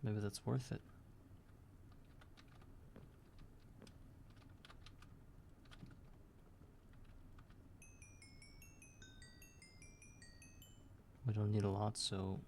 Speaker 1: Maybe that's worth it. We don't need a lot, so...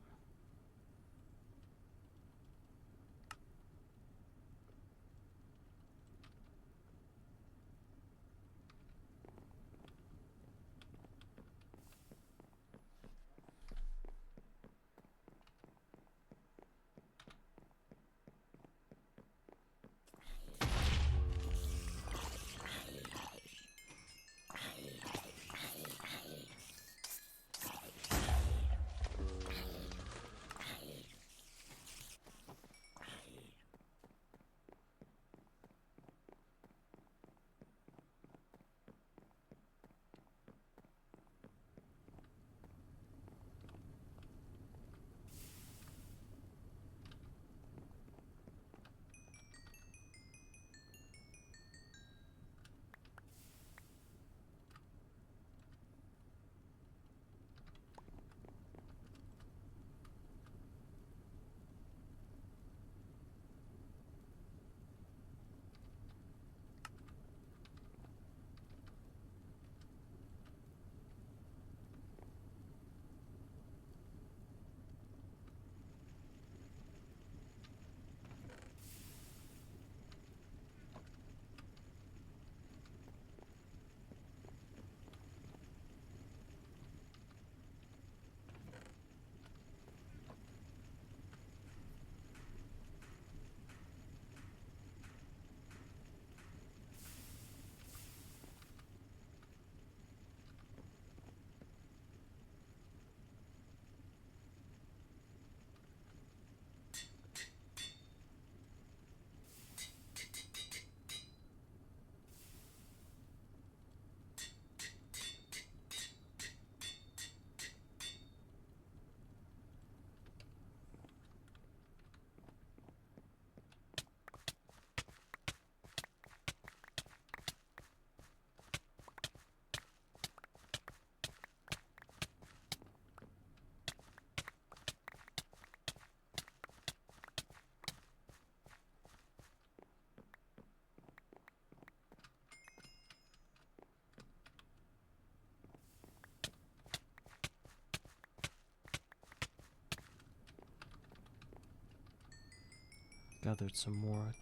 Speaker 1: Gathered some more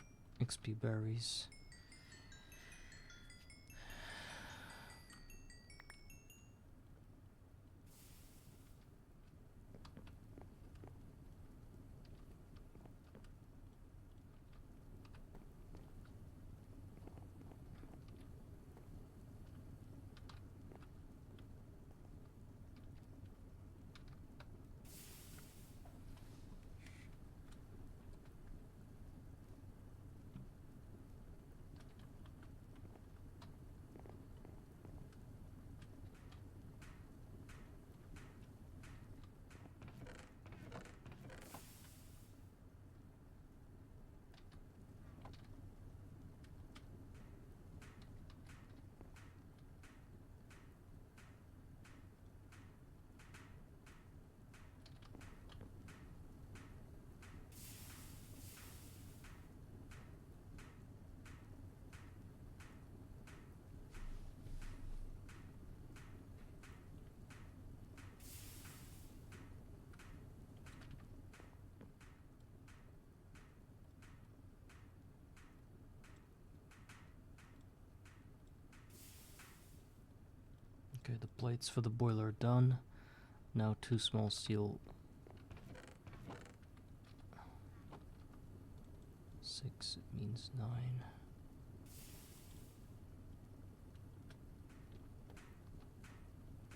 Speaker 1: XP berries. Okay, the plates for the boiler are done. Now 2 small steel. 6, it means 9.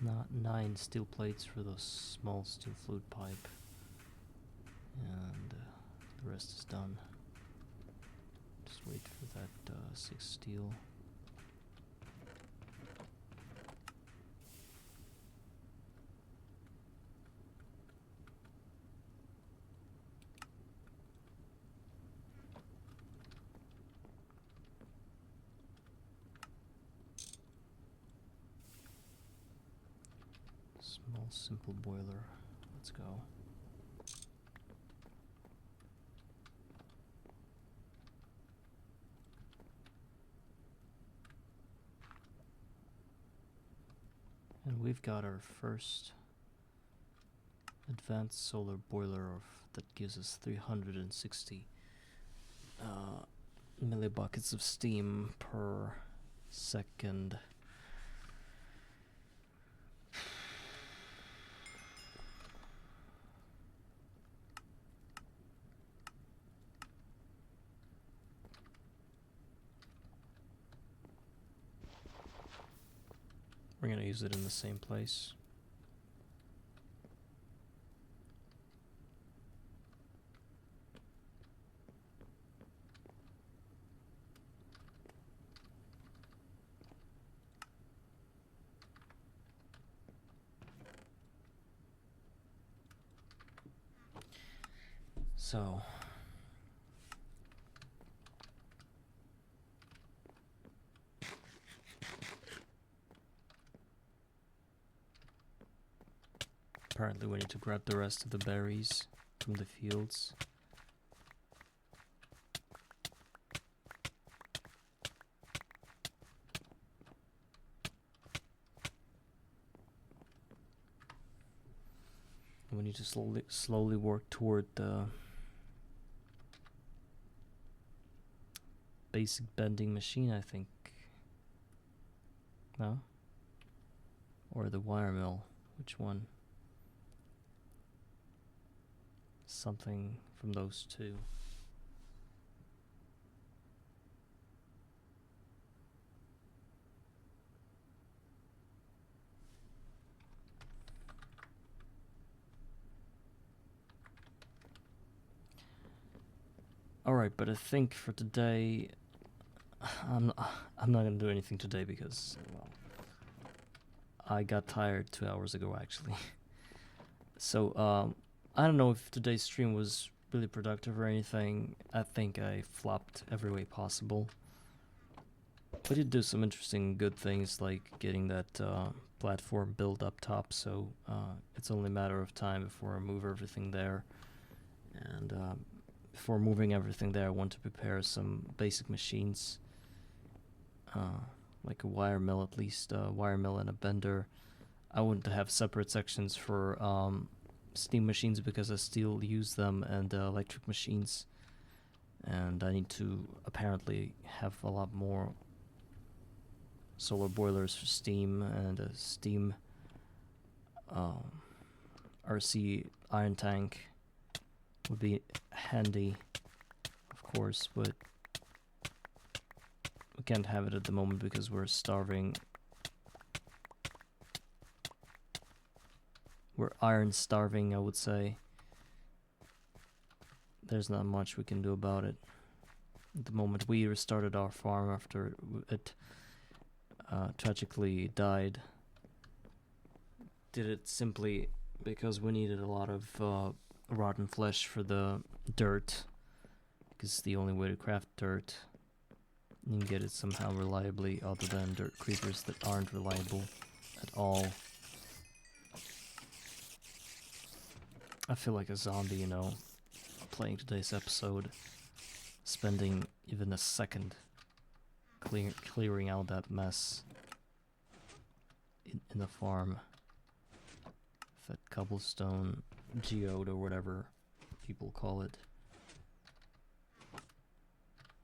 Speaker 1: Not 9 steel plates for the small steel fluid pipe. And the rest is done. Just wait for that 6 steel. Small simple boiler. Let's go. And we've got our first advanced solar boiler that gives us 360 millibuckets of steam per second. We're gonna use it in the same place. So apparently we need to grab the rest of the berries from the fields. We need to slowly work toward the basic bending machine, I think. No? Or the wire mill. Which one? Something from those two. Alright, but I think for today, I'm not gonna do anything today because, well, I got tired 2 hours ago actually. So, I don't know if today's stream was really productive or anything. I think I flopped every way possible. We did do some interesting good things like getting that platform built up top, so it's only a matter of time before I move everything there. And before moving everything there, I want to prepare some basic machines, like a wire mill at least, a wire mill and a bender. I want to have separate sections for steam machines because I still use them, and electric machines. And I need to apparently have a lot more solar boilers for steam, and a steam RC iron tank would be handy, of course, but we can't have it at the moment because we're starving. We're iron starving, I would say. There's not much we can do about it. At the moment, we restarted our farm after it tragically died. Did it simply because we needed a lot of rotten flesh for the dirt, because it's the only way to craft dirt. You can get it somehow reliably, other than dirt creepers that aren't reliable at all. I feel like a zombie, you know, playing today's episode, spending even a second clearing out that mess in the farm. That cobblestone geode or whatever people call it.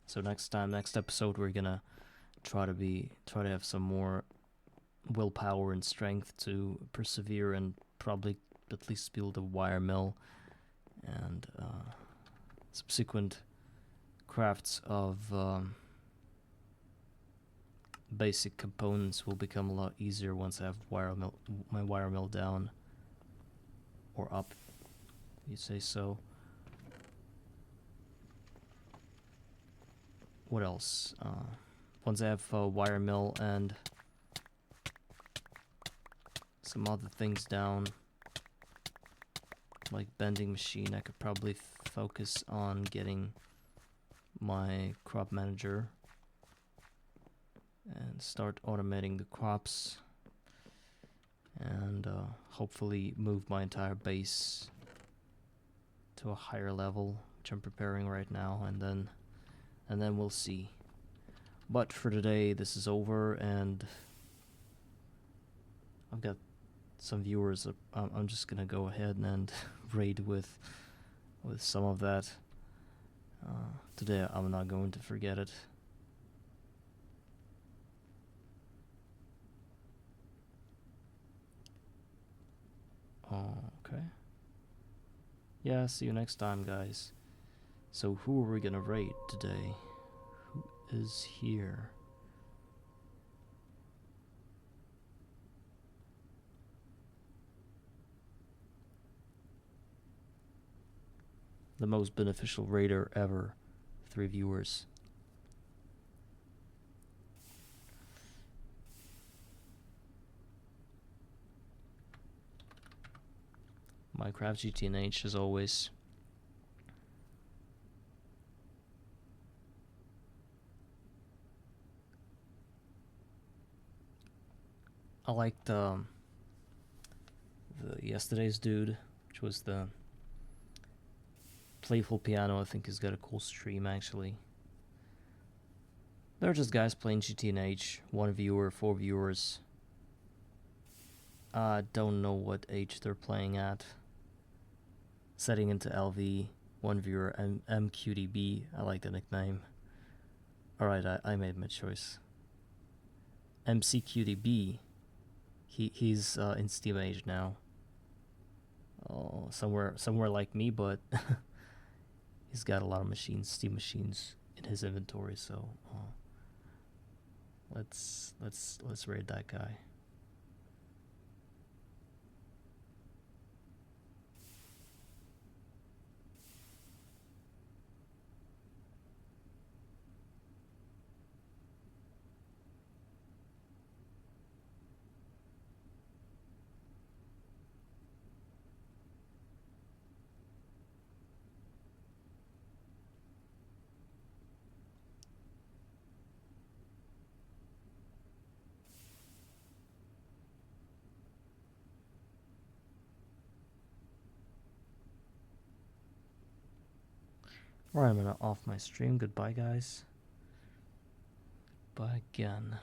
Speaker 1: So next episode, we're gonna try to have some more willpower and strength to persevere, and probably at least build a wire mill, and subsequent crafts of basic components will become a lot easier once I have my wire mill down, or up, you say so. What else? Once I have a wire mill and some other things down, like bending machine, I could probably focus on getting my crop manager and start automating the crops, and hopefully move my entire base to a higher level, which I'm preparing right now, and then we'll see. But for today, this is over, and I've got some viewers. I'm just gonna go ahead and raid with some of that. Today, I'm not going to forget it. Okay. Yeah, see you next time, guys. So who are we gonna raid today? Who is here? The most beneficial raider ever. 3 viewers. Minecraft GTNH as always. I liked the yesterday's dude, which was the Playful Piano. I think he's got a cool stream actually. They're just guys playing GTNH, 1 viewer, 4 viewers. I don't know what age they're playing at. Setting into LV, 1 viewer, MQDB. I like the nickname. Alright, I made my choice. MCQDB. He's in Steam Age now. Oh, somewhere like me, but he's got a lot of machines, Steam machines in his inventory. So let's raid that guy. Alright, I'm gonna off my stream. Goodbye, guys. Bye again.